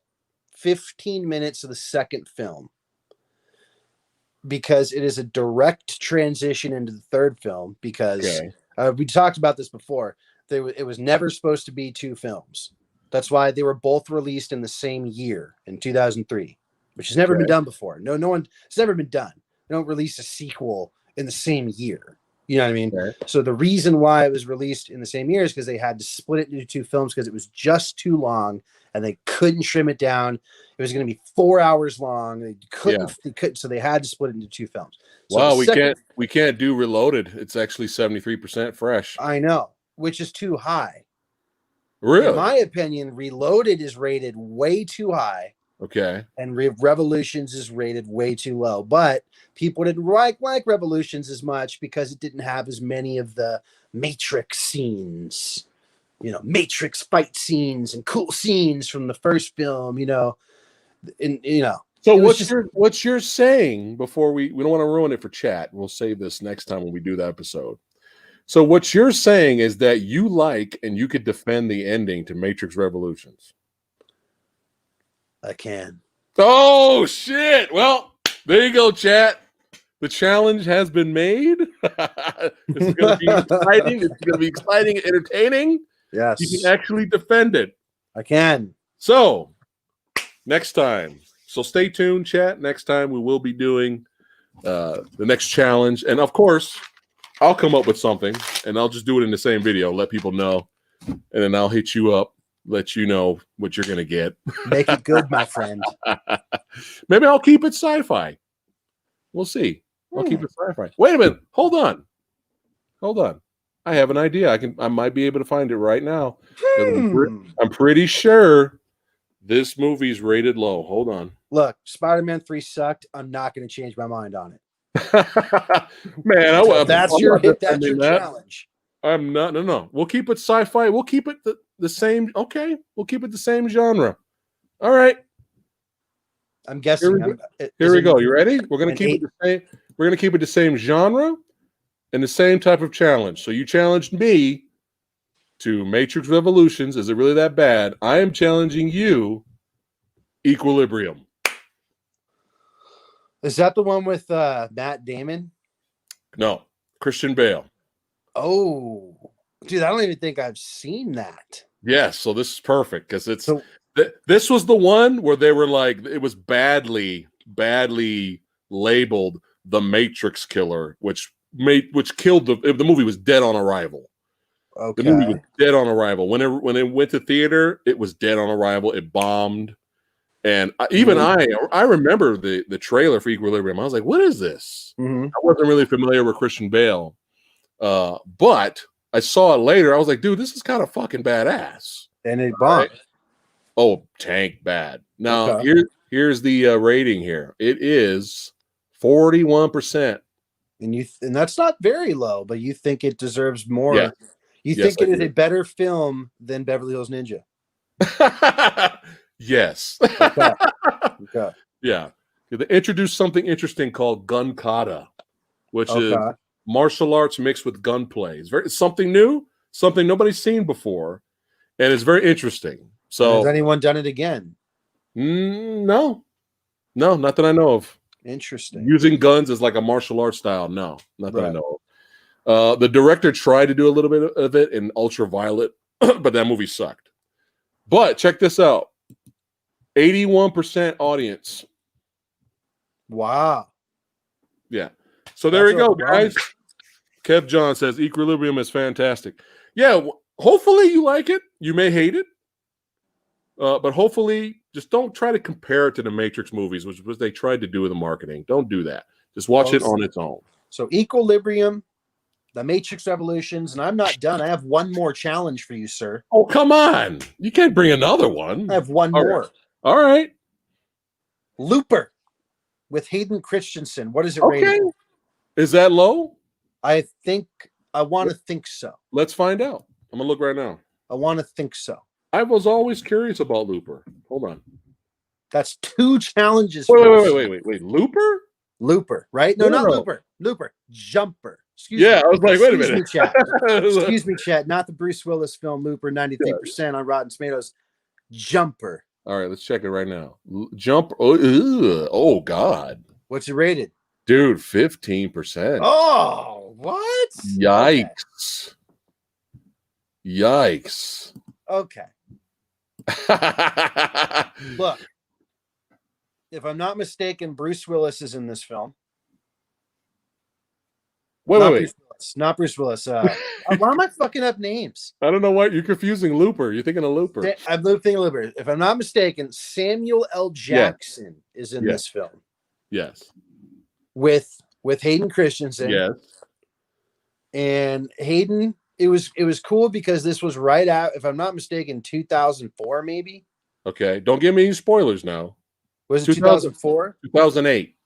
15 minutes of the second film. Because it is a direct transition into the third film. Because we talked about this before. It was never supposed to be two films. That's why they were both released in the same year, in 2003, which has never been done before. No one, it's never been done. They don't release a sequel in the same year. You know what I mean? Okay. So the reason why it was released in the same year is because they had to split it into two films because it was just too long and they couldn't trim it down. It was going to be 4 hours long. They couldn't, so they had to split it into two films. So wow, we can't do Reloaded. It's actually 73% fresh. I know, which is too high. Really? In my opinion, Reloaded is rated way too high. Okay. And Revolutions is rated way too low. But people didn't like Revolutions as much because it didn't have as many of the Matrix scenes. Matrix fight scenes and cool scenes from the first film, So what's your saying before we don't want to ruin it for chat. We'll save this next time when we do the episode. So what you're saying is that you like and you could defend the ending to Matrix Revolutions. I can. Oh shit. Well, there you go, chat. The challenge has been made. It's gonna be exciting. It's gonna be exciting and entertaining. Yes. You can actually defend it. I can. So next time. So stay tuned, chat. Next time we will be doing the next challenge. And of course, I'll come up with something and I'll just do it in the same video, let people know. And then I'll hit you up, let you know what you're going to get. Make it good, my friend. Maybe I'll keep it sci-fi. We'll see. I'll keep it sci-fi. Wait a minute. Hold on. I have an idea. I might be able to find it right now. I'm pretty sure this movie's rated low. Hold on. Look, Spider-Man 3 sucked. I'm not going to change my mind on it. Man, So that's I'm your not defending that. challenge. I'm not. No. We'll keep it sci-fi. We'll keep it the same. Okay, we'll keep it the same genre. All right. I'm guessing. Here we go. You ready? We're gonna an keep it eight- the same. We're gonna keep it the same genre and the same type of challenge. So you challenged me to Matrix Revolutions. Is it really that bad? I am challenging you, Equilibrium. Is that the one with Matt Damon? No, Christian Bale. Oh, dude, I don't even think I've seen that. Yes, so this is perfect because this was the one where they were like it was badly labeled the Matrix Killer, which killed the movie was dead on arrival. Okay. The movie was dead on arrival. When it went to theater, it was dead on arrival. It bombed. And I remember the trailer for Equilibrium. I was like, what is this? Mm-hmm. I wasn't really familiar with Christian Bale. But I saw it later. I was like, dude, this is kind of fucking badass. And it bombed. Right? Oh, tank bad. Now, okay. here's the rating here. It is 41%. And that's not very low, but you think it deserves more. Yeah. You think it is a better film than Beverly Hills Ninja? Yes. Okay. Yeah. They introduced something interesting called gun kata, which is martial arts mixed with gunplay. It's something new, something nobody's seen before, and it's very interesting. So, has anyone done it again? No, not that I know of. Interesting. Using guns as like a martial arts style, no, not that I know of. The director tried to do a little bit of it in Ultraviolet, but that movie sucked. But check this out. 81% audience. Wow. Yeah. So there you go, guys. Kev John says Equilibrium is fantastic. Yeah, hopefully you like it. You may hate it. But hopefully just don't try to compare it to the Matrix movies, which was they tried to do with the marketing. Don't do that. Just watch it on its own. So Equilibrium, The Matrix Revolutions, and I'm not done. I have one more challenge for you, sir. Oh, come on. You can't bring another one. I have one more. All right. Looper with Hayden Christensen. What is it rated? Is that low? I want to think so. Let's find out. I'm going to look right now. I want to think so. I was always curious about Looper. Hold on. That's 2 challenges. Wait. Looper, right? No, not Looper. Looper. Jumper. Excuse me. I was like, wait a minute. Excuse me, chat. Not the Bruce Willis film Looper, 93% on Rotten Tomatoes. Jumper. All right, let's check it right now. Jumper. Oh, God. What's it rated? Dude, 15%. Oh, what? Yikes. Okay. Yikes. Okay. Look, if I'm not mistaken, Bruce Willis is in this film. Wait. Not Bruce Willis. Why am I fucking up names? I don't know why you're confusing Looper. You're thinking of Looper. I'm thinking of Looper. If I'm not mistaken, Samuel L. Jackson is in this film. Yes. With Hayden Christensen. Yes. And Hayden, it was cool because this was right out, if I'm not mistaken, 2004 maybe. Okay. Don't give me any spoilers now. Was it 2004? 2008.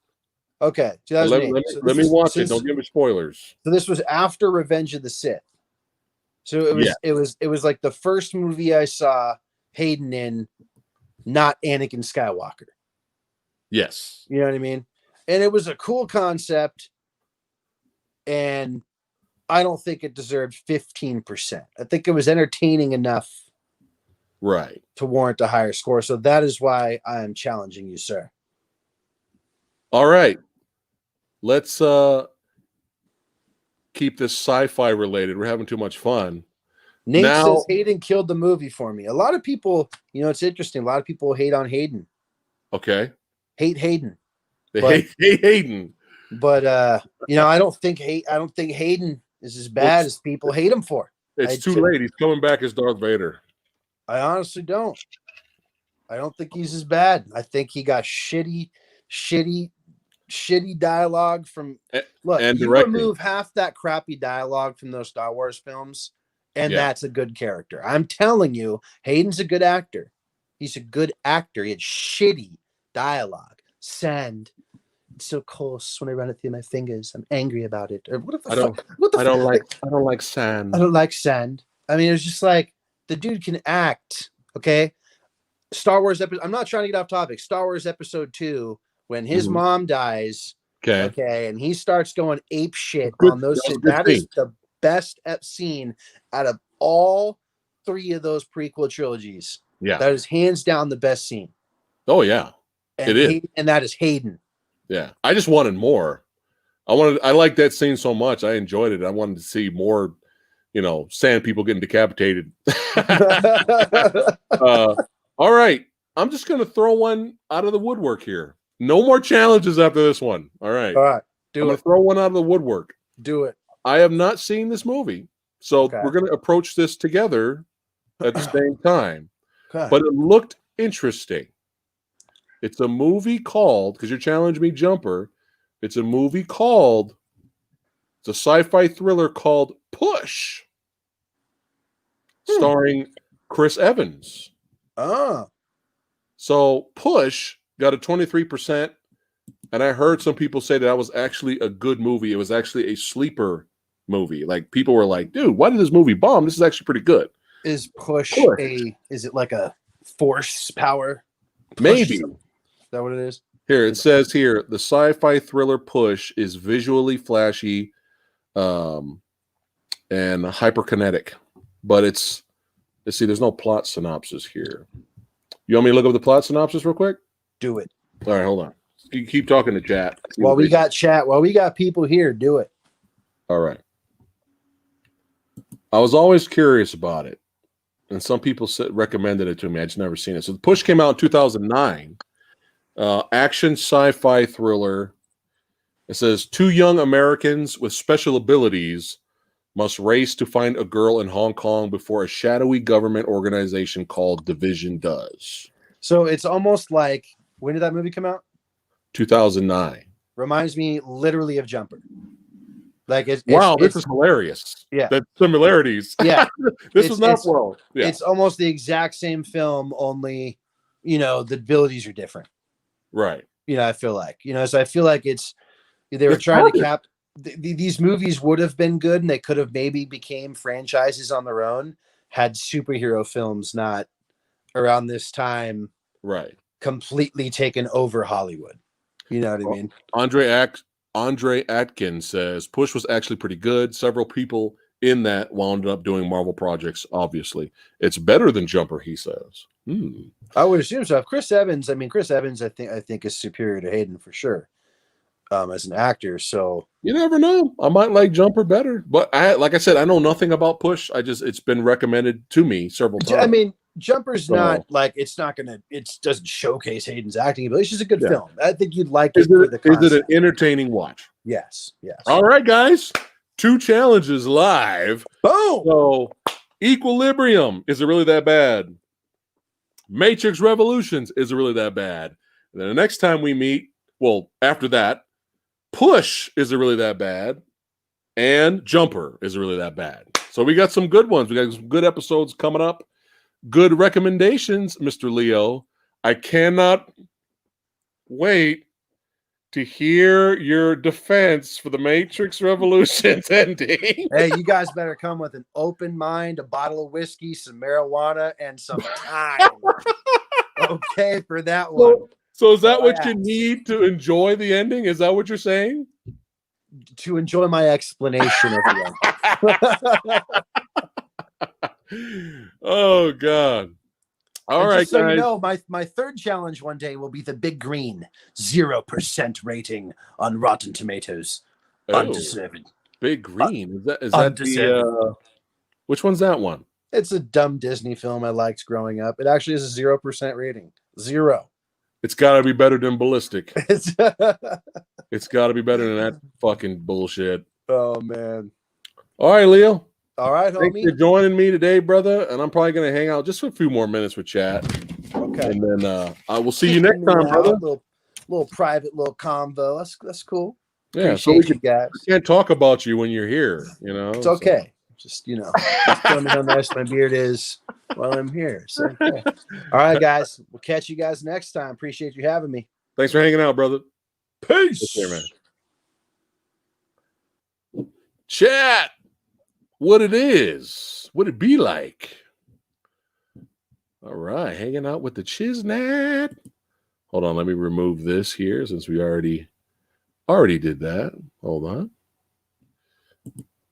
Okay, 2008. Let me watch it. Don't give me spoilers. So this was after Revenge of the Sith. So it was like the first movie I saw Hayden in, not Anakin Skywalker. Yes. You know what I mean? And it was a cool concept, and I don't think it deserved 15%. I think it was entertaining enough, right, to warrant a higher score. So that is why I am challenging you, sir. All right. Let's keep this sci-fi related. We're having too much fun. Nate says Hayden killed the movie for me. A lot of people, it's interesting. A lot of people hate on Hayden. Okay. Hate Hayden. Hate Hayden. But I don't think Hayden is as bad as people hate him for. It's too late. He's coming back as Darth Vader. I honestly don't. I don't think he's as bad. I think he got shitty dialogue from remove half that crappy dialogue from those Star Wars films, and that's a good character. I'm telling you, Hayden's a good actor. He's a good actor. He had shitty dialogue. Sand. It's so coarse when I run it through my fingers. I'm angry about it. Or what the I don't. fuck? What the I don't fuck? like. I don't like I sand. don't like sand. I mean, it was just like the dude can act. Okay. Star Wars episode. I'm not trying to get off topic. Star Wars episode 2, when his mom dies. Okay. Okay, and he starts going ape shit Good, on those. that was a good That scene. is the best scene out of all 3 of those prequel trilogies. Yeah. That is hands down the best scene. Oh yeah. And It is. And that is Hayden. Yeah. I just wanted more. I liked that scene so much. I enjoyed it. I wanted to see more, sand people getting decapitated. All right. I'm just going to throw one out of the woodwork here. No more challenges after this one. All right. All right. I'm going to throw one out of the woodwork. Do it. I have not seen this movie. So Okay. we're going to approach this together at the same time. Okay. But it looked interesting. It's a movie called, because you challenged me, Jumper. It's a sci-fi thriller called Push, starring Chris Evans. Oh. So Push got a 23%, and I heard some people say that was actually a good movie. It was actually a sleeper movie. Like, people were like, dude, why did this movie bomb? This is actually pretty good. Is Push is it like a force power? Maybe. Is that what it is? Here, it says here, the sci-fi thriller Push is visually flashy and hyperkinetic. But let's see, there's no plot synopsis here. You want me to look up the plot synopsis real quick? Do it. All right, hold on. You keep talking to chat. While we got people here, do it. All right. I was always curious about it, and some people recommended it to me. I just never seen it. So the Push came out in 2009. Action sci-fi thriller. It says 2 young Americans with special abilities must race to find a girl in Hong Kong before a shadowy government organization called Division does. So it's almost like, when did that movie come out? 2009. Reminds me literally of Jumper. Like this is hilarious. Yeah, that similarities. Yeah, this is not well. Yeah. It's almost the exact same film, only the abilities are different. Right. I feel like so I feel like they were trying to cap. These movies would have been good, and they could have maybe became franchises on their own had superhero films not around this time, right, completely taken over Hollywood. You know what I mean? Andre Atkins says Push was actually pretty good. Several people in that wound up doing Marvel projects. Obviously, it's better than Jumper, he says. I would assume so. If Chris Evans, I think is superior to Hayden for sure. As an actor, so you never know. I might like Jumper better, but like I said, I know nothing about Push. It's been recommended to me several times. I mean, Jumper's not like it doesn't showcase Hayden's acting ability. It's just a good film. I think you'd like it. Is it an entertaining watch? Yes. All right, guys. 2 challenges live. Boom. So, Equilibrium, is it really that bad? Matrix Revolutions, is it really that bad? And then the next time we meet, well, after that, Push, is it really that bad? And Jumper, is it really that bad? So we got some good ones. We got some good episodes coming up. Good recommendations, Mr. Leo. I cannot wait to hear your defense for the Matrix Revolutions ending. Hey, you guys better come with an open mind, a bottle of whiskey, some marijuana, and some time. Okay, for that one. So is that what you need to enjoy the ending? Is that what you're saying? To enjoy my explanation of the ending. Oh, God. All right, so guys. My third challenge one day will be the Big Green, 0% rating on Rotten Tomatoes. Undeserved. Big Green. Is that the which one's that one? It's a dumb Disney film I liked growing up. It actually is a 0% rating. 0. It's got to be better than Ballistic. It's got to be better than that fucking bullshit. Oh, man. All right, Leo. All right, homie. Thanks for joining me today, brother. And I'm probably going to hang out just for a few more minutes with chat. Okay. And then I will see you next time, brother. Little private, little convo. That's cool. Yeah, appreciate so we can't talk about you when you're here, It's okay. Just, tell me how nice my beard is. while I'm here. So, okay. All right, guys. We'll catch you guys next time. Appreciate you having me. Thanks for hanging out, brother. Peace. Take care, man. Chat. What it is. What it be like. All right. Hanging out with the Chiznat. Hold on. Let me remove this here since we already did that. Hold on.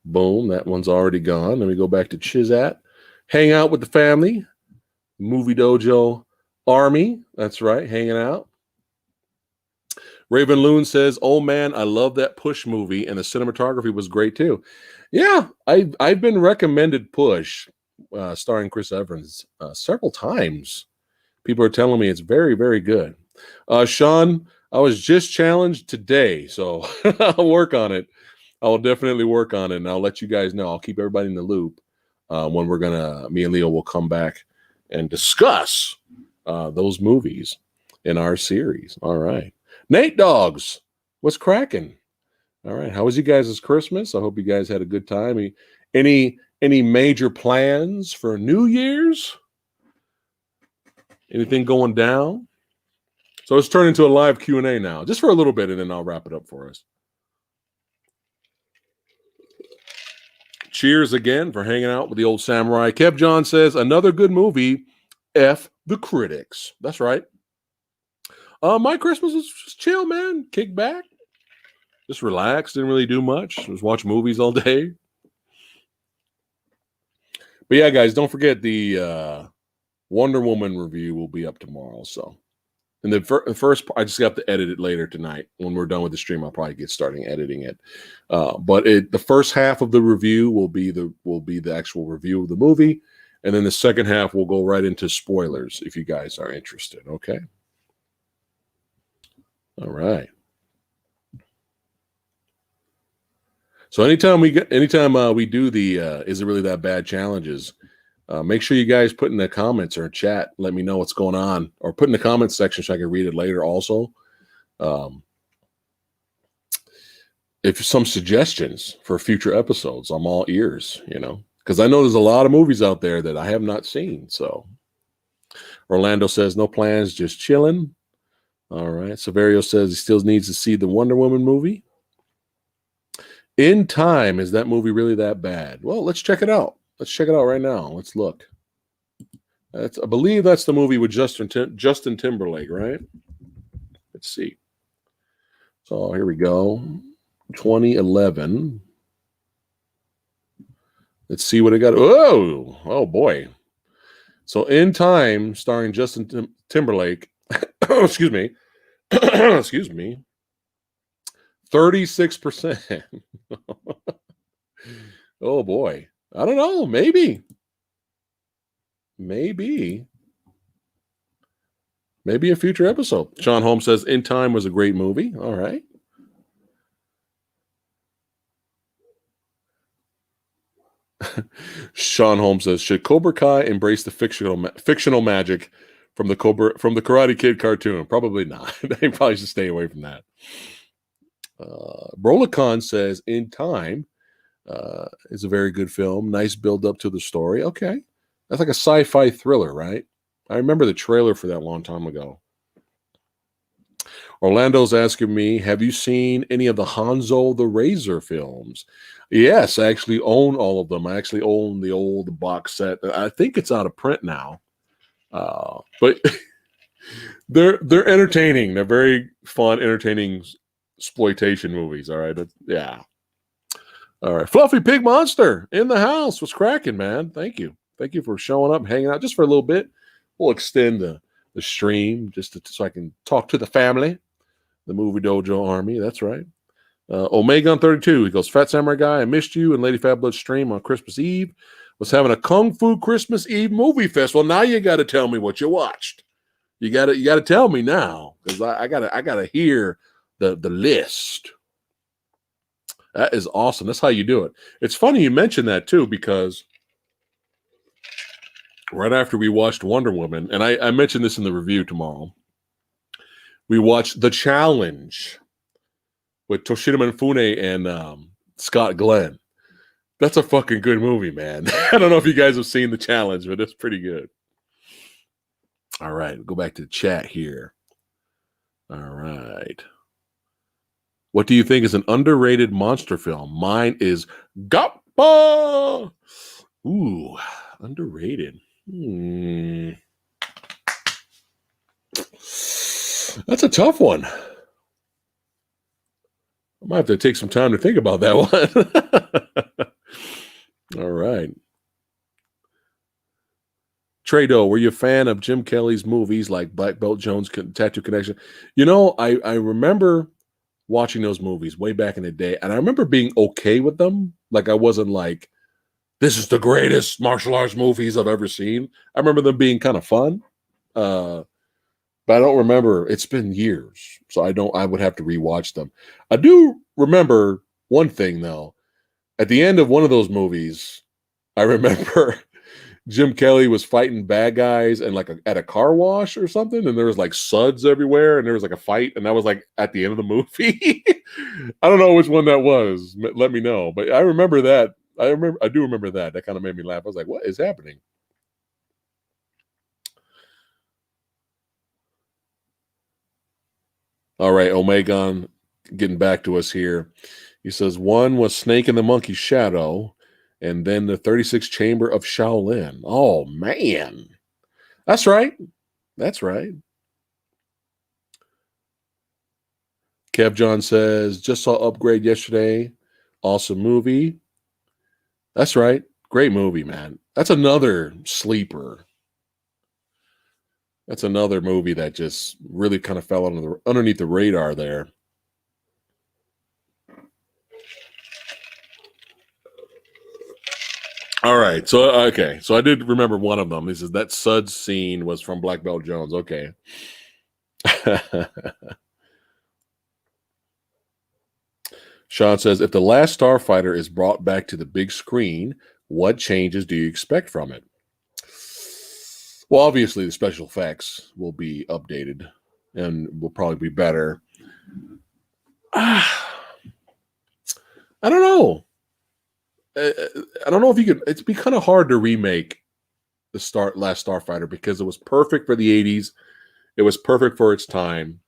Boom. That one's already gone. Let me go back to Chizat. Hang out with the family. Movie Dojo Army. That's right. Hanging out. Raven Loon says, "Oh man, I love that Push movie, and the cinematography was great too." Yeah, I've been recommended Push, starring Chris Evans, several times. People are telling me it's very, very good. Sean, I was just challenged today, so I'll work on it. I will definitely work on it, and I'll let you guys know. I'll keep everybody in the loop when me and Leo will come back and discuss those movies in our series. All right. Nate Dogs, what's cracking? All right. How was you guys' Christmas? I hope you guys had a good time. Any major plans for New Year's? Anything going down? So let's turn into a live Q&A now, just for a little bit, and then I'll wrap it up for us. Cheers again for hanging out with the old samurai. Kev John says, another good movie, F the critics. That's right. My Christmas was just chill, man. Kick back. Just relax. Didn't really do much. Just watch movies all day. But yeah, guys, don't forget the Wonder Woman review will be up tomorrow. So, and the first part, I just got to edit it later tonight. When we're done with the stream, I'll probably get starting editing it. But the first half of the review will be the actual review of the movie, and then the second half will go right into spoilers if you guys are interested. Okay. All right. So anytime we do the is it really that bad challenges, make sure you guys put in the comments or chat, let me know what's going on, or put in the comments section so I can read it later also. If some suggestions for future episodes, I'm all ears, because I know there's a lot of movies out there that I have not seen. So Orlando says no plans, just chilling. All right. Severio says he still needs to see the Wonder Woman movie. In Time, is that movie really that bad? Well, let's check it out. Let's check it out right now. Let's look. I believe that's the movie with Justin Timberlake, right? Let's see. So here we go. 2011. Let's see what it got. Oh boy. So In Time, starring Justin Timberlake. Excuse me. Excuse me. 36%. Oh boy. I don't know. Maybe a future episode. Sean Holmes says In Time was a great movie. All right. Sean Holmes says, should Cobra Kai embrace the fictional magic from the Karate Kid cartoon? Probably not. They probably should stay away from that. Brolacon says In Time is a very good film. Nice build up to the story. Okay. That's like a sci-fi thriller, right? I remember the trailer for that a long time ago. Orlando's asking me, have you seen any of the Hanzo the Razor films? Yes, I actually own all of them. I actually own the old box set. I think it's out of print now. But they're entertaining. They're very fun, entertaining exploitation movies. All right. Yeah. All right. Fluffy Pig Monster in the house. What's cracking, man? Thank you. Thank you for showing up, hanging out just for a little bit. We'll extend the stream so I can talk to the family, the Movie Dojo Army. That's right. Omega 32. He goes, Fat Samurai Guy, I missed you and Lady Fat Blood stream on Christmas Eve. Was having a Kung Fu Christmas Eve movie festival. Now you got to tell me what you watched. You got to tell me now, because I gotta hear the list. That is awesome. That's how you do it. It's funny you mentioned that too, because right after we watched Wonder Woman, and I mentioned this in the review tomorrow, we watched The Challenge with Toshida Mifune and Scott Glenn. That's a fucking good movie, man. I don't know if you guys have seen The Challenge, but it's pretty good. All right, go back to the chat here. All right. What do you think is an underrated monster film? Mine is Gappa. Ooh, underrated. That's a tough one. I might have to take some time to think about that one. All right. Trado, were you a fan of Jim Kelly's movies like Black Belt Jones, Tattoo Connection? You know, I remember watching those movies way back in the day, and I remember being okay with them. Like, I wasn't like, this is the greatest martial arts movies I've ever seen. I remember them being kind of fun. But I don't remember. It's been years, so I would have to rewatch them. I do remember one thing though. At the end of one of those movies, I remember Jim Kelly was fighting bad guys and like at a car wash or something, and there was like suds everywhere, and there was like a fight, and that was like at the end of the movie. I don't know which one that was. Let me know. But I remember that. I do remember that. That kind of made me laugh. I was like, what is happening? All right, Omegon getting back to us here. He says one was Snake in the Monkey's Shadow, and then the 36th Chamber of Shaolin. Oh, man. That's right. That's right. Kev John says, just saw Upgrade yesterday. Awesome movie. That's right. Great movie, man. That's another sleeper. That's another movie that just really kind of fell underneath the radar there. All right. So, okay. So I did remember one of them. He says that Suds scene was from Black Belt Jones. Okay. Sean says, if The Last Starfighter is brought back to the big screen, what changes do you expect from it? Well, obviously, the special effects will be updated and will probably be better. I don't know. I don't know if you could. It'd be kind of hard to remake the Last Starfighter because it was perfect for the 80s. It was perfect for its time.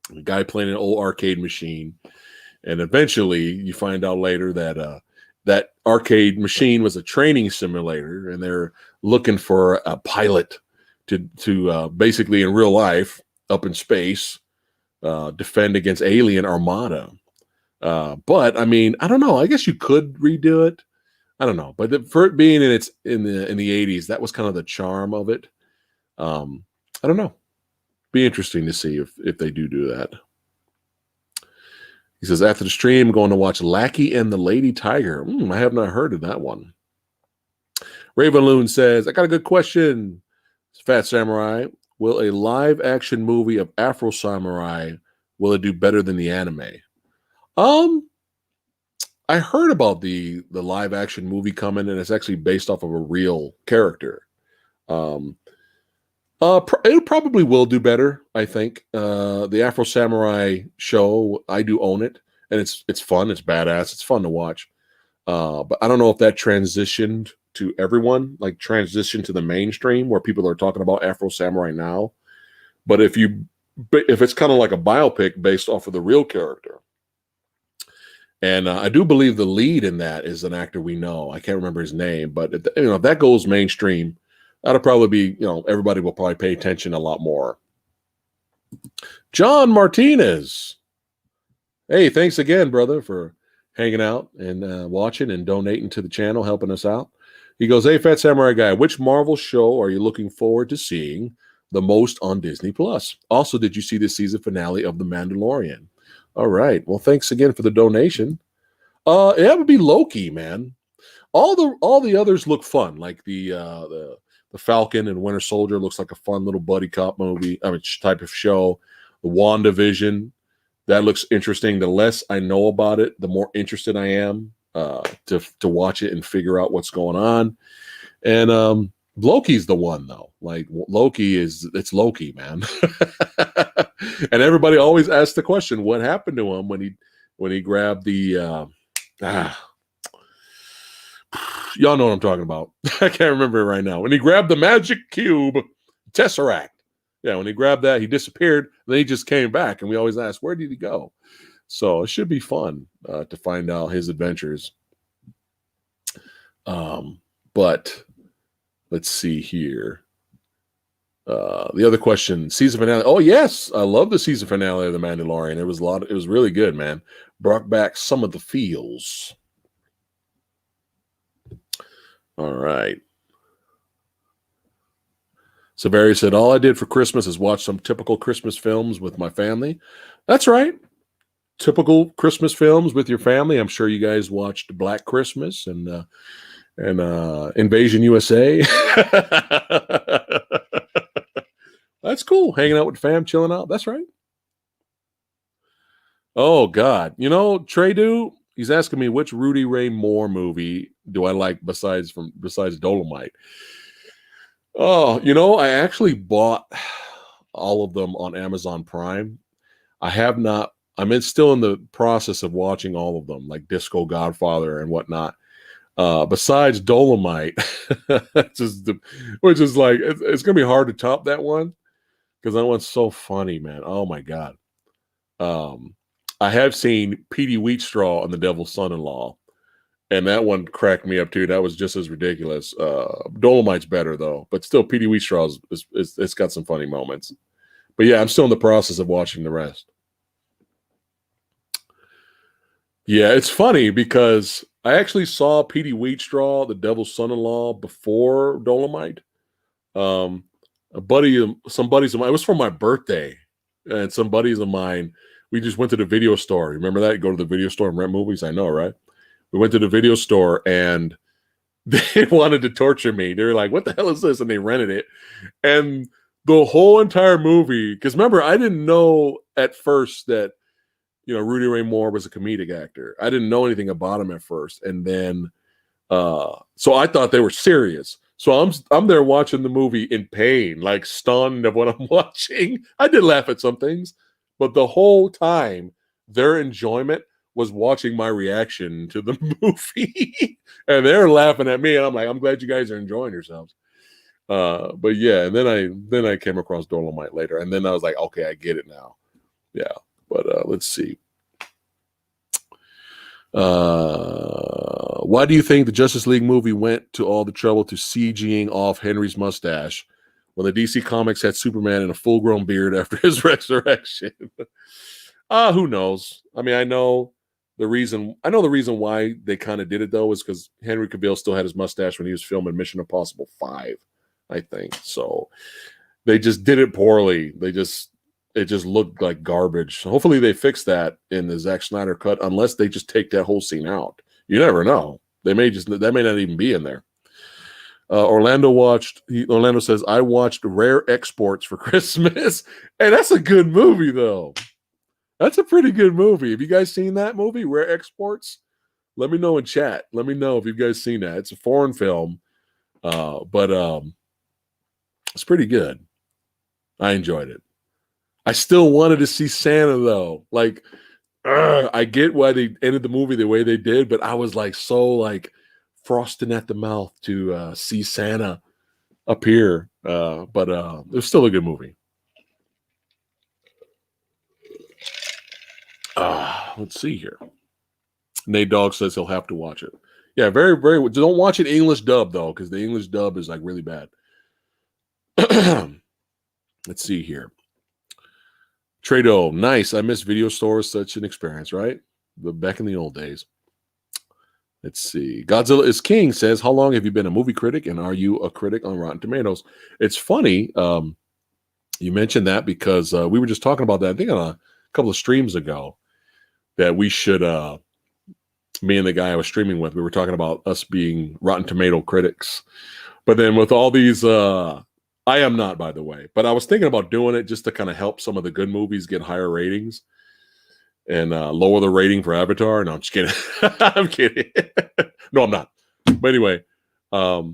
The guy playing an old arcade machine. And eventually you find out later that that arcade machine was a training simulator, and they're looking for a pilot to basically in real life up in space defend against alien armada. But I mean, I don't know. I guess you could redo it. I don't know. But for it being in the 80s, that was kind of the charm of it. I don't know. Be interesting to see if they do that. He says, after the stream, going to watch Lackey and the Lady Tiger. I have not heard of that one. Ravenloon says, I got a good question. Phat Samurai, will a live action movie of Afro Samurai, will it do better than the anime? I heard about the live action movie coming, and it's actually based off of a real character. It probably will do better, I think. The Afro Samurai show, I do own it, and it's fun, it's badass, it's fun to watch. But I don't know if that transitioned to everyone, like transitioned to the mainstream where people are talking about Afro Samurai now. But if it's kind of like a biopic based off of the real character, and I do believe the lead in that is an actor we know. I can't remember his name, but if that goes mainstream, that'll probably be, everybody will probably pay attention a lot more. John Martinez. Hey, thanks again, brother, for hanging out and watching and donating to the channel, helping us out. He goes, hey, Phat Samurai Guy, which Marvel show are you looking forward to seeing the most on Disney Plus? Also, did you see the season finale of The Mandalorian? All right. Well, thanks again for the donation. It would be Loki, man. All the others look fun, like the Falcon and Winter Soldier looks like a fun little buddy cop movie. Type of show. The WandaVision, that looks interesting. The less I know about it, the more interested I am to watch it and figure out what's going on. And Loki's the one though. Like it's Loki, man. And everybody always asks the question, what happened to him when he grabbed the Y'all know what I'm talking about. I can't remember it right now. When he grabbed the magic cube, Tesseract. Yeah, when he grabbed that, he disappeared. Then he just came back, and we always ask, where did he go? So it should be fun to find out his adventures. But let's see here. The other question, season finale. Oh yes, I love the season finale of The Mandalorian. It was really good, man. Brought back some of the feels. All right. So Barry said, all I did for Christmas is watch some typical Christmas films with my family. That's right. Typical Christmas films with your family. I'm sure you guys watched Black Christmas and Invasion USA. That's cool. Hanging out with fam, chilling out. That's right. Oh God. You know, Trey Dude, he's asking me which Rudy Ray Moore movie do I like besides Dolomite. Oh, you know, I actually bought all of them on Amazon Prime. I have not. Still in the process of watching all of them, like Disco Godfather and whatnot. Besides Dolomite, which is like it's gonna be hard to top that one because that one's so funny, man. Oh my God. I have seen Petey Wheatstraw and the Devil's Son-in-Law, and that one cracked me up too. That was just as ridiculous. Dolomite's better though, but still, Petey Wheatstraw it's got some funny moments. But yeah, I'm still in the process of watching the rest. Yeah, it's funny because I actually saw Petey Wheatstraw, the Devil's Son-in-Law, before Dolomite. Some buddies of mine. It was for my birthday, and some buddies of mine. We just went to the video store. Remember that? Go to the video store and rent movies. I know, right? We went to the video store and they wanted to torture me. They were like, "What the hell is this?" And they rented it, and the whole entire movie. Because remember, I didn't know at first that Rudy Ray Moore was a comedic actor. I didn't know anything about him at first, and then so I thought they were serious. So I'm there watching the movie in pain, like stunned of what I'm watching. I did laugh at some things, but the whole time their enjoyment was watching my reaction to the movie, and they're laughing at me, and I'm like, I'm glad you guys are enjoying yourselves. But yeah, and then I came across Dolomite later, and then I was like, okay, I get it now. Yeah. But let's see. Why do you think the Justice League movie went to all the trouble to CGing off Henry's mustache when the DC Comics had Superman in a full-grown beard after his resurrection? Who knows? I mean, I know the reason why they kind of did it, though, is because Henry Cavill still had his mustache when he was filming Mission Impossible 5, I think. So they just did it poorly. It just looked like garbage. So hopefully they fix that in the Zack Snyder cut, unless they just take that whole scene out. You never know. That may not even be in there. Orlando says, I watched Rare Exports for Christmas. Hey, that's a good movie, though. That's a pretty good movie. Have you guys seen that movie, Rare Exports? Let me know in chat. Let me know if you guys seen that. It's a foreign film, but it's pretty good. I enjoyed it. I still wanted to see Santa, though. Like, I get why they ended the movie the way they did, but I was like so frosting at the mouth to see Santa appear. But it was still a good movie. Let's see here. Nate Dogg says he'll have to watch it. Yeah, very, very. Don't watch it English dub, though, because the English dub is really bad. Let's see here. Trado, nice. I miss video stores. Such an experience, right? Back in the old days. Let's see. Godzilla is King says, how long have you been a movie critic, and are you a critic on Rotten Tomatoes? It's funny you mentioned that because we were just talking about that, I think, on a couple of streams ago, that we should, me and the guy I was streaming with, we were talking about us being Rotten Tomato critics. But then with all these I am not, by the way, but I was thinking about doing it just to kind of help some of the good movies get higher ratings and lower the rating for Avatar. No, I'm just kidding. I'm kidding. No, I'm not. But anyway, but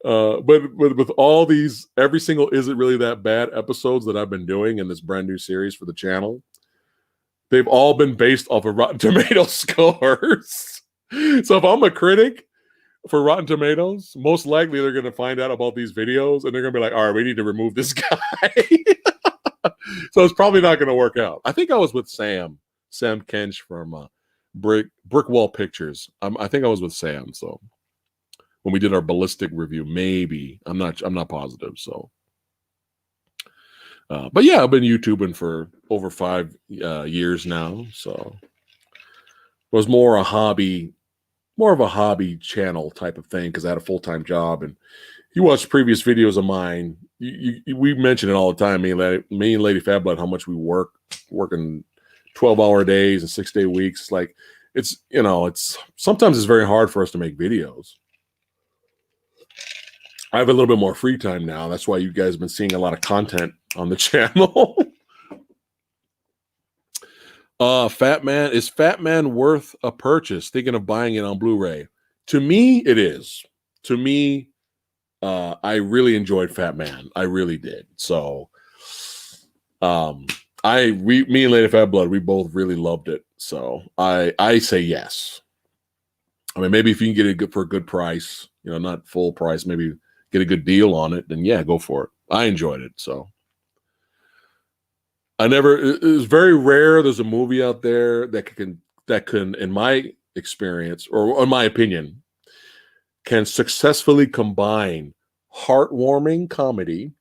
with all these, every single Is It Really That Bad episodes that I've been doing in this brand new series for the channel, they've all been based off of Rotten Tomato scores. So if I'm a critic for Rotten Tomatoes, most likely they're going to find out about these videos and they're going to be like, all right, we need to remove this guy. So it's probably not going to work out. I think I was with Sam Kench from Brick Wall Pictures. I think I was with Sam. So when we did our ballistic review, maybe I'm not positive. So, but yeah, I've been YouTubing for over 5 years now. So it was more of a hobby channel type of thing because I had a full-time job. And you watch previous videos of mine, we mention it all the time, me and Lady Fat Blood, how much we working 12-hour days and 6-day weeks. Like it's sometimes it's very hard for us to make videos. I have a little bit more free time now. That's why you guys have been seeing a lot of content on the channel. Fat Man, is Fat Man worth a purchase? Thinking of buying it on Blu-ray. To me, it is. To me, I really enjoyed Fat Man. I really did. So, me and Lady Fat Blood, we both really loved it. So I say yes. I mean, maybe if you can get it for a good price, not full price, maybe get a good deal on it, then yeah, go for it. I enjoyed it. So it was very rare. There's a movie out there that can, in my experience, or in my opinion, can successfully combine heartwarming comedy,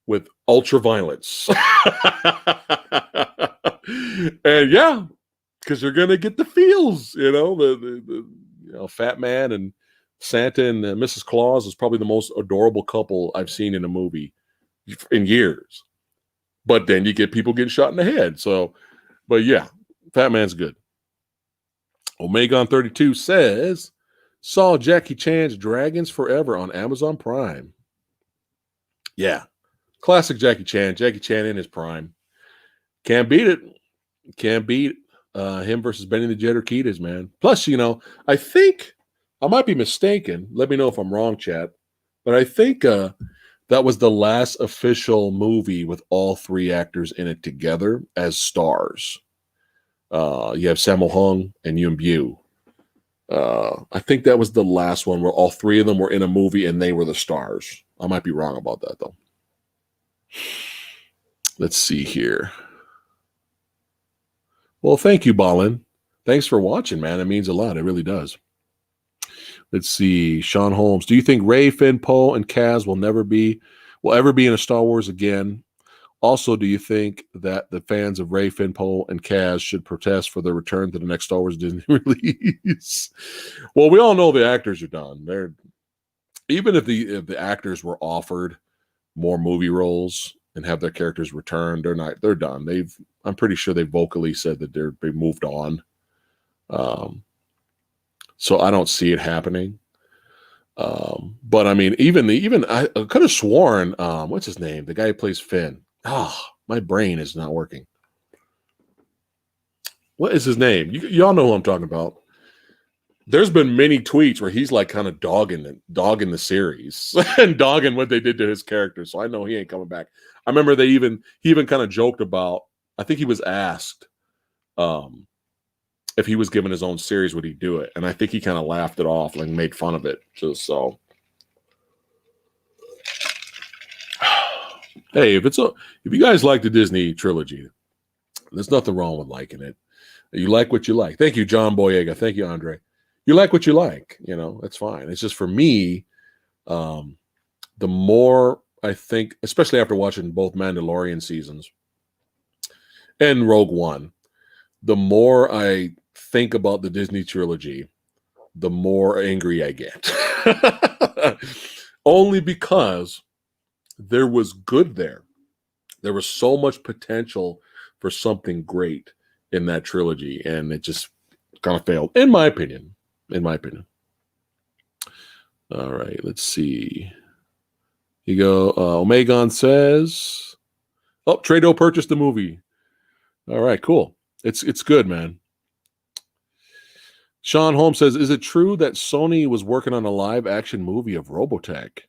with ultra violence. And yeah, because you're gonna get the feels, the Fat Man and Santa and Mrs. Claus is probably the most adorable couple I've seen in a movie in years. But then you get people getting shot in the head. So, but yeah, Fat Man's good. Omegon32 says, saw Jackie Chan's Dragons Forever on Amazon Prime. Yeah, classic Jackie Chan. Jackie Chan in his prime. Can't beat it. Can't beat him versus Benny the Jet Urquidez, man. Plus, I think, I might be mistaken. Let me know if I'm wrong, chat. But I think that was the last official movie with all 3 actors in it together as stars. You have Sammo Hung and Yuen Biao. I think that was the last one where all 3 of them were in a movie and they were the stars. I might be wrong about that, though. Let's see here. Well, thank you, Balin. Thanks for watching, man. It means a lot. It really does. Let's see. Sean Holmes. Do you think Rey, Finn, Poe, and Kaz will ever be in a Star Wars again? Also, do you think that the fans of Rey, Finn, Poe, and Kaz should protest for their return to the next Star Wars Disney release? Well, we all know the actors are done. Even if the actors were offered more movie roles and have their characters returned, they're done. I'm pretty sure they vocally said that they moved on. So I don't see it happening. But I mean, even I could have sworn, what's his name? The guy who plays Finn. My brain is not working. What is his name? Y'all know who I'm talking about. There's been many tweets where he's like kind of dogging the series and dogging what they did to his character. So I know he ain't coming back. I remember he even kind of joked about, I think he was asked if he was given his own series, would he do it? And I think he kind of laughed it off, like made fun of it. So hey, if you guys like the Disney trilogy, there's nothing wrong with liking it. You like what you like. Thank you, John Boyega. Thank you, Andre. You like what you like. That's fine. It's just for me, the more I think, especially after watching both Mandalorian seasons and Rogue One, the more I think about the Disney trilogy, the more angry I get. Only because there was good there. There was so much potential for something great in that trilogy, and it just kind of failed, in my opinion. All right, let's see. You go. Omegon says, Trado purchased the movie. All right, cool. It's good, man. Sean Holmes says, is it true that Sony was working on a live action movie of Robotech?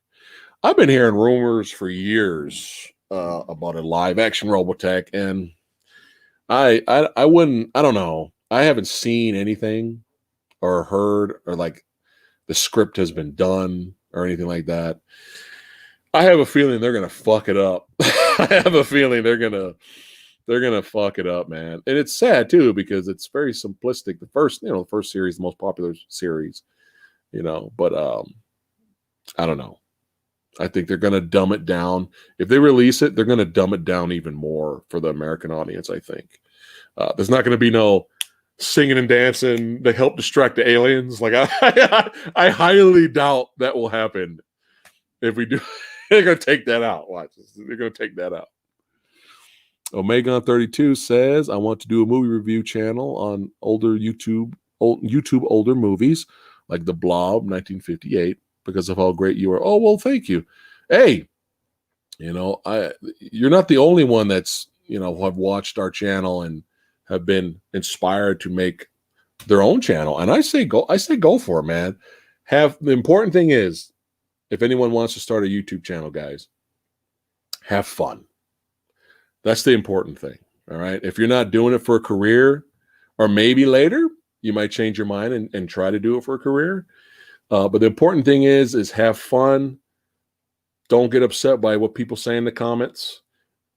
I've been hearing rumors for years about a live action Robotech, and I don't know. I haven't seen anything or heard or like the script has been done or anything like that. I have a feeling they're gonna fuck it up. I have a feeling they're gonna fuck it up, man. And it's sad too because it's very simplistic. The first series, the most popular series, but I don't know. I think they're gonna dumb it down. If they release it, they're gonna dumb it down even more for the American audience. I think there's not gonna be no singing and dancing to help distract the aliens. Like I highly doubt that will happen. If we do, they're gonna take that out. Watch this. They're gonna take that out. Omegon32 says, I want to do a movie review channel on YouTube older movies like The Blob 1958 because of how great you are. Oh, well, thank you. Hey, you're not the only one that's, have watched our channel and have been inspired to make their own channel. And I say go for it, man. The important thing is, if anyone wants to start a YouTube channel, guys, have fun. That's the important thing. All right. If you're not doing it for a career, or maybe later you might change your mind and try to do it for a career. But the important thing is have fun. Don't get upset by what people say in the comments.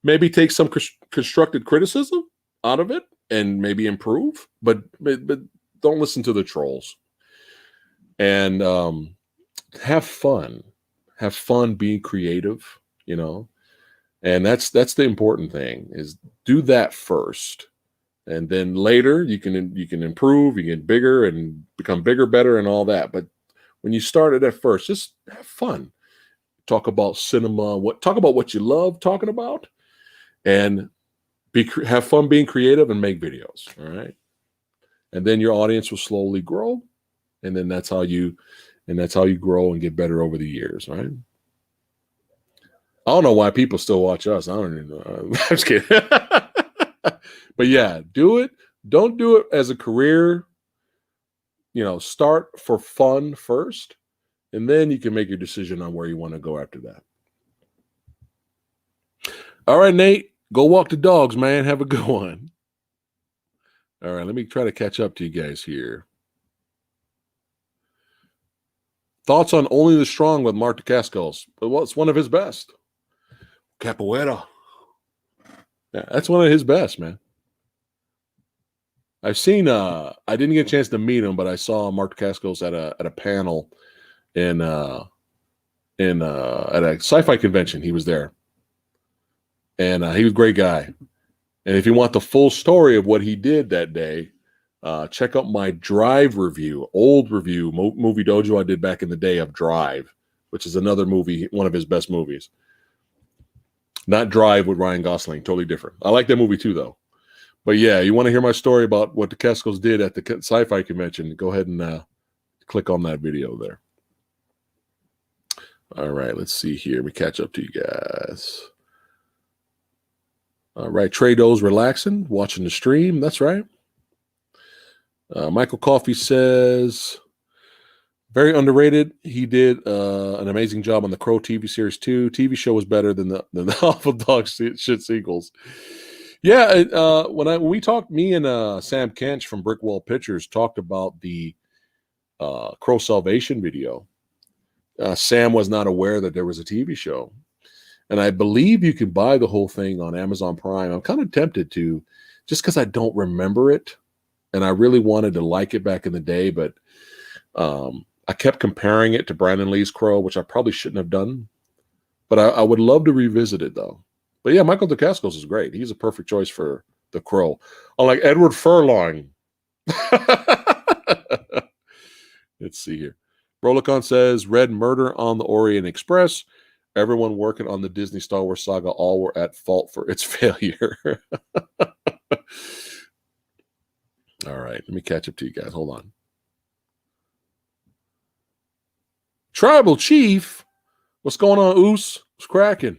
Maybe take some constructive criticism out of it and maybe improve, but don't listen to the trolls. And have fun. Have fun being creative, And that's the important thing is do that first. And then later you can improve, you get bigger and become bigger, better and all that. But when you started at first, just have fun. Talk about cinema, talk about what you love talking about and have fun being creative and make videos. All right. And then your audience will slowly grow. And then that's how you grow and get better over the years. Right. I don't know why people still watch us. I don't even know. I'm just kidding. But yeah, do it. Don't do it as a career. Start for fun first, and then you can make your decision on where you want to go after that. All right, Nate, go walk the dogs, man. Have a good one. All right, let me try to catch up to you guys here. Thoughts on Only the Strong with Mark Dacascos? Well, it's one of his best. Capoeira. Yeah, that's one of his best, man. I've seen I didn't get a chance to meet him, but I saw Mark Dacascos at a panel at a sci-fi convention. He was there. And he was a great guy. And if you want the full story of what he did that day, check out my Drive review, old review, movie dojo I did back in the day of Drive, which is another movie, one of his best movies. Not Drive with Ryan Gosling, totally different. I like that movie too, though. But yeah, you want to hear my story about what the Dacascos did at the sci-fi convention, go ahead and click on that video there. All right, let's see here. Let me catch up to you guys. All right, Trey Doe's relaxing, watching the stream. That's right. Michael Coffey says, very underrated. He did an amazing job on the Crow TV series too. TV show was better than the awful dog shit sequels. Yeah, when we talked, me and Sam Kench from Brickwall Pictures talked about the Crow Salvation video. Sam was not aware that there was a TV show. And I believe you can buy the whole thing on Amazon Prime. I'm kind of tempted to, just because I don't remember it. And I really wanted to like it back in the day, but I kept comparing it to Brandon Lee's Crow, which I probably shouldn't have done. But I would love to revisit it, though. But yeah, Michael Dacascos is great. He's a perfect choice for the Crow. Unlike Edward Furlong. Let's see here. Brolicon says, Red Murder on the Orient Express. Everyone working on the Disney Star Wars saga all were at fault for its failure. All right, let me catch up to you guys. Hold on. Tribal Chief, what's going on, Oos? What's cracking?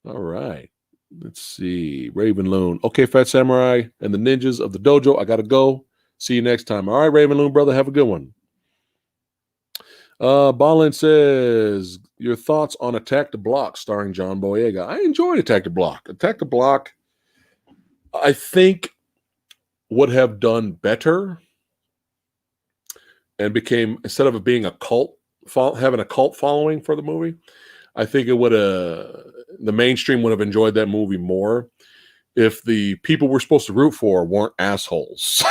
All right, let's see. Raven Loon. Okay, Phat Samurai and the ninjas of the dojo. I got to go. See you next time. All right, Raven Loon, brother. Have a good one. Ballin says, your thoughts on Attack the Block starring John Boyega. I enjoyed Attack the Block. Attack the Block, I think would have done better and became, instead of it being a cult, having a cult following for the movie, I think it would have, the mainstream would have enjoyed that movie more if the people we're supposed to root for weren't assholes.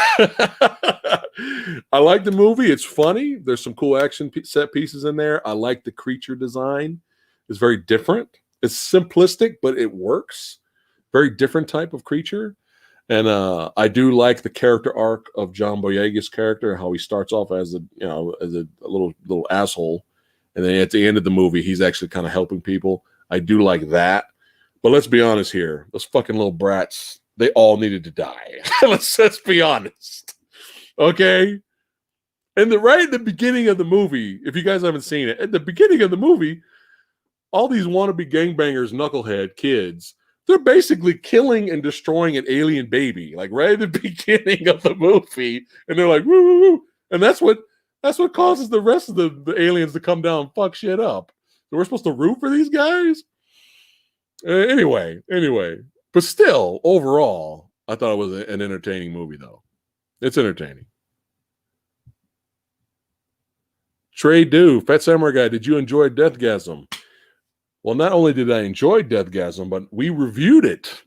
I like the movie. It's funny. There's some cool action set pieces in there. I like the creature design. It's very different. It's simplistic, but it works. Very different type of creature. And I do like the character arc of John Boyega's character, how he starts off as a little asshole, and then at the end of the movie, he's actually kind of helping people. I do like that. But let's be honest here. Those fucking little brats, they all needed to die. let's be honest. Okay? And right at the beginning of the movie, if you guys haven't seen it, at the beginning of the movie, all these wannabe gangbangers, knucklehead kids, they're basically killing and destroying an alien baby, like right at the beginning of the movie. And they're like, woo, woo, woo. And that's what causes the rest of the aliens to come down and fuck shit up. So we're supposed to root for these guys? Anyway. But still, overall, I thought it was an entertaining movie, though. It's entertaining. Trey Do, Phat Samurai Guy, did you enjoy Deathgasm? Well, not only did I enjoy Deathgasm, but we reviewed it.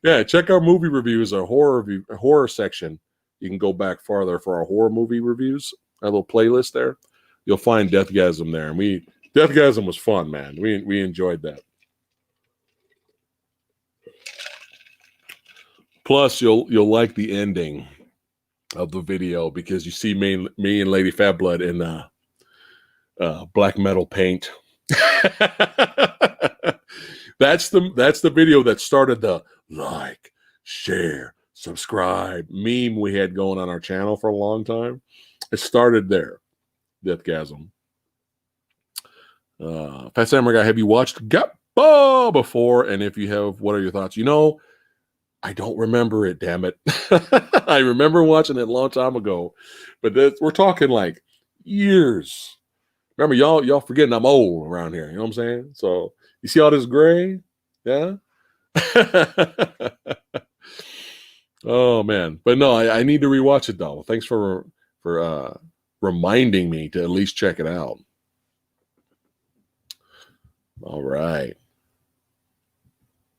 Yeah, check our movie reviews, our horror section. You can go back farther for our horror movie reviews, our little playlist there. You'll find Deathgasm there. And Deathgasm was fun, man. We enjoyed that. Plus, you'll like the ending of the video because you see me and Lady Fat Blood in black metal paint. That's the video that started the like, share, subscribe meme we had going on our channel for a long time. It started there. Deathgasm. Phat Samurai Guy, have you watched Gappa before? And if you have, what are your thoughts? I don't remember it, damn it. I remember watching it a long time ago, but we're talking like years. Remember, y'all forgetting I'm old around here. You know what I'm saying? So you see all this gray? Yeah. Oh man, but no, I need to rewatch it though. Thanks for reminding me to at least check it out. All right.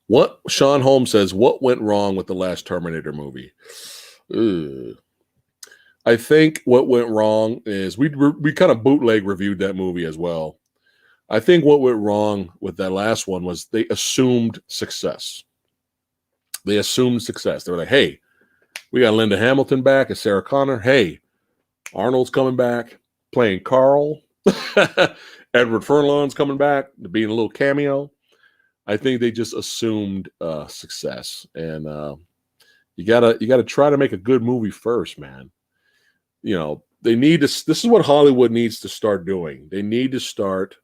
What Sean Holmes says, what went wrong with the last Terminator movie? I think what went wrong is we kind of bootleg reviewed that movie as well. I think what went wrong with that last one was they assumed success. They assumed success. They were like, hey, we got Linda Hamilton back as Sarah Connor. Hey, Arnold's coming back playing Carl. Edward Furlong's coming back to being a little cameo. I think they just assumed success, and you gotta try to make a good movie first, man. They need to. This is what Hollywood needs to start doing. They need to start.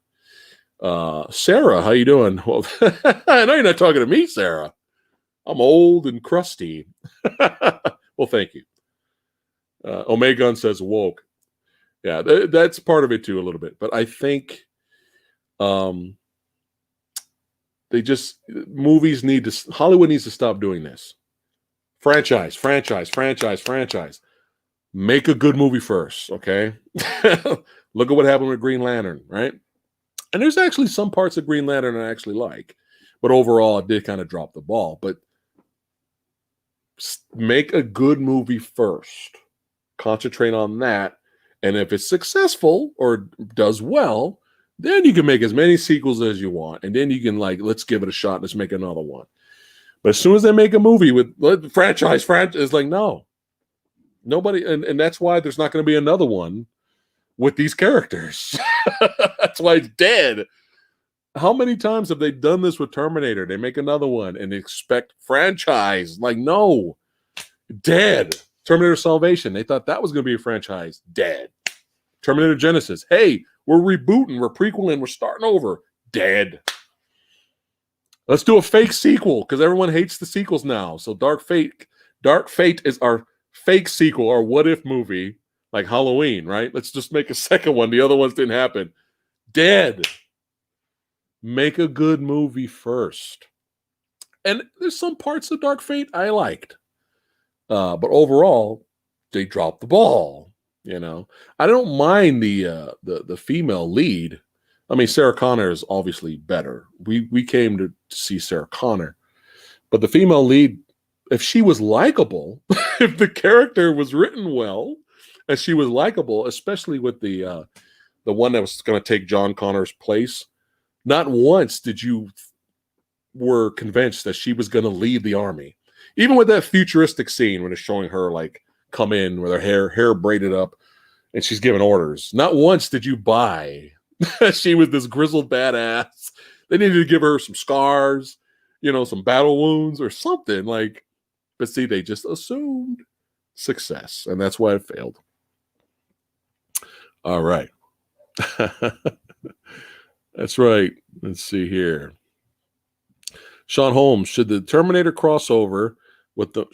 Sarah, how you doing? Well, I know you're not talking to me, Sarah. I'm old and crusty. Well, thank you. Omegon says woke. Yeah, that's part of it too, a little bit. But I think Hollywood needs to stop doing this. Franchise. Make a good movie first, okay? Look at what happened with Green Lantern, right? And there's actually some parts of Green Lantern I actually like. But overall, it did kind of drop the ball. But make a good movie first. Concentrate on that. And if it's successful or does well, then you can make as many sequels as you want. And then you can let's give it a shot. Let's make another one. But as soon as they make a movie with franchise, it's like, no. Nobody. And that's why there's not going to be another one with these characters. That's why it's dead. How many times have they done this with Terminator? They make another one and expect franchise. Like, no. Dead. Terminator Salvation. They thought that was going to be a franchise. Dead. Terminator Genesis. Hey, we're rebooting. We're prequeling. We're starting over. Dead. Let's do a fake sequel because everyone hates the sequels now. So Dark Fate is our fake sequel, our what if movie, like Halloween, right? Let's just make a second one. The other ones didn't happen. Dead. Make a good movie first. And there's some parts of Dark Fate I liked. But overall, they dropped the ball. You know, I don't mind the female lead. I mean, Sarah Connor is obviously better. We came to see Sarah Connor, but the female lead, if she was likable, if the character was written well, and she was likable, especially with the one that was going to take John Connor's place, not once did you were convinced that she was going to lead the army. Even with that futuristic scene when it's showing her like come in with her hair braided up and she's giving orders. Not once did you buy that she was this grizzled badass. They needed to give her some scars, you know, some battle wounds or something like. But see, they just assumed success, and that's why it failed. All right. That's right. Let's see here. Sean Holmes, should Terminator crossover with the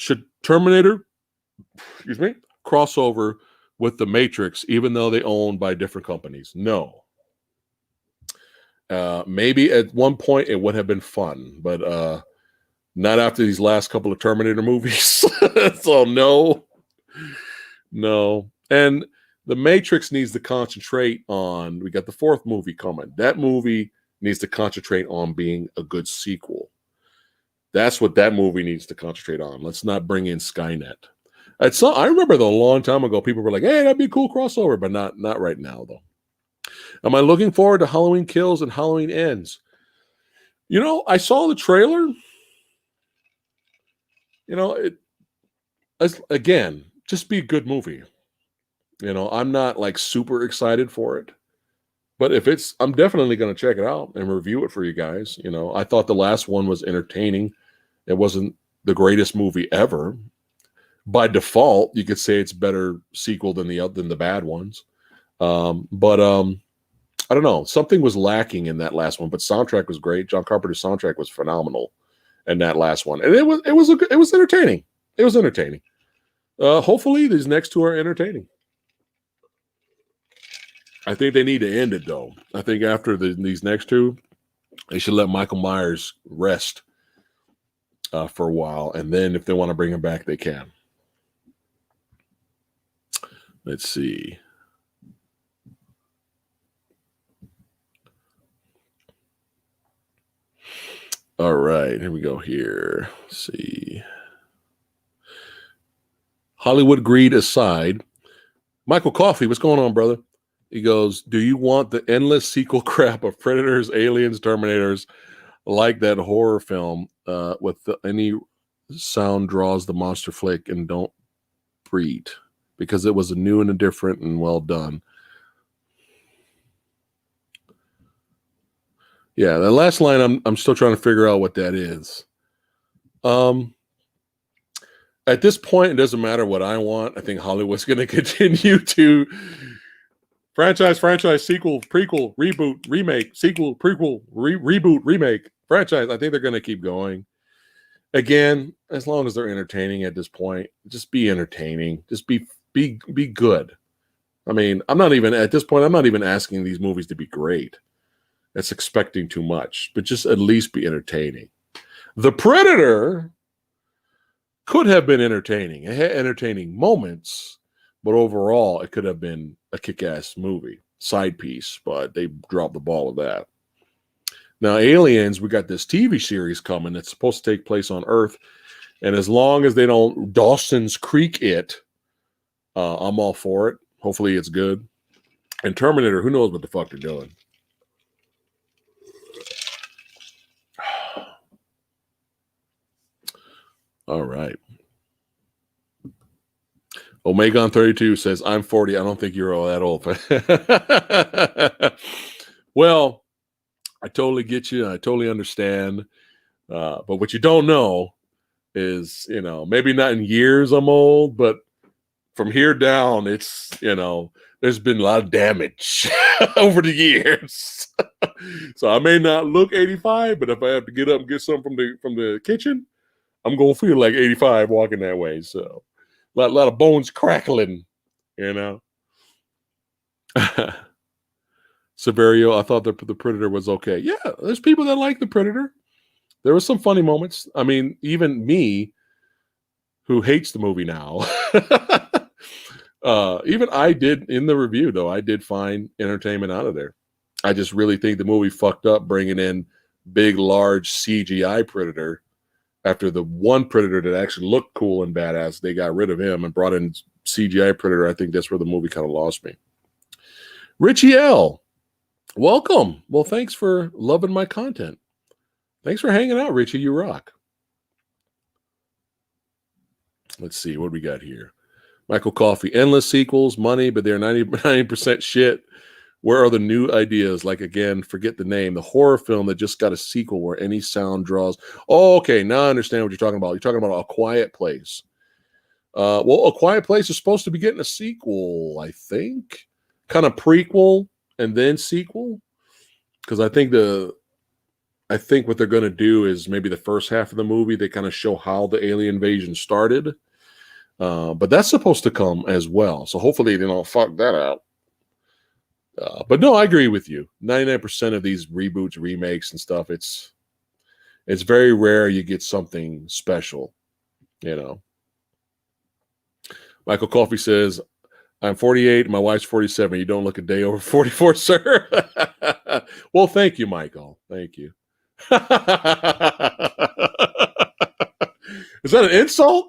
Matrix, even though they own by different companies? No. Maybe at one point it would have been fun, but not after these last couple of Terminator movies. So no. And the Matrix needs to concentrate on, we got the fourth movie coming. That movie needs to concentrate on being a good sequel. That's what that movie needs to concentrate on. Let's not bring in Skynet. I remember though, a long time ago, people were like, hey, that'd be a cool crossover, but not right now though. Am I looking forward to Halloween Kills and Halloween Ends? You know, I saw the trailer. You know, again, just be a good movie. You know, I'm not like super excited for it, but I'm definitely going to check it out and review it for you guys. You know, I thought the last one was entertaining. It wasn't the greatest movie ever. By default, you could say it's better sequel than the bad ones. But I don't know. Something was lacking in that last one, but soundtrack was great. John Carpenter's soundtrack was phenomenal in that last one, and it was entertaining. It was entertaining. Hopefully, these next two are entertaining. I think they need to end it though. I think after these next two, they should let Michael Myers rest for a while, and then if they want to bring him back, they can. Let's see. All right, here we go here. Let's see. Hollywood greed aside, Michael Coffey, what's going on, brother? He goes, do you want the endless sequel crap of Predators, Aliens, Terminators, like that horror film with any sound draws the monster flick and don't breed? Because it was a new and a different and well done. Yeah, the last line, I'm still trying to figure out what that is. At this point, it doesn't matter what I want. I think Hollywood's going to continue to franchise, sequel, prequel, reboot, remake, sequel, prequel, reboot, remake, franchise. I think they're going to keep going. Again, as long as they're entertaining at this point, just be entertaining. Just be good. I mean, at this point, I'm not even asking these movies to be great. That's expecting too much, but just at least be entertaining. The Predator could have been entertaining. It had entertaining moments, but overall, it could have been a kick-ass movie, side piece, but they dropped the ball with that. Now, Aliens, we got this TV series coming that's supposed to take place on Earth, and as long as they don't Dawson's Creek it, I'm all for it. Hopefully it's good. And Terminator, who knows what the fuck they're doing. All right. Omegon32 says, I'm 40. I don't think you're all that old. Well, I totally get you. I totally understand. But what you don't know is, you know, maybe not in years I'm old, but from here down, it's, you know, there's been a lot of damage over the years. So I may not look 85, but if I have to get up and get something from the kitchen, I'm going to feel like 85 walking that way. So a lot of bones crackling, you know. Severio, I thought the Predator was okay. Yeah, there's people that like the Predator. There were some funny moments. I mean, even me, who hates the movie now. Even I did in the review, though, I did find entertainment out of there. I just really think the movie fucked up bringing in big, large CGI Predator after the one Predator that actually looked cool and badass. They got rid of him and brought in CGI Predator. I think that's where the movie kind of lost me. Richie L, welcome. Well, thanks for loving my content. Thanks for hanging out, Richie. You rock. Let's see what we got here. Michael Coffey, endless sequels, money, but they're 90% shit. Where are the new ideas? Like, again, forget the name. The horror film that just got a sequel where any sound draws. Oh, okay. Now I understand what you're talking about. You're talking about A Quiet Place. Well, A Quiet Place is supposed to be getting a sequel, I think. Kind of prequel and then sequel. Because I think what they're going to do is maybe the first half of the movie, they kind of show how the alien invasion started. But that's supposed to come as well. So hopefully they don't fuck that out. But no, I agree with you. 99% of these reboots, remakes, and stuff, it's very rare you get something special, you know. Michael Coffey says, I'm 48, my wife's 47. You don't look a day over 44, sir. Well, thank you, Michael. Thank you. Is that an insult?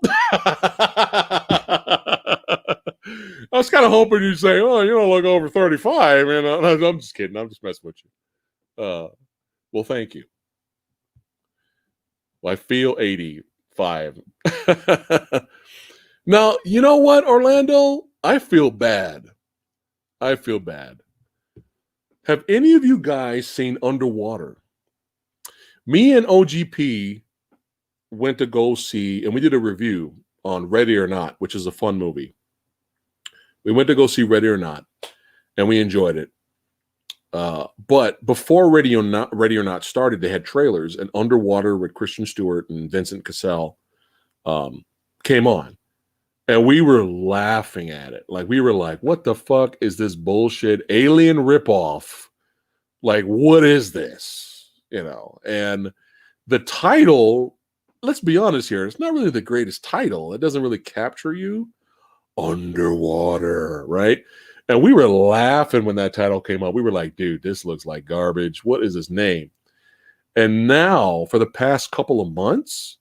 I was kind of hoping you'd say, oh, you don't look over 35. And I'm just kidding. I'm just messing with you. Well, thank you. Well, I feel 85. Now, you know what, Orlando? I feel bad. Have any of you guys seen Underwater? Me and OGP went to go see, and we did a review on Ready or Not, which is a fun movie. We went to go see Ready or Not, and we enjoyed it. But before Ready or Not started, they had trailers, and Underwater with Kristen Stewart and Vincent Cassel came on. And we were laughing at it. Like, we were like, what the fuck is this bullshit alien ripoff? Like, what is this? You know, and the title, let's be honest here, it's not really the greatest title. It doesn't really capture you. Underwater, right? And we were laughing when that title came up. We were like, dude, this looks like garbage. What is his name? And now, for the past couple of months,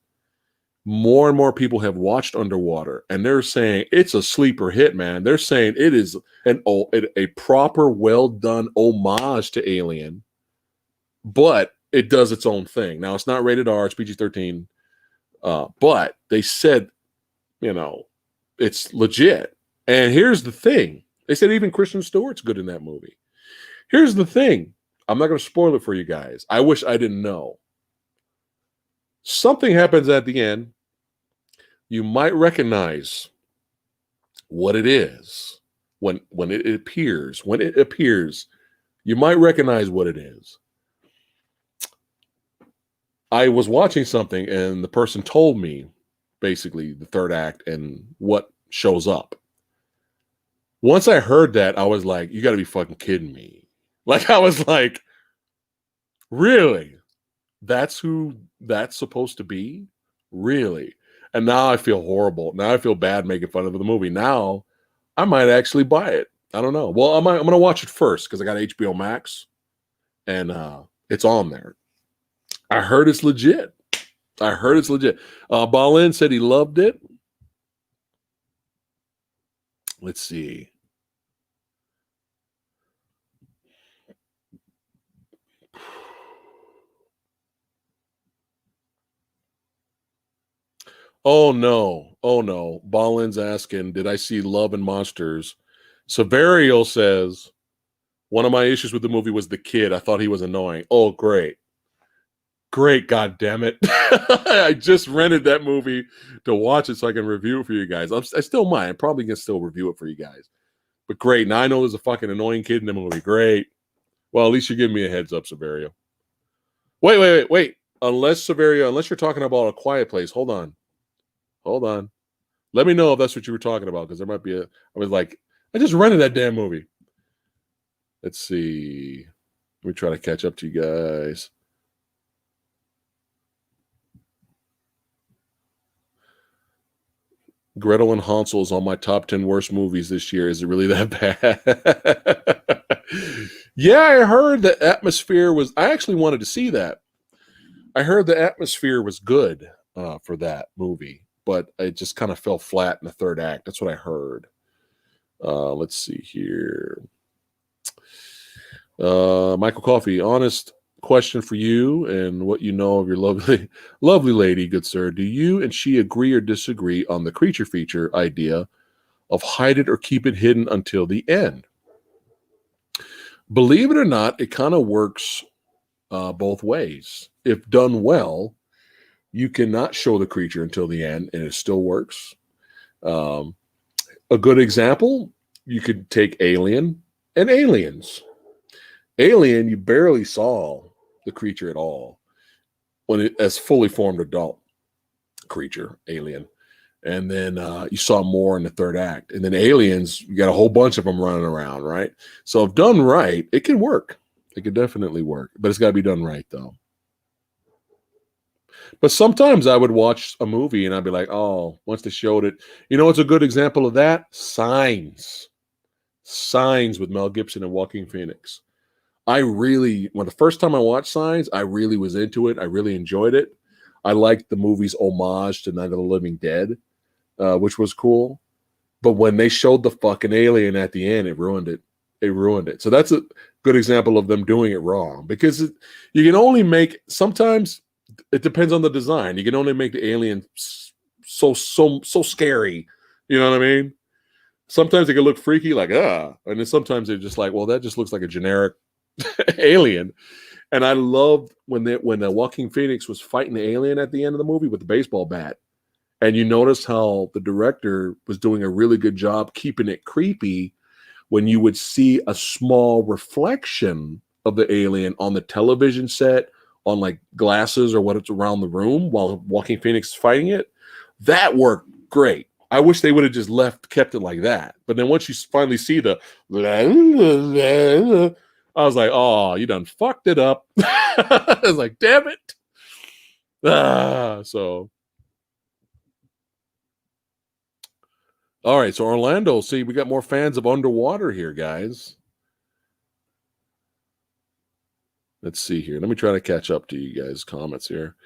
more and more people have watched Underwater, and they're saying it's a sleeper hit, man. They're saying it is a proper, well-done homage to Alien, but it does its own thing. Now, it's not rated R, it's PG-13, but they said, you know, it's legit. And here's the thing. They said even Kristen Stewart's good in that movie. Here's the thing. I'm not going to spoil it for you guys. I wish I didn't know. Something happens at the end. You might recognize what it is when it appears. When it appears, you might recognize what it is. I was watching something, and the person told me basically the third act and what shows up. Once I heard that, I was like, you got to be fucking kidding me. Like, I was like, really? That's who that's supposed to be? Really? And now I feel horrible. Now I feel bad making fun of the movie. Now I might actually buy it. I don't know. Well, I'm going to watch it first because I got HBO Max and it's on there. I heard it's legit. Balin said he loved it. Let's see. Oh no. Balin's asking, did I see Love and Monsters? Severio says, one of my issues with the movie was the kid. I thought he was annoying. Oh, great. God damn it. I just rented that movie to watch it so I can review it for you guys. I still might. I'm probably going to still review it for you guys. But great. Now I know there's a fucking annoying kid in the movie. Great. Well, at least you're giving me a heads up, Severio. Wait. Unless you're talking about A Quiet Place. Hold on. Let me know if that's what you were talking about, because there might be I was like, I just rented that damn movie. Let's see. Let me try to catch up to you guys. Gretel and Hansel is on my top 10 worst movies this year. Is it really that bad? Yeah, I heard the atmosphere was. I actually wanted to see that. I heard the atmosphere was good for that movie, but it just kind of fell flat in the third act. That's what I heard. Let's see here. Michael Coffey, honest question for you and what you know of your lovely lady, good sir. Do you and she agree or disagree on the creature feature idea of hide it or keep it hidden until the end? Believe it or not, it kind of works both ways. If done well, you cannot show the creature until the end and it still works. A good example, you could take Alien and Aliens. Alien, you barely saw the creature at all when it as fully formed adult creature, Alien. And then you saw more in the third act. And then Aliens, you got a whole bunch of them running around, right? So if done right, it can work. It could definitely work, but it's got to be done right, though. But sometimes I would watch a movie and I'd be like, oh, once they showed it. You know what's a good example of that? Signs. Signs with Mel Gibson and Joaquin Phoenix. When the first time I watched Signs, I really was into it. I really enjoyed it. I liked the movie's homage to Night of the Living Dead, which was cool. But when they showed the fucking alien at the end, it ruined it. It ruined it. So that's a good example of them doing it wrong because you can only make, sometimes it depends on the design. You can only make the alien so scary. You know what I mean? Sometimes it can look freaky, like, and then sometimes they're just like, well, that just looks like a generic alien. And I loved when the Joaquin Phoenix was fighting the alien at the end of the movie with the baseball bat. And you notice how the director was doing a really good job keeping it creepy when you would see a small reflection of the alien on the television set, on like glasses or what's around the room while Joaquin Phoenix is fighting it. That worked great. I wish they would have just kept it like that. But then once you finally see the, I was like, oh, you done fucked it up. I was like, damn it. So. All right, so Orlando, see, we got more fans of underwater here, guys. Let's see here. Let me try to catch up to you guys' comments here.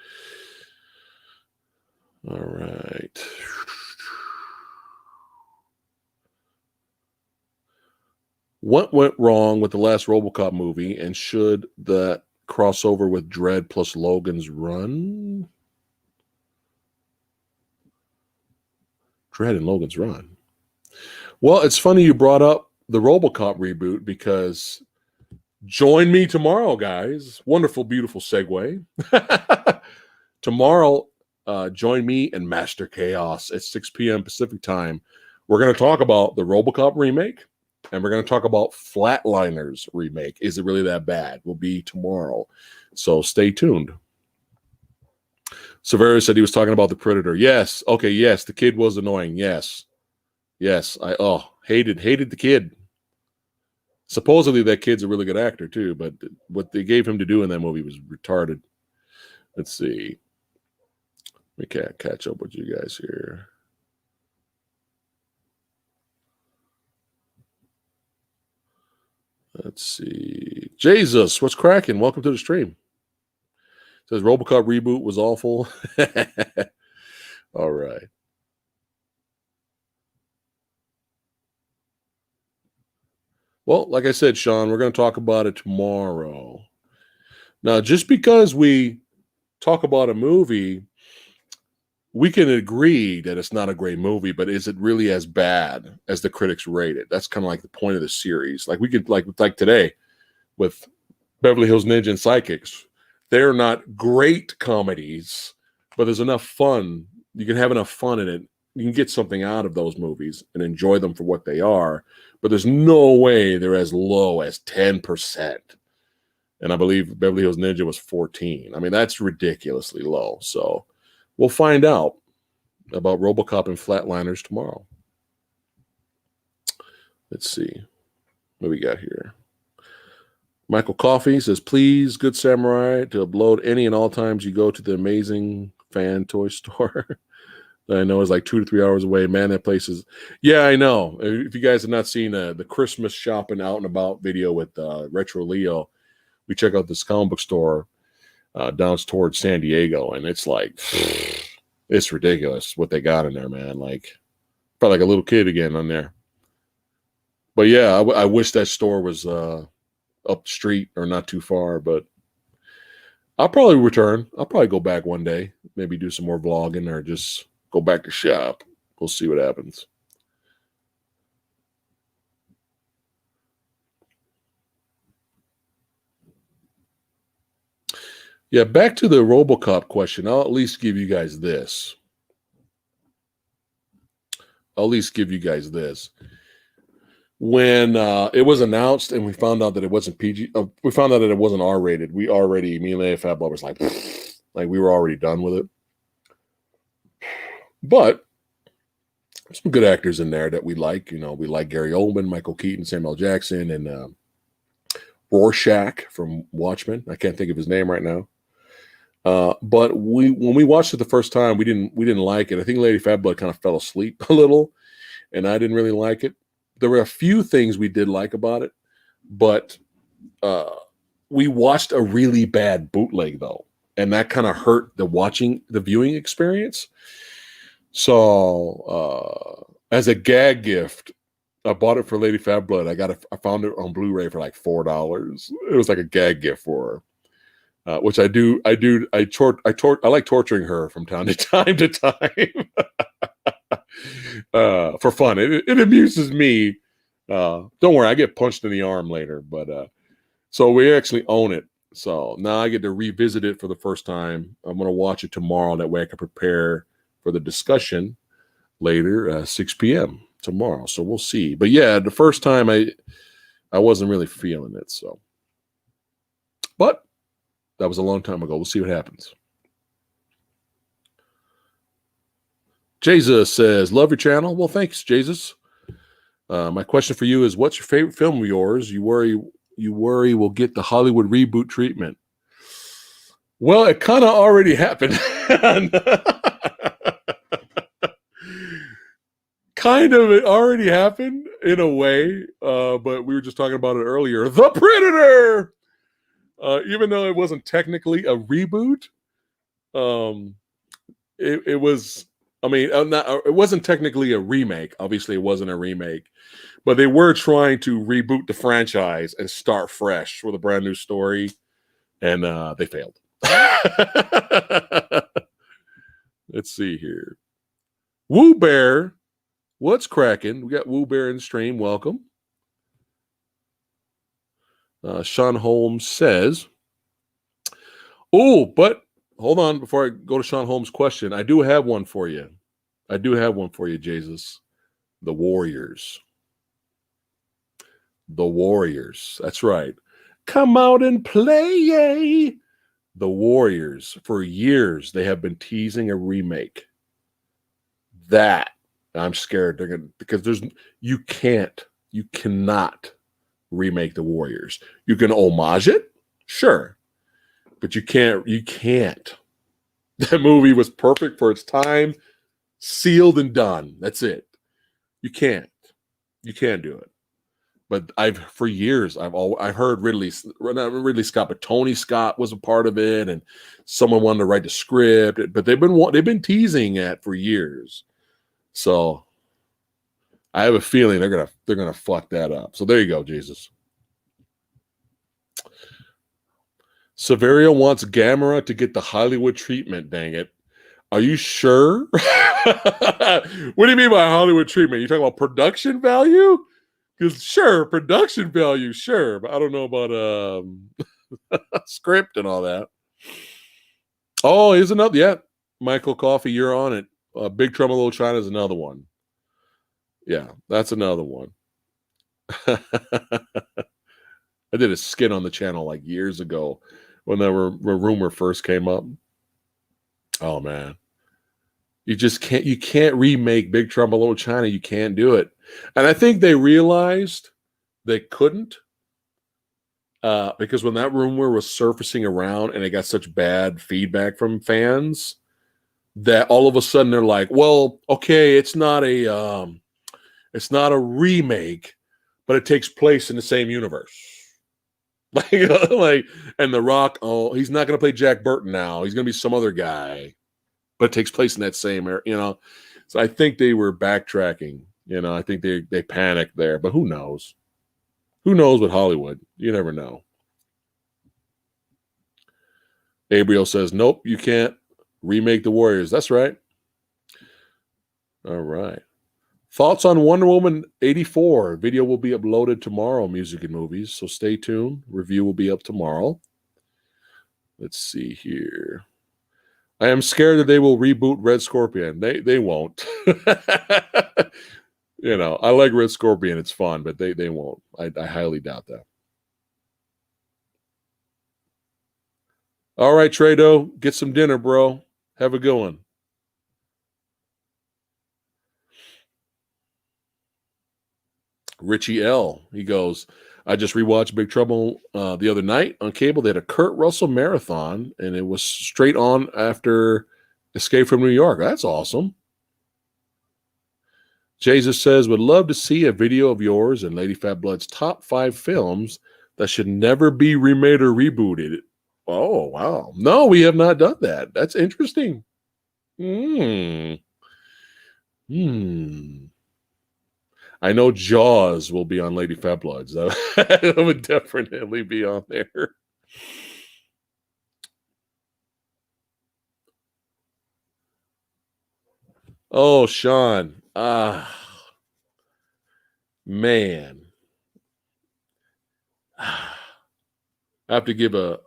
All right. What went wrong with the last RoboCop movie, and should that crossover with Dredd plus Logan's Run? Dredd and Logan's Run. Well, it's funny you brought up the RoboCop reboot because join me tomorrow, guys. Wonderful, beautiful segue. Tomorrow, join me and Master Chaos at 6 p.m. Pacific time. We're going to talk about the RoboCop remake, and we're going to talk about Flatliners remake. Is it really that bad? Will be tomorrow. So stay tuned. Severo said he was talking about the Predator. Yes. Okay. Yes. The kid was annoying. Yes. Yes. I hated the kid. Supposedly that kid's a really good actor too, but what they gave him to do in that movie was retarded. Let's see. We can't catch up with you guys here. Let's see. Jesus, what's cracking? Welcome to the stream. Says RoboCop reboot was awful. All right. Well, like I said, Sean, we're going to talk about it tomorrow. Now, just because we talk about a movie, we can agree that it's not a great movie, but is it really as bad as the critics rate it? That's kind of like the point of the series. Like we could, like today with Beverly Hills Ninja and Sidekicks. They're not great comedies, but there's enough fun. You can have enough fun in it. You can get something out of those movies and enjoy them for what they are. But there's no way they're as low as 10%. And I believe Beverly Hills Ninja was 14. I mean, that's ridiculously low. So we'll find out about RoboCop and Flatliners tomorrow. Let's see what we got here. Michael Coffey says, please, Good Samurai, to upload any and all times you go to the amazing fan toy store. I know is like 2 to 3 hours away. Man, that place is. Yeah, I know. If you guys have not seen the Christmas shopping out and about video with Retro Leo, we check out this comic book store down towards San Diego, and it's like it's ridiculous what they got in there, man. Like, felt like a little kid again on there. But yeah, I wish that store was up the street or not too far. But I'll probably return. I'll probably go back one day, maybe do some more vlogging or just go back to shop. We'll see what happens. Yeah, back to the RoboCop question. I'll at least give you guys this. When it was announced and we found out that it wasn't PG, we found out that it wasn't R-rated. We already, me and Leia Fatboy was like we were already done with it. But some good actors in there that we like. You know, we like Gary Oldman, Michael Keaton, Samuel Jackson, and Rorschach from Watchmen. I can't think of his name right now. But when we watched it the first time, we didn't like it. I think Lady Fatboy kind of fell asleep a little, and I didn't really like it. There were a few things we did like about it, but we watched a really bad bootleg though, and that kind of hurt the viewing experience. So as a gag gift, I bought it for Lady Fatboy. I found it on Blu-ray for like $4. It was like a gag gift for her, which I do. I like torturing her from time to time. For fun. It amuses me. Don't worry, I get punched in the arm later, but so we actually own it. So now I get to revisit it for the first time. I'm going to watch it tomorrow. That way I can prepare for the discussion later, 6 p.m. tomorrow. So we'll see. But yeah, the first time I wasn't really feeling it. So, but that was a long time ago. We'll see what happens. Jesus says, love your channel. Well, thanks, Jesus. My question for you is, what's your favorite film of yours you worry will get the Hollywood reboot treatment? Well, it kind of already happened. Kind of, it already happened in a way, but we were just talking about it earlier. The Predator! Even though it wasn't technically a reboot, it was... I mean, it wasn't technically a remake. Obviously, it wasn't a remake. But they were trying to reboot the franchise and start fresh with a brand new story. And they failed. Let's see here. Woo Bear, what's cracking? We got Woo Bear in the stream. Welcome. Sean Holmes says, oh, but hold on before I go to Sean Holmes' question. I do have one for you. Jesus. The Warriors. The Warriors. That's right. Come out and play, yay. The Warriors. For years, they have been teasing a remake. That I'm scared they're gonna, because you cannot remake the Warriors. You can homage it, sure, but you can't. That movie was perfect for its time, sealed and done. That's it. You can't do it. But for years I've heard not Ridley Scott, but Tony Scott was a part of it, and someone wanted to write the script. But they've been teasing it for years. So I have a feeling they're gonna fuck that up. So there you go, Jesus. Severio wants Gamera to get the Hollywood treatment. Dang it! Are you sure? What do you mean by Hollywood treatment? You talking about production value? Because sure, production value, sure, but I don't know about script and all that. Oh, here's another. Yeah, Michael Coffey, you're on it. Big Trouble in Little China is another one. Yeah, that's another one. I did a skit on the channel like years ago when the rumor first came up. Oh man, you can't remake Big Trouble in Little China. You can't do it. And I think they realized they couldn't because when that rumor was surfacing around and it got such bad feedback from fans, that all of a sudden they're like, well, okay, it's not a remake, but it takes place in the same universe. Like, and The Rock, oh, he's not going to play Jack Burton now. He's going to be some other guy, but it takes place in that same area, So I think they were backtracking. I think they panicked there, but who knows? Who knows with Hollywood? You never know. Gabriel says, nope, you can't remake The Warriors. That's right. All right. Thoughts on Wonder Woman 84. Video will be uploaded tomorrow, Music and Movies. So stay tuned. Review will be up tomorrow. Let's see here. I am scared that they will reboot Red Scorpion. They won't. I like Red Scorpion. It's fun, but they won't. I highly doubt that. All right, Trado, get some dinner, bro. Have a good one. Richie L. He goes, I just rewatched Big Trouble the other night on cable. They had a Kurt Russell marathon, and it was straight on after Escape from New York. That's awesome. Jesus says, would love to see a video of yours and Lady Fat Blood's top 5 films that should never be remade or rebooted. Oh, wow. No, we have not done that. That's interesting. I know Jaws will be on Lady Fat Bloods. That would definitely be on there. Oh, Sean. Man. I have to give a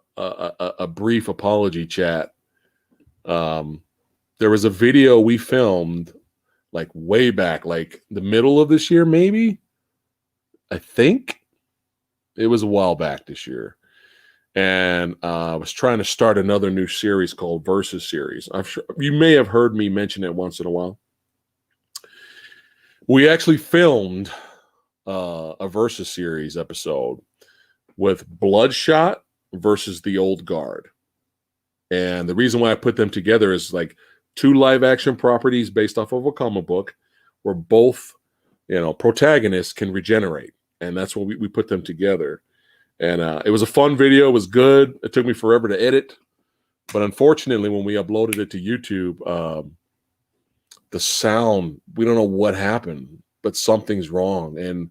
brief apology, chat. There was a video we filmed like way back, like the middle of this year, maybe. I think it was a while back this year. And I was trying to start another new series called Versus Series. I'm sure you may have heard me mention it once in a while. We actually filmed a Versus Series episode with Bloodshot versus the Old Guard. And the reason why I put them together is like 2 live action properties based off of a comic book where both, protagonists can regenerate. And that's when we put them together. And it was a fun video. It was good. It took me forever to edit. But unfortunately, when we uploaded it to YouTube, the sound, we don't know what happened, but something's wrong. And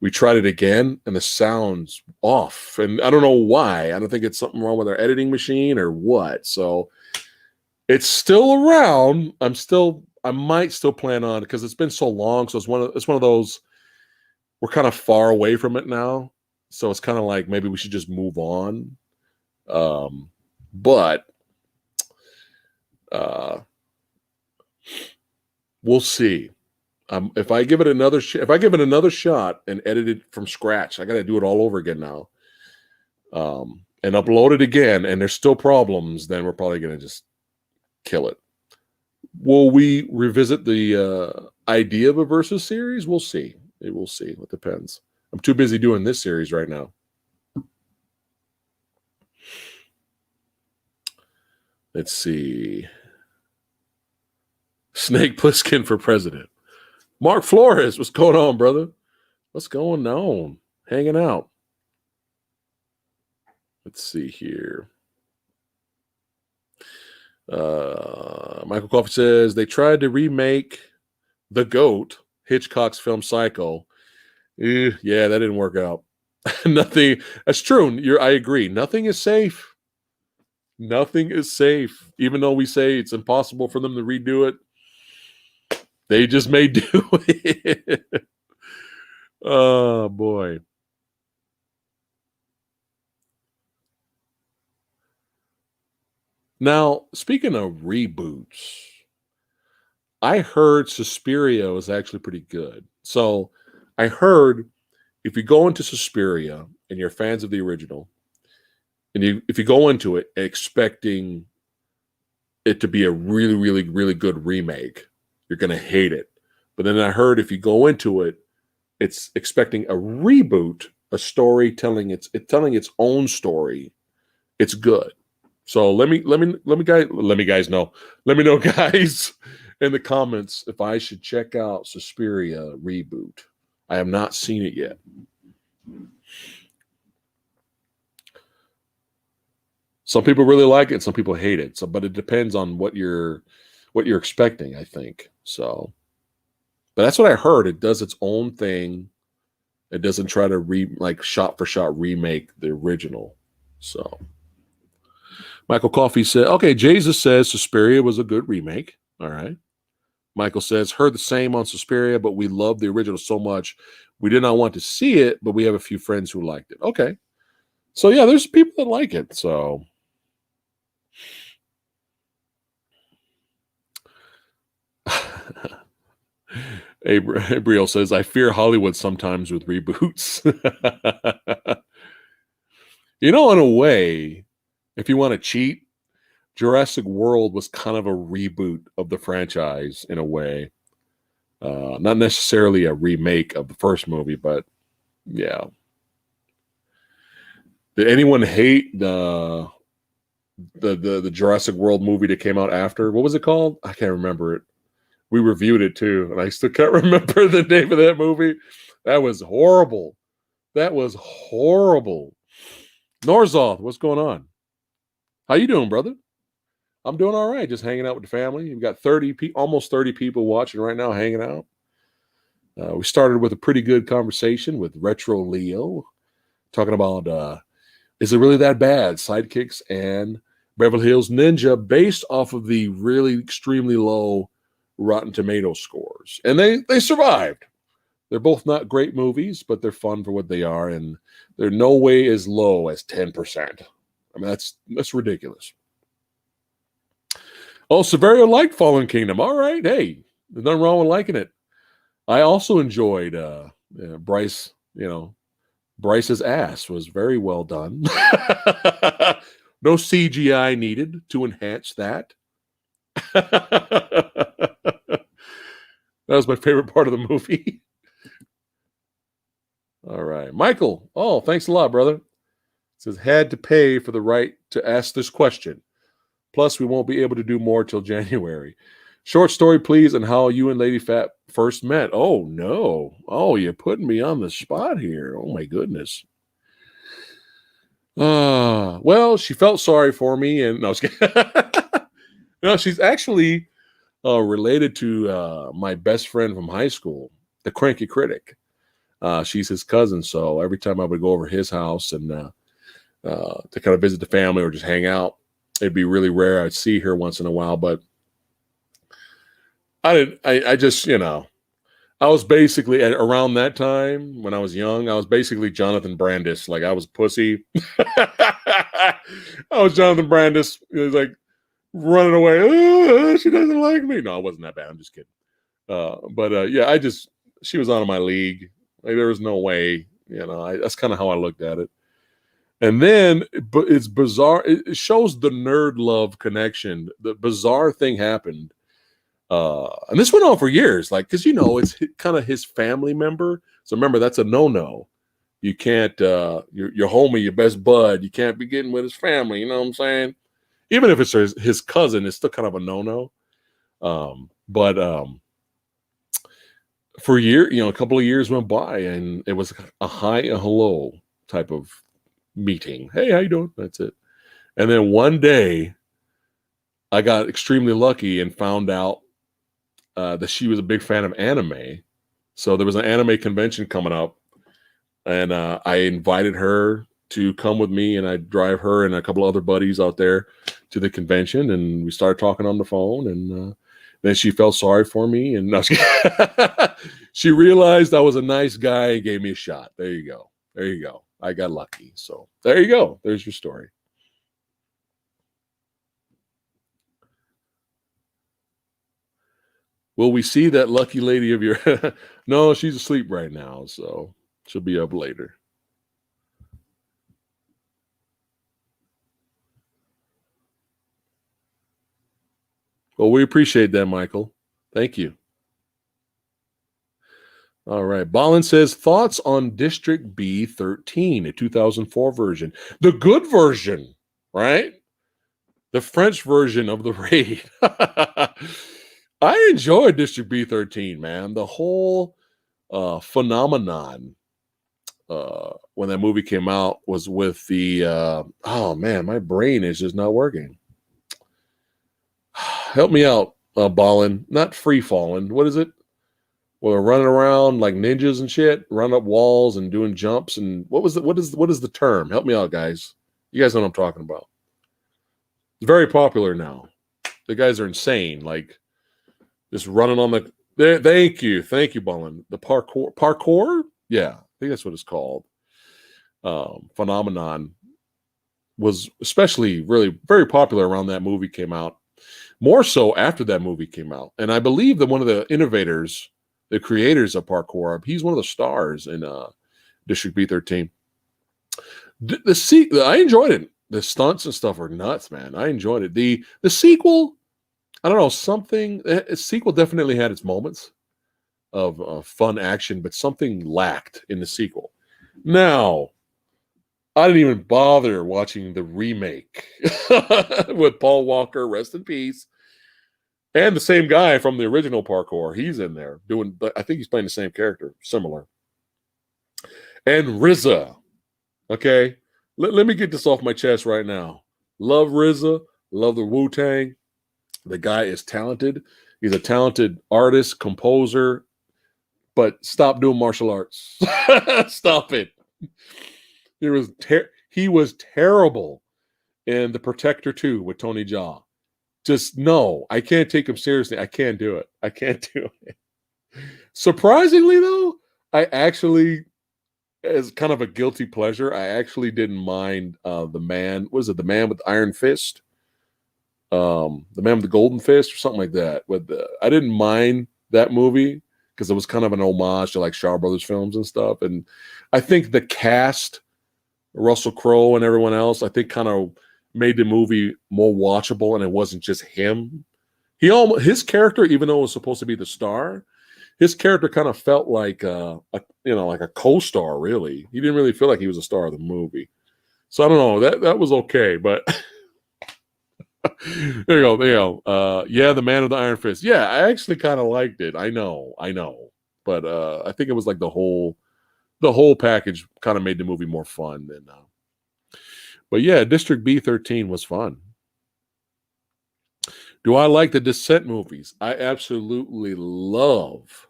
we tried it again, and the sound's off. And I don't know why. I don't think it's something wrong with our editing machine or what. So it's still around. I might still plan on it because it's been so long. So it's one of those, we're kind of far away from it now. So it's kind of like maybe we should just move on. But we'll see. If I give it another shot and edit it from scratch, I got to do it all over again now. And upload it again, and there's still problems, then we're probably going to just kill it. Will we revisit the idea of a Versus series? We'll see. We'll see. It depends. I'm too busy doing this series right now. Let's see. Snake Plissken for president. Mark Flores, what's going on, brother? What's going on? Hanging out. Let's see here. Michael Coffey says they tried to remake The Goat, Hitchcock's film Psycho. Yeah, that didn't work out. Nothing. That's true. I agree. Nothing is safe. Nothing is safe. Even though we say it's impossible for them to redo it, they just may do it. Oh, boy. Now, speaking of reboots, I heard Suspiria was actually pretty good. So I heard if you go into Suspiria and you're fans of the original, and if you go into it expecting it to be a really, really, really good remake, you're going to hate it. But then I heard if you go into it, it's expecting a reboot, a story telling its own story. It's good. So let me guys know. Let me know, guys, in the comments if I should check out Suspiria reboot. I have not seen it yet. Some people really like it, some people hate it. So, but it depends on what you're expecting, I think. So, but that's what I heard. It does its own thing. It doesn't try to like shot for shot remake the original. So, Michael Coffey said, "Okay, Jesus says Suspiria was a good remake. All right." Michael says, "Heard the same on Suspiria, but we love the original so much we did not want to see it, but we have a few friends who liked it." Okay, so yeah, there's people that like it. So. Abriel says, "I fear Hollywood sometimes with reboots." In a way, if you want to cheat, Jurassic World was kind of a reboot of the franchise in a way. Not necessarily a remake of the first movie, but yeah. Did anyone hate the Jurassic World movie that came out after? What was it called? I can't remember it. We reviewed it too, and I still can't remember the name of that movie. That was horrible. That was horrible. Norzoth, what's going on? How you doing, brother? I'm doing all right. Just hanging out with the family. We've got almost 30 people watching right now, hanging out. We started with a pretty good conversation with Retro Leo, talking about is it really that bad? Sidekicks and Beverly Hills Ninja, based off of the really extremely low Rotten Tomato scores, and they survived. They're both not great movies, but they're fun for what they are, and they're no way as low as 10%. I mean, that's ridiculous. Oh, Severio liked Fallen Kingdom. All right, hey, there's nothing wrong with liking it. I also enjoyed Bryce. Bryce's ass was very well done. No CGI needed to enhance that. That was my favorite part of the movie. All right. Michael. Oh, thanks a lot, brother. It says, had to pay for the right to ask this question. Plus, we won't be able to do more till January. Short story, please, and how you and Lady Phat first met. Oh, no. Oh, you're putting me on the spot here. Oh, my goodness. Well, she felt sorry for me, and no, no, she's actually related to my best friend from high school, the Cranky Critic. She's his cousin, so every time I would go over his house and to kind of visit the family or just hang out, it'd be really rare I'd see her once in a while. But I just, I was basically around that time when I was young, I was basically Jonathan Brandis. Like I was pussy. I was Jonathan Brandis. It was like running away. Oh, she doesn't like me. No, I wasn't that bad. I'm just kidding. But yeah, she was out of my league. Like there was no way, that's kind of how I looked at it. And then, but it's bizarre. It shows the nerd love connection. The bizarre thing happened. And this went on for years, like, because it's kind of his family member. So remember, that's a no. You can't your homie, your best bud, you can't be getting with his family. You know what I'm saying? Even if it's his cousin, it's still kind of a no. But for a year, a couple of years went by, and it was a hi and hello type of meeting. Hey, how you doing? That's it. And then one day, I got extremely lucky and found out that she was a big fan of anime. So there was an anime convention coming up, and I invited her to come with me, and I drive her and a couple of other buddies out there to the convention, and we started talking on the phone, and then she felt sorry for me, and she realized I was a nice guy and gave me a shot. There you go. I got lucky. So there you go. There's your story. Will we see that lucky lady of your... No, she's asleep right now, so she'll be up later. Well, we appreciate that, Michael. Thank you. All right. Ballin says, thoughts on District B13, a 2004 version. The good version, right? The French version of the Raid. I enjoyed District B13, man. The whole phenomenon when that movie came out was with the oh man, my brain is just not working. Help me out, Ballin. Not free falling. What is it? Well, they're running around like ninjas and shit, running up walls and doing jumps. And what is the term? Help me out, guys. You guys know what I'm talking about. It's very popular now. The guys are insane, like just running on the. Thank you, Ballin. The parkour. Yeah, I think that's what it's called. Phenomenon was especially really very popular around that movie came out. More so after that movie came out, and I believe that one of the innovators, the creators of parkour, he's one of the stars in District B13. I enjoyed it. The stunts and stuff were nuts, man. I enjoyed it. The sequel, I don't know, the sequel definitely had its moments of fun action, but something lacked in the sequel. Now, I didn't even bother watching the remake with Paul Walker, rest in peace, and the same guy from the original parkour. He's in there doing, I think he's playing the same character, similar. And RZA. Okay, let me get this off my chest right now. Love RZA, love the Wu-Tang. The guy is talented. He's a talented artist, composer, but stop doing martial arts. Stop it. He was terrible in The Protector 2 with Tony Jaa. Just no, I can't take him seriously. I can't do it. I can't do it. Surprisingly, though, I actually, as kind of a guilty pleasure, I actually didn't mind the man. Was it the man with the iron fist? The man with the golden fist, or something like that. I didn't mind that movie because it was kind of an homage to like Shaw Brothers films and stuff. And I think the cast, Russell Crowe and everyone else, I think kind of made the movie more watchable, and it wasn't just him. His character, even though it was supposed to be the star, his character kind of felt like like a co-star. Really, he didn't really feel like he was a star of the movie. So I don't know. That was okay, but there you go. Yeah, the Man with the Iron Fist. Yeah, I actually kind of liked it. I know, but I think it was like the whole package kind of made the movie more fun. But yeah, District B13 was fun. Do I like the Descent movies? I absolutely love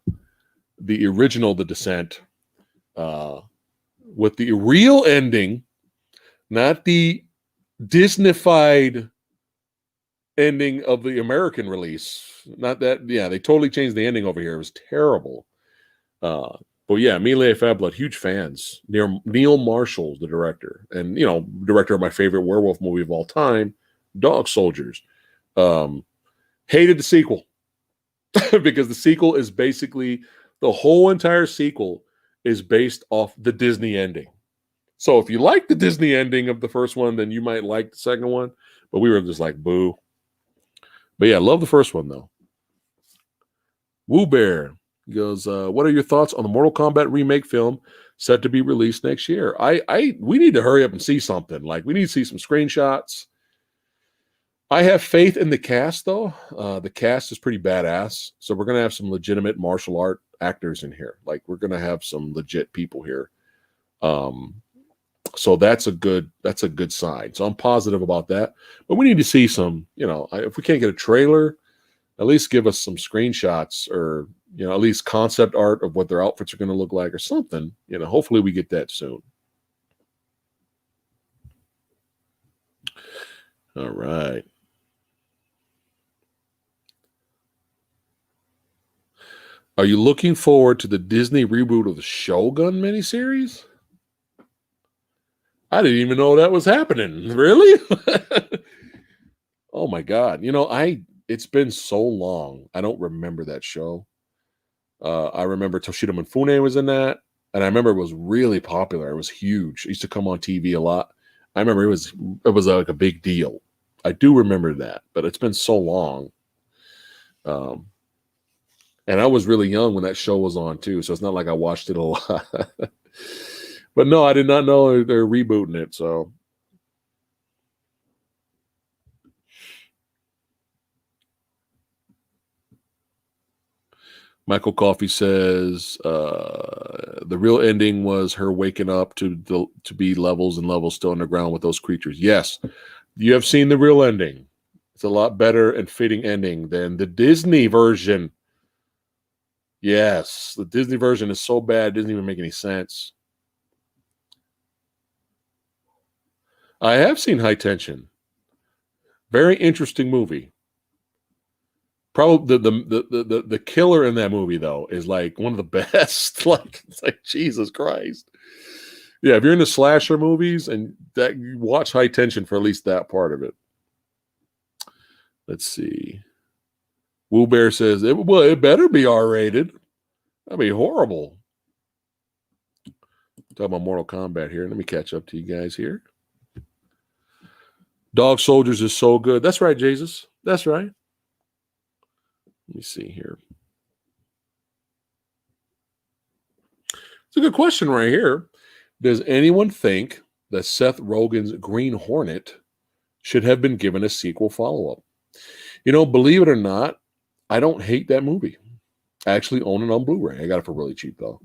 the original The Descent with the real ending, not the Disney-fied ending of the American release. Not that, yeah, they totally changed the ending over here. It was terrible. But yeah, Mile Fablet, huge fans. Neil Marshall's the director, and director of my favorite werewolf movie of all time, Dog Soldiers. Hated the sequel because the sequel is basically the whole entire sequel is based off the Disney ending. So if you like the Disney ending of the first one, then you might like the second one. But we were just like, boo. But yeah, love the first one though. Woo Bear goes, what are your thoughts on the Mortal Kombat remake film set to be released next year? We need to hurry up and see something. Like, we need to see some screenshots. I have faith in the cast, though. The cast is pretty badass. So we're going to have some legitimate martial art actors in here. Like, we're going to have some legit people here. So that's a good sign. So I'm positive about that. But we need to see some, if we can't get a trailer, at least give us some screenshots or, at least concept art of what their outfits are going to look like or something. Hopefully we get that soon. All right. Are you looking forward to the Disney reboot of the Shogun miniseries? I didn't even know that was happening. Really? Oh my God. It's been so long. I don't remember that show. I remember Toshida Mifune was in that, and I remember it was really popular. It was huge. It used to come on TV a lot. I remember it was like a big deal. I do remember that, but it's been so long. And I was really young when that show was on too, so it's not like I watched it a lot. But no, I did not know they're rebooting it. So Michael Coffey says the real ending was her waking up to be levels and levels still underground with those creatures. Yes, you have seen the real ending. It's a lot better and fitting ending than the Disney version. Yes, the Disney version is so bad, it doesn't even make any sense. I have seen High Tension. Very interesting movie. Probably the killer in that movie though is like one of the best. Like it's like Jesus Christ. Yeah, if you're into slasher movies and that you watch High Tension for at least that part of it. Let's see. Woo Bear says it better be R-rated. That'd be horrible. Talking about Mortal Kombat here. Let me catch up to you guys here. Dog Soldiers is so good. That's right, Jesus. That's right. Let me see here. It's a good question right here. Does anyone think that Seth Rogen's Green Hornet should have been given a sequel follow-up? You know, believe it or not, I don't hate that movie. I actually own it on Blu-ray. I got it for really cheap, though.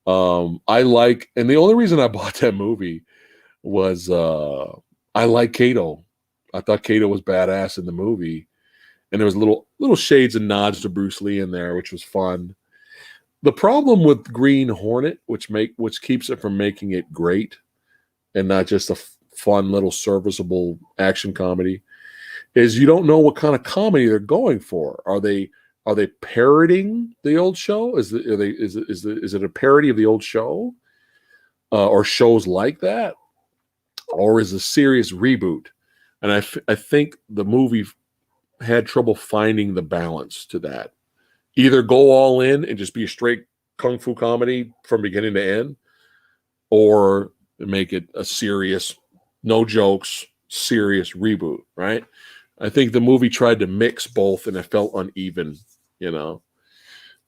And the only reason I bought that movie was I like Kato. I thought Kato was badass in the movie. And there was little shades and nods to Bruce Lee in there, which was fun. The problem with Green Hornet, which keeps it from making it great and not just a fun little serviceable action comedy, is you don't know what kind of comedy they're going for. Are they parroting the old show? Is it a parody of the old show, or shows like that, or is it a serious reboot? And I think the movie had trouble finding the balance to that. Either go all in and just be a straight kung fu comedy from beginning to end, or make it a serious, no jokes, serious reboot, right? I think the movie tried to mix both and it felt uneven, you know?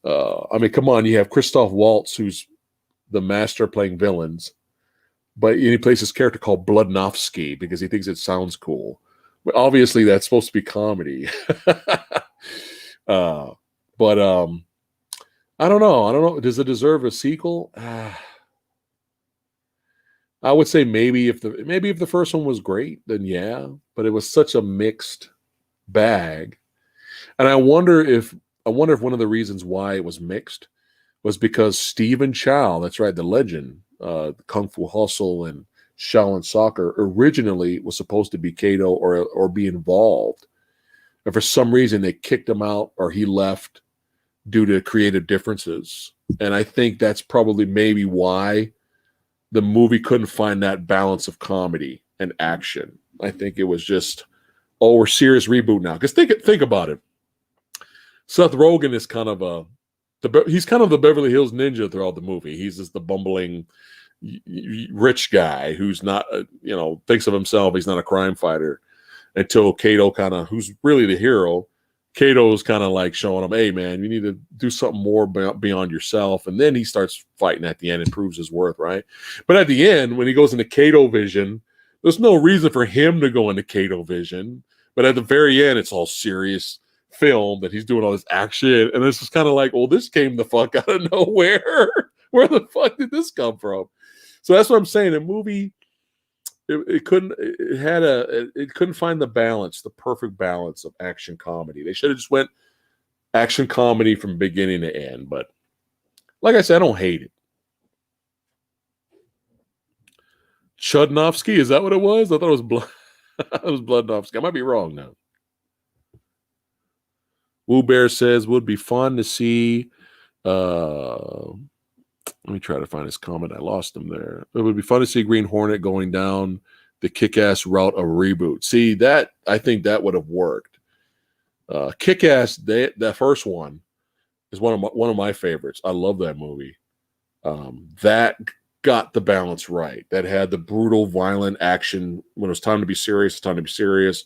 I mean, come on, you have Christoph Waltz, who's the master playing villains, but he plays this character called Bludnovsky because he thinks it sounds cool. But obviously that's supposed to be comedy. But I don't know. Does it deserve a sequel? I would say maybe if the first one was great, then yeah. But it was such a mixed bag, and I wonder if one of the reasons why it was mixed was because Stephen Chow, that's right, the legend, Kung Fu Hustle and Shaolin Soccer, originally was supposed to be Kato or be involved, and for some reason they kicked him out or he left due to creative differences. And I think that's probably maybe why the movie couldn't find that balance of comedy and action. I think it was just, we're serious reboot now. Because think about it. Seth Rogen is kind of the Beverly Hills Ninja throughout the movie. He's just the bumbling rich guy who's not, thinks of himself. He's not a crime fighter until Kato who's really the hero. Kato's kind of like showing him, hey, man, you need to do something more beyond yourself. And then he starts fighting at the end and proves his worth, right? But at the end, when he goes into Kato Vision, there's no reason for him to go into Kato Vision. But at the very end, it's all serious film that he's doing all this action. And it's just kind of like, well, this came the fuck out of nowhere. Where the fuck did this come from? So that's what I'm saying. The movie, it couldn't find the balance, the perfect balance of action comedy. They should have just went action comedy from beginning to end. But like I said, I don't hate it. Chudnovsky, is that what it was? I thought it was it was Bludnovsky. I might be wrong now. Woo Bear says would be fun to see. Let me try to find his comment. I lost him there. It would be fun to see Green Hornet going down the kick-ass route of reboot. See, that I think that would have worked. Kick-Ass, that first one is one of my favorites. I love that movie. That got the balance right. That had the brutal, violent action. When it was time to be serious, it's time to be serious.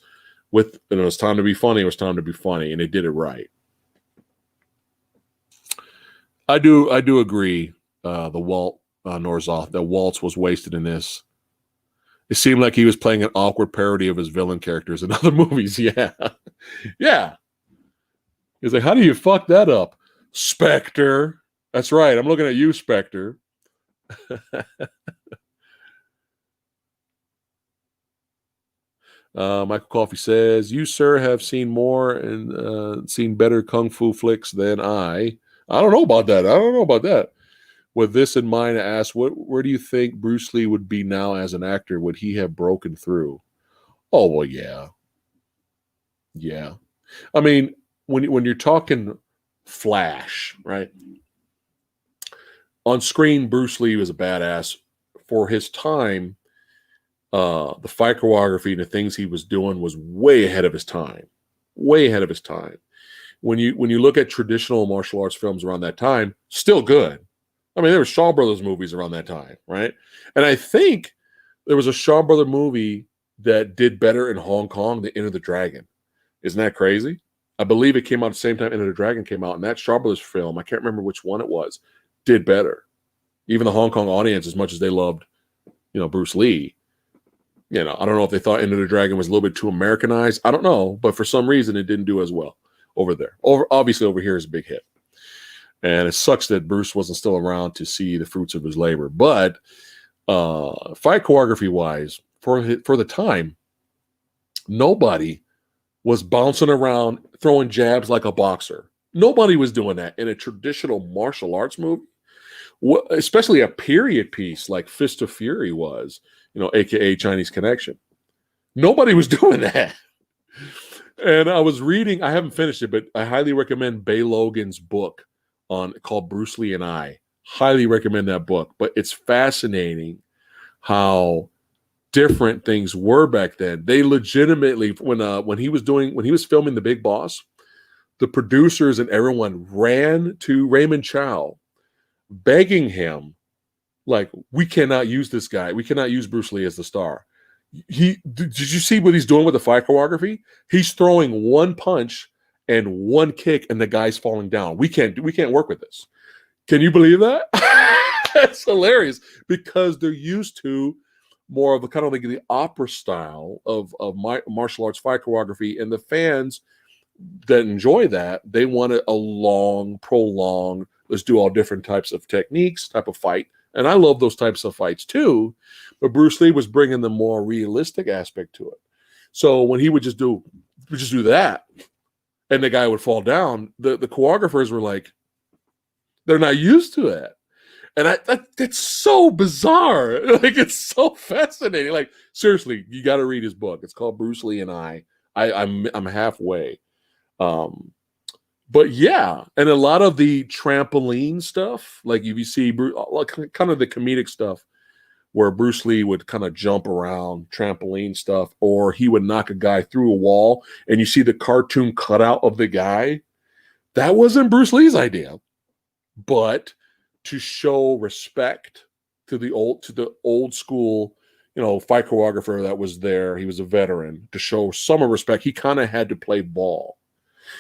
When it was time to be funny, it was time to be funny, and they did it right. I do agree. The Walt Norzoth, that Waltz was wasted in this. It seemed like he was playing an awkward parody of his villain characters in other movies. Yeah. Yeah. He's like, how do you fuck that up? Spectre. That's right. I'm looking at you, Spectre. Michael Coffey says, "You, sir, have seen more and seen better kung fu flicks than I." I don't know about that. With this in mind, I asked, where do you think Bruce Lee would be now as an actor? Would he have broken through? Oh, well, yeah. Yeah. I mean, when you're talking Flash, right? On screen, Bruce Lee was a badass for his time. The fight choreography and the things he was doing was way ahead of his time. Way ahead of his time. When you look at traditional martial arts films around that time, still good. I mean, there were Shaw Brothers movies around that time, right? And I think there was a Shaw Brother movie that did better in Hong Kong than Enter the Dragon. Isn't that crazy? I believe it came out at the same time Enter the Dragon came out, and that Shaw Brothers film, I can't remember which one it was, did better. Even the Hong Kong audience, as much as they loved, Bruce Lee, I don't know if they thought Enter the Dragon was a little bit too Americanized. I don't know, but for some reason it didn't do as well over there. Obviously over here is a big hit. And it sucks that Bruce wasn't still around to see the fruits of his labor. But fight choreography wise, for the time, nobody was bouncing around throwing jabs like a boxer. Nobody was doing that in a traditional martial arts movie, especially a period piece like Fist of Fury was, aka Chinese Connection. Nobody was doing that. And I was reading, I haven't finished it, but I highly recommend Bay Logan's book called Bruce Lee and I. Highly recommend that book. But it's fascinating how different things were back then. They legitimately, when he was filming The Big Boss, the producers and everyone ran to Raymond Chow, begging him, like, we cannot use this guy. We cannot use Bruce Lee as the star. Did you see what he's doing with the fight choreography? He's throwing one punch and one kick, and the guy's falling down. We can't work with this. Can you believe that? That's hilarious, because they're used to more of a kind of like the opera style of martial arts fight choreography, and the fans that enjoy that, they want a long, prolonged, let's do all different types of techniques type of fight. And I love those types of fights too, but Bruce Lee was bringing the more realistic aspect to it. So when he would just do that, and the guy would fall down, the choreographers were like, they're not used to it. And that's so bizarre. Like, it's so fascinating. Like, seriously, you got to read his book. It's called Bruce Lee and I. I'm halfway. But yeah, and a lot of the trampoline stuff, like if you see kind of the comedic stuff where Bruce Lee would kind of jump around, trampoline stuff, or he would knock a guy through a wall and you see the cartoon cutout of the guy. That wasn't Bruce Lee's idea. But to show respect to the old school, fight choreographer that was there, he was a veteran, to show some respect, he kind of had to play ball.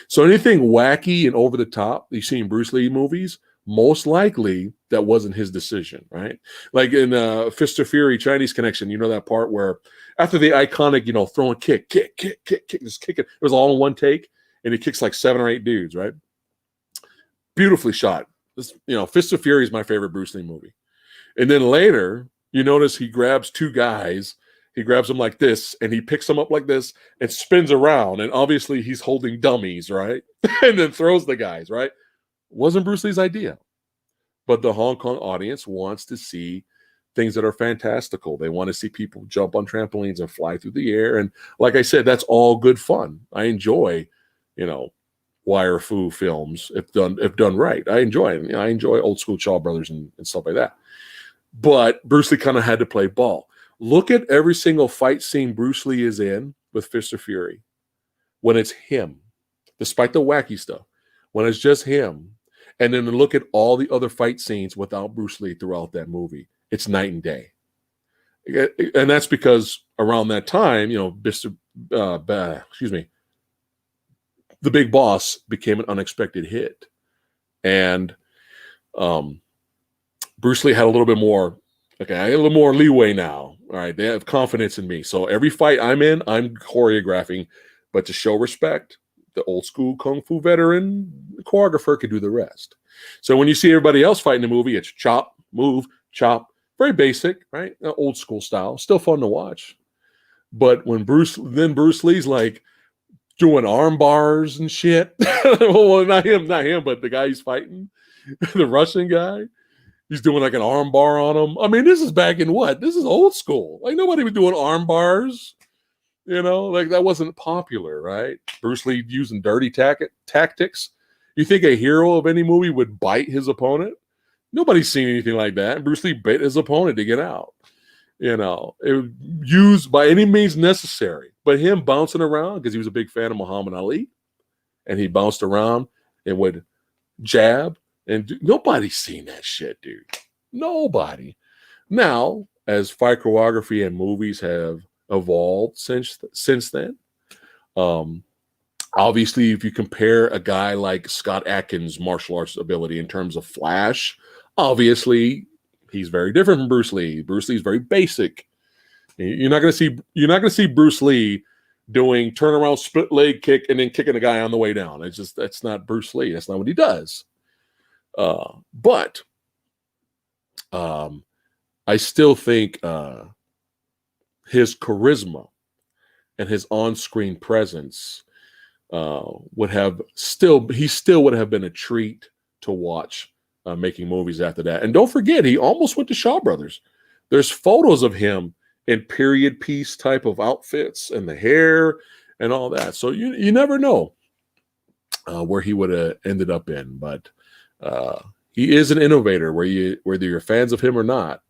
So anything wacky and over the top you see in Bruce Lee movies, most likely that wasn't his decision, right? Like in Fist of Fury, Chinese Connection, that part where after the iconic, throwing kick, just kicking, it was all in one take, and he kicks like 7 or 8 dudes, right? Beautifully shot. This, Fist of Fury is my favorite Bruce Lee movie. And then later, you notice he grabs 2 guys. He grabs them like this, and he picks them up like this and spins around. And obviously he's holding dummies, right? And then throws the guys, right? Wasn't Bruce Lee's idea. But the Hong Kong audience wants to see things that are fantastical. They want to see people jump on trampolines and fly through the air. And like I said, that's all good fun. I enjoy, wire fu films if done right. I enjoy it. I enjoy old school Shaw Brothers and stuff like that. But Bruce Lee kind of had to play ball. Look at every single fight scene Bruce Lee is in with Fist of Fury. When it's him, despite the wacky stuff, when it's just him, and then look at all the other fight scenes without Bruce Lee throughout that movie, it's night and day. And that's because around that time, The Big Boss became an unexpected hit. And Bruce Lee had a little bit more, okay, I get a little more leeway now. All right, they have confidence in me. So every fight I'm in, I'm choreographing, but to show respect the old school kung fu veteran choreographer could do the rest. So when you see everybody else fighting the movie, it's chop, move, chop, very basic, right? Old school style, still fun to watch. But when Bruce Lee's like doing arm bars and shit. Well, not him, but the guy he's fighting, the Russian guy. He's doing like an arm bar on him. I mean, this is back in what? This is old school. Like nobody was doing arm bars. Like that wasn't popular, right? Bruce Lee using dirty tactics. You think a hero of any movie would bite his opponent? Nobody's seen anything like that. Bruce Lee bit his opponent to get out. It was used by any means necessary. But him bouncing around, because he was a big fan of Muhammad Ali, and he bounced around and would jab, and nobody's seen that shit, dude. Nobody. Now, as fight choreography and movies have evolved since then, obviously, if you compare a guy like Scott Adkins' martial arts ability in terms of flash, obviously he's very different from Bruce Lee. Bruce Lee is very basic. You're not going to see Bruce Lee doing turnaround split leg kick and then kicking a guy on the way down. That's not Bruce Lee. That's not what he does. But I still think his charisma and his on-screen presence he still would have been a treat to watch making movies after that. And don't forget, he almost went to Shaw Brothers. There's photos of him in period piece type of outfits and the hair and all that. So you never know where he would have ended up in. But he is an innovator, whether you're fans of him or not.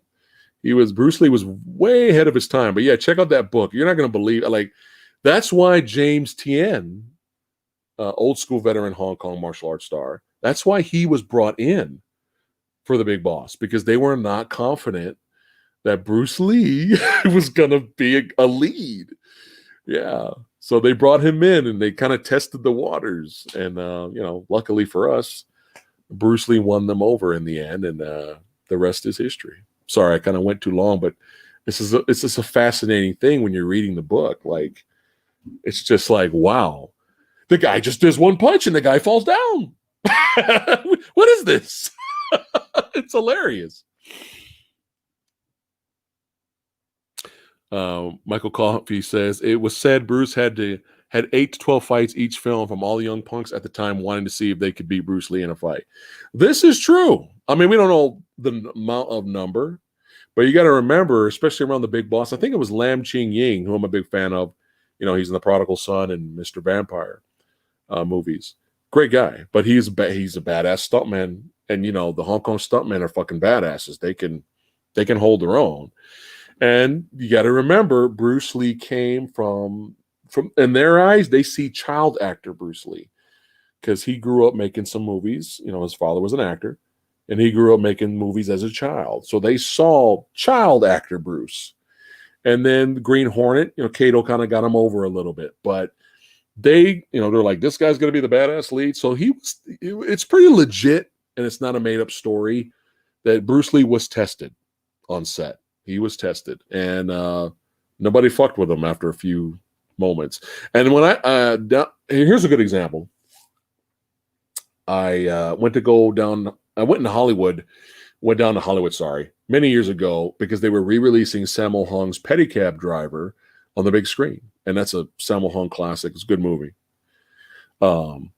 Bruce Lee was way ahead of his time. But yeah, check out that book. You're not going to believe, that's why James Tien, old school veteran Hong Kong martial arts star, that's why he was brought in for the Big Boss, because they were not confident that Bruce Lee was going to be a lead. Yeah. So they brought him in and they kind of tested the waters. And, luckily for us, Bruce Lee won them over in the end. And the rest is history. Sorry, I kind of went too long, but it's just a fascinating thing when you're reading the book. Like, it's just like, wow, the guy just does one punch and the guy falls down. What is this? It's hilarious. Michael Coffey says it was said Bruce had 8 to 12 fights each film from all the young punks at the time, wanting to see if they could beat Bruce Lee in a fight. This is true. I mean, we don't know the amount of number, but you got to remember, especially around the Big Boss. I think it was Lam Ching Ying, who I'm a big fan of. He's in The Prodigal Son and Mr. Vampire movies. Great guy, but he's a badass stuntman, and the Hong Kong stuntmen are fucking badasses. They can hold their own. And you got to remember, Bruce Lee came from in their eyes, they see child actor Bruce Lee, because he grew up making some movies. His father was an actor, and he grew up making movies as a child. So they saw child actor Bruce. And then the Green Hornet, Kato kind of got him over a little bit, but they're like, this guy's going to be the badass lead. So it's pretty legit, and it's not a made up story, that Bruce Lee was tested on set. He was tested, and nobody fucked with him after a few moments. And when here's a good example. I went down to Hollywood, many years ago, because they were re-releasing Sammo Hung's Pedicab Driver on the big screen. And that's a Sammo Hung classic. It's a good movie. And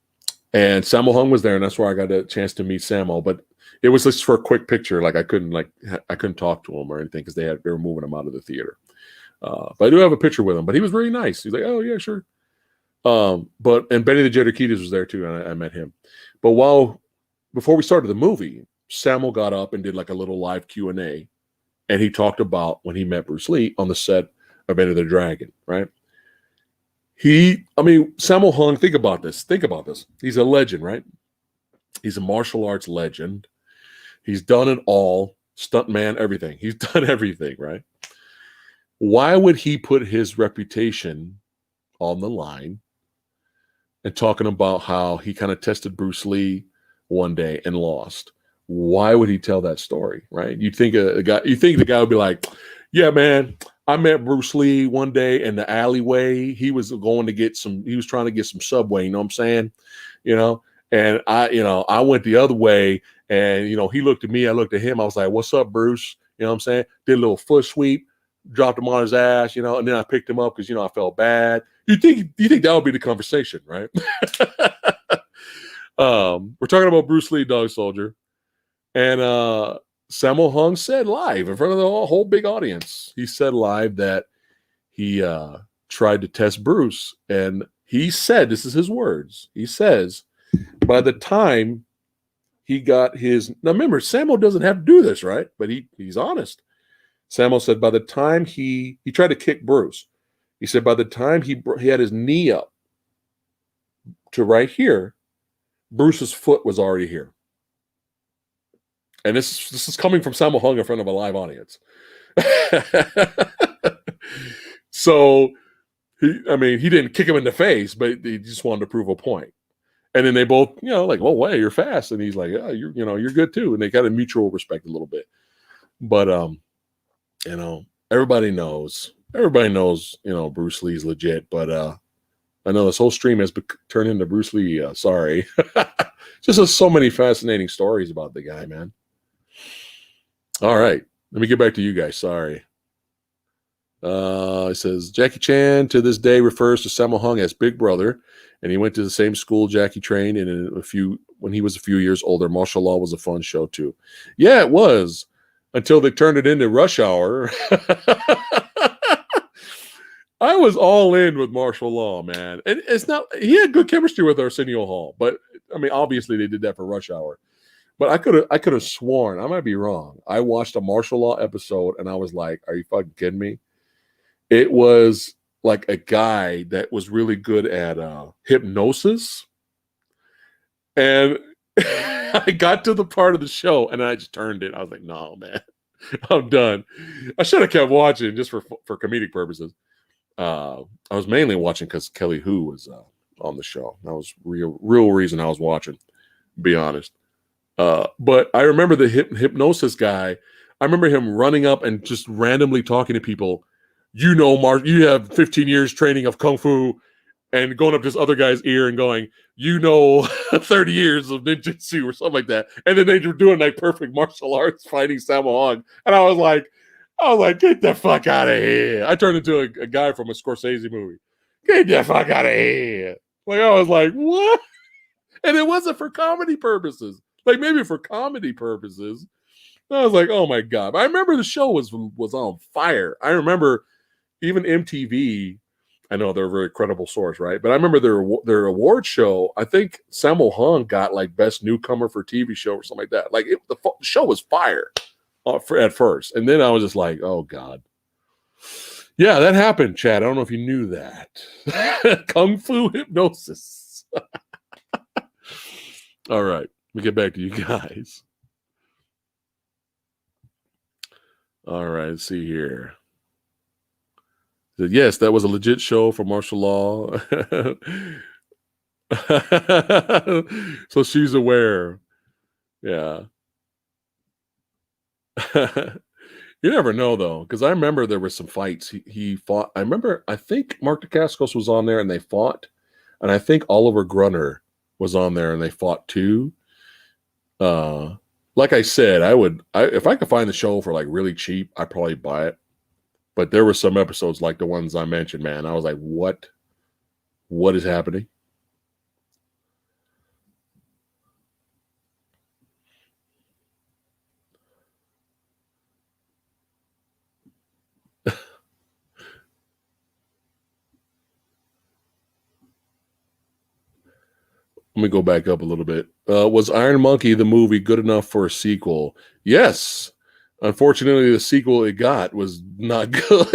Sammo Hung was there, and that's where I got a chance to meet Sammo. But it was just for a quick picture. Like I couldn't talk to him or anything, because they were moving him out of the theater. But I do have a picture with him. But he was really nice. He's like, "Oh yeah, sure." And Benny the Jet Urquidez was there too, and I met him. But before we started the movie, Sammo got up and did like a little live Q&A, and he talked about when he met Bruce Lee on the set of Enter the Dragon, right? Sammo Hung, think about this. He's a legend, right? He's a martial arts legend. He's done it all, stuntman, everything. He's done everything, right? Why would he put his reputation on the line and talking about how he kind of tested Bruce Lee one day and lost? Why would he tell that story, right? You think the guy would be like, "Yeah, man, I met Bruce Lee one day in the alleyway. He was going to get some. He was trying to get some Subway. You know what I'm saying? You know, and I went the other way, and he looked at me. I looked at him. I was like, "What's up, Bruce?" You know what I'm saying? Did a little foot sweep, dropped him on his ass. And then I picked him up because I felt bad. You think that would be the conversation, right? We're talking about Bruce Lee, Dog Soldier, and Sammo Hung said live in front of the whole big audience. He said live that he tried to test Bruce, and he said, this is his words. He says, by the time he got his, now remember, Sammo doesn't have to do this, right? But he's honest. Sammo said by the time he tried to kick Bruce, he said by the time he had his knee up to right here, Bruce's foot was already here. And this is coming from Sammo Hung in front of a live audience. So he didn't kick him in the face, but he just wanted to prove a point. And then they both, like, well, wait, you're fast. And he's like, yeah, you're good too. And they got a mutual respect a little bit. But everybody knows, Bruce Lee's legit. But I know this whole stream has turned into Bruce Lee. Sorry. Just so many fascinating stories about the guy, man. All right. Let me get back to you guys. Sorry. It says Jackie Chan to this day refers to Sammo Hung as Big Brother, and he went to the same school Jackie trained in. When he was a few years older, Martial Law was a fun show too. Yeah, it was, until they turned it into Rush Hour. I was all in with Martial Law, man, and he had good chemistry with Arsenio Hall, but obviously they did that for Rush Hour. But I could have sworn, I might be wrong, I watched a Martial Law episode and I was like, are you fucking kidding me? It was like a guy that was really good at hypnosis. And I got to the part of the show and I just turned it. I was like, no, man, I'm done. I should have kept watching just for comedic purposes. I was mainly watching because Kelly Hu was on the show. That was real reason I was watching, to be honest. But I remember the hypnosis guy. I remember him running up and just randomly talking to people. You have 15 years training of Kung Fu, and going up to this other guy's ear and going, 30 years of ninjutsu or something like that. And then they were doing like perfect martial arts fighting Sammo Hung. And I was like, get the fuck out of here. I turned into a guy from a Scorsese movie. Get the fuck out of here. Like, I was like, what? And it wasn't for comedy purposes. Like, maybe for comedy purposes. I was like, oh my God. I remember the show was on fire. I remember even MTV, I know they're a very credible source, right? But I remember their award show, I think Sammo Hung got like best newcomer for TV show or something like that. Like the show was fire at first. And then I was just like, oh God. Yeah, that happened, Chad. I don't know if you knew that. Kung Fu hypnosis. All right. Let me get back to you guys. All right. Let's see here. Yes, that was a legit show for Martial Law. So she's aware. Yeah. You never know, though, because I remember there were some fights he fought. I think Mark Dacascos was on there and they fought. And I think Oliver Grunner was on there and they fought too. Like I said, if I could find the show for like really cheap, I'd probably buy it. But there were some episodes like the ones I mentioned, man. I was like, what? What is happening? Let me go back up a little bit. Was Iron Monkey the movie good enough for a sequel? Yes. Unfortunately, the sequel it got was not good.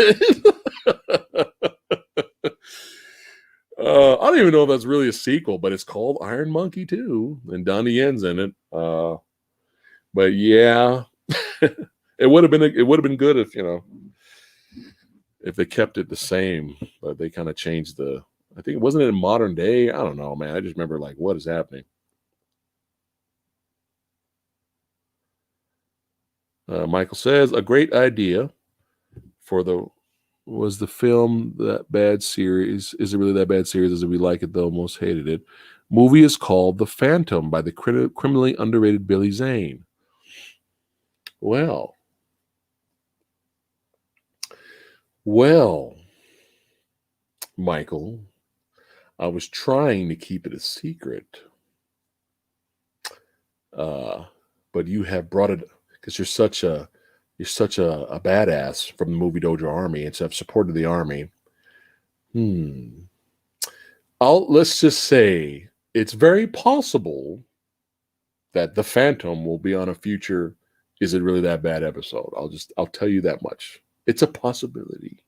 I don't even know if that's really a sequel, but it's called Iron Monkey 2, and Donnie Yen's in it. But yeah, it would have been good if they kept it the same, but they kind of changed I think it wasn't in modern day. I don't know, man. I just remember like, what is happening? Michael says a great idea for the Was the film that bad series? Is it really that bad series? As we like it though, most hated it. Movie is called The Phantom by the criminally underrated Billy Zane. Well, Michael, I was trying to keep it a secret, but you have brought it because you're such a badass from the movie Dojo Army and so have supported the army. Let's just say it's very possible that the Phantom will be on a future Is It Really That Bad episode. I'll tell you that much. It's a possibility.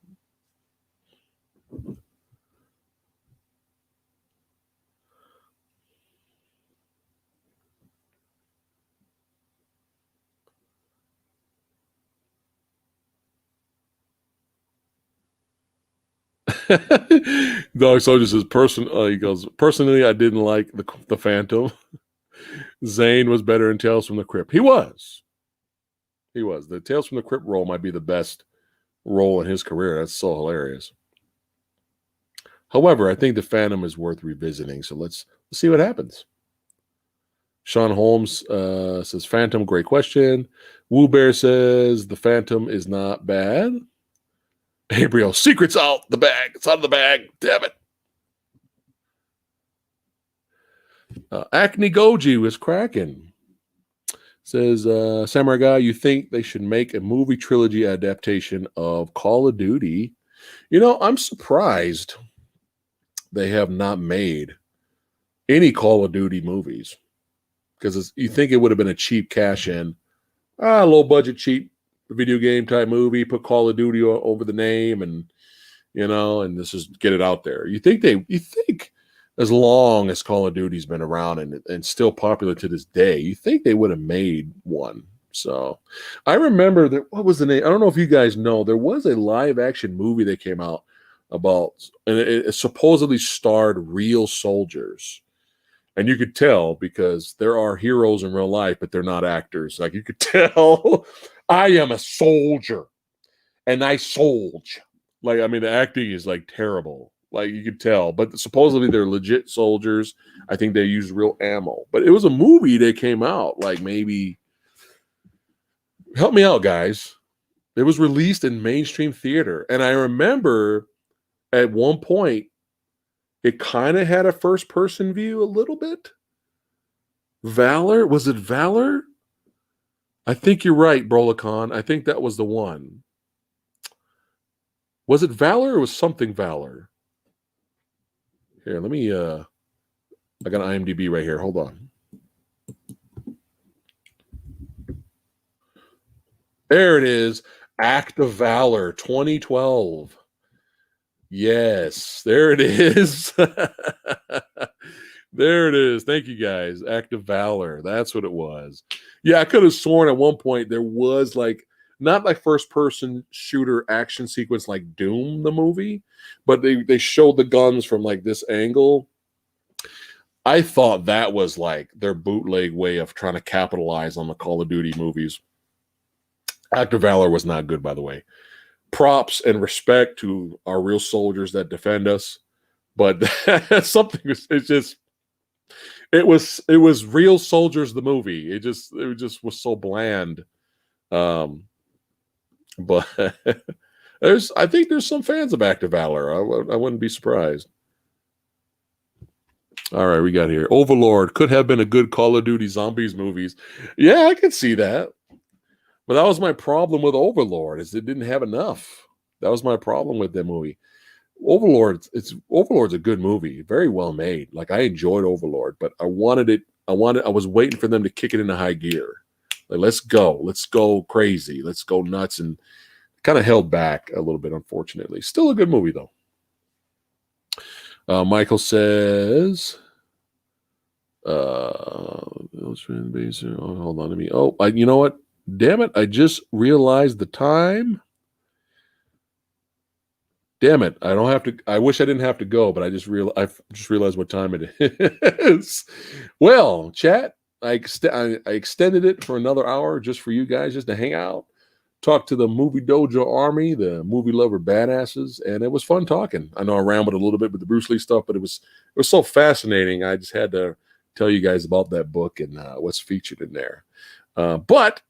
Dog Soldier says, he goes, personally, I didn't like the Phantom. Zane was better in Tales from the Crypt. He was. The Tales from the Crypt role might be the best role in his career. That's so hilarious. However, I think the Phantom is worth revisiting. So let's see what happens. Sean Holmes says, Phantom, great question. Woo Bear says, the Phantom is not bad. Gabriel, secret's out the bag. It's out of the bag. Damn it. Acne Goji was cracking. Says, Samurai Guy, you think they should make a movie trilogy adaptation of Call of Duty? You know, I'm surprised they have not made any Call of Duty movies. Because you think it would have been a cheap cash in, low budget, cheap video game type movie, put Call of Duty over the name and, and this is get it out there. You think as long as Call of Duty's been around and still popular to this day, you think they would have made one. So I remember that, what was the name? I don't know if you guys know, there was a live action movie that came out about, and it supposedly starred real soldiers. And you could tell because there are heroes in real life, but they're not actors. Like you could tell, I am a soldier and I soldier. Like, I mean, the acting is like terrible. Like you could tell, but supposedly they're legit soldiers. I think they used real ammo, but it was a movie that came out like maybe, help me out, guys. It was released in mainstream theater. And I remember at one point, it kind of had a first person view a little bit. Valor? Was it Valor? I think you're right, Brolacon. I think that was the one. Was it Valor or was something Valor? Here, let me, I got an IMDb right here. Hold on. There it is. Act of Valor 2012. Yes, there it is. There it is. Thank you, guys. Act of Valor. That's what it was. Yeah, I could have sworn at one point there was like, not like first-person shooter action sequence like Doom, the movie, but they showed the guns from like this angle. I thought that was like their bootleg way of trying to capitalize on the Call of Duty movies. Act of Valor was not good, by the way. Props and respect to our real soldiers that defend us, but something it was Real Soldiers the movie. It just was so bland. But I think there's some fans of Act of Valor. I wouldn't be surprised. All right, we got here. Overlord could have been a good Call of Duty Zombies movies. Yeah, I could see that. But that was my problem with Overlord, is it didn't have enough. That was my problem with that movie. Overlord's a good movie, very well made. Like I enjoyed Overlord, but I was waiting for them to kick it into high gear. Like let's go crazy, let's go nuts, and kind of held back a little bit, unfortunately. Still a good movie though. Michael says, hold on to me. You know what? Damn it, I just realized the time. Damn it, I don't have to. I wish I didn't have to go, but I just realized what time it is. Well, chat, I extended it for another hour just for you guys, just to hang out, talked to the Movie Dojo Army, the movie lover badasses, and it was fun talking. I know I rambled a little bit with the Bruce Lee stuff, but it was so fascinating. I just had to tell you guys about that book and what's featured in there. But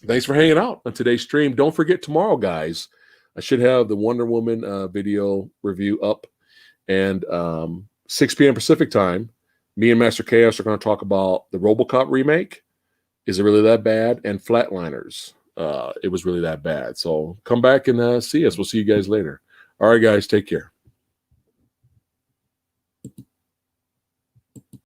thanks for hanging out on today's stream. Don't forget tomorrow, guys. I should have the Wonder Woman video review up, and 6 p.m. Pacific time. Me and Master Chaos are going to talk about the RoboCop remake. Is it really that bad? And Flatliners. It was really that bad. So come back and see us. We'll see you guys later. All right, guys. Take care.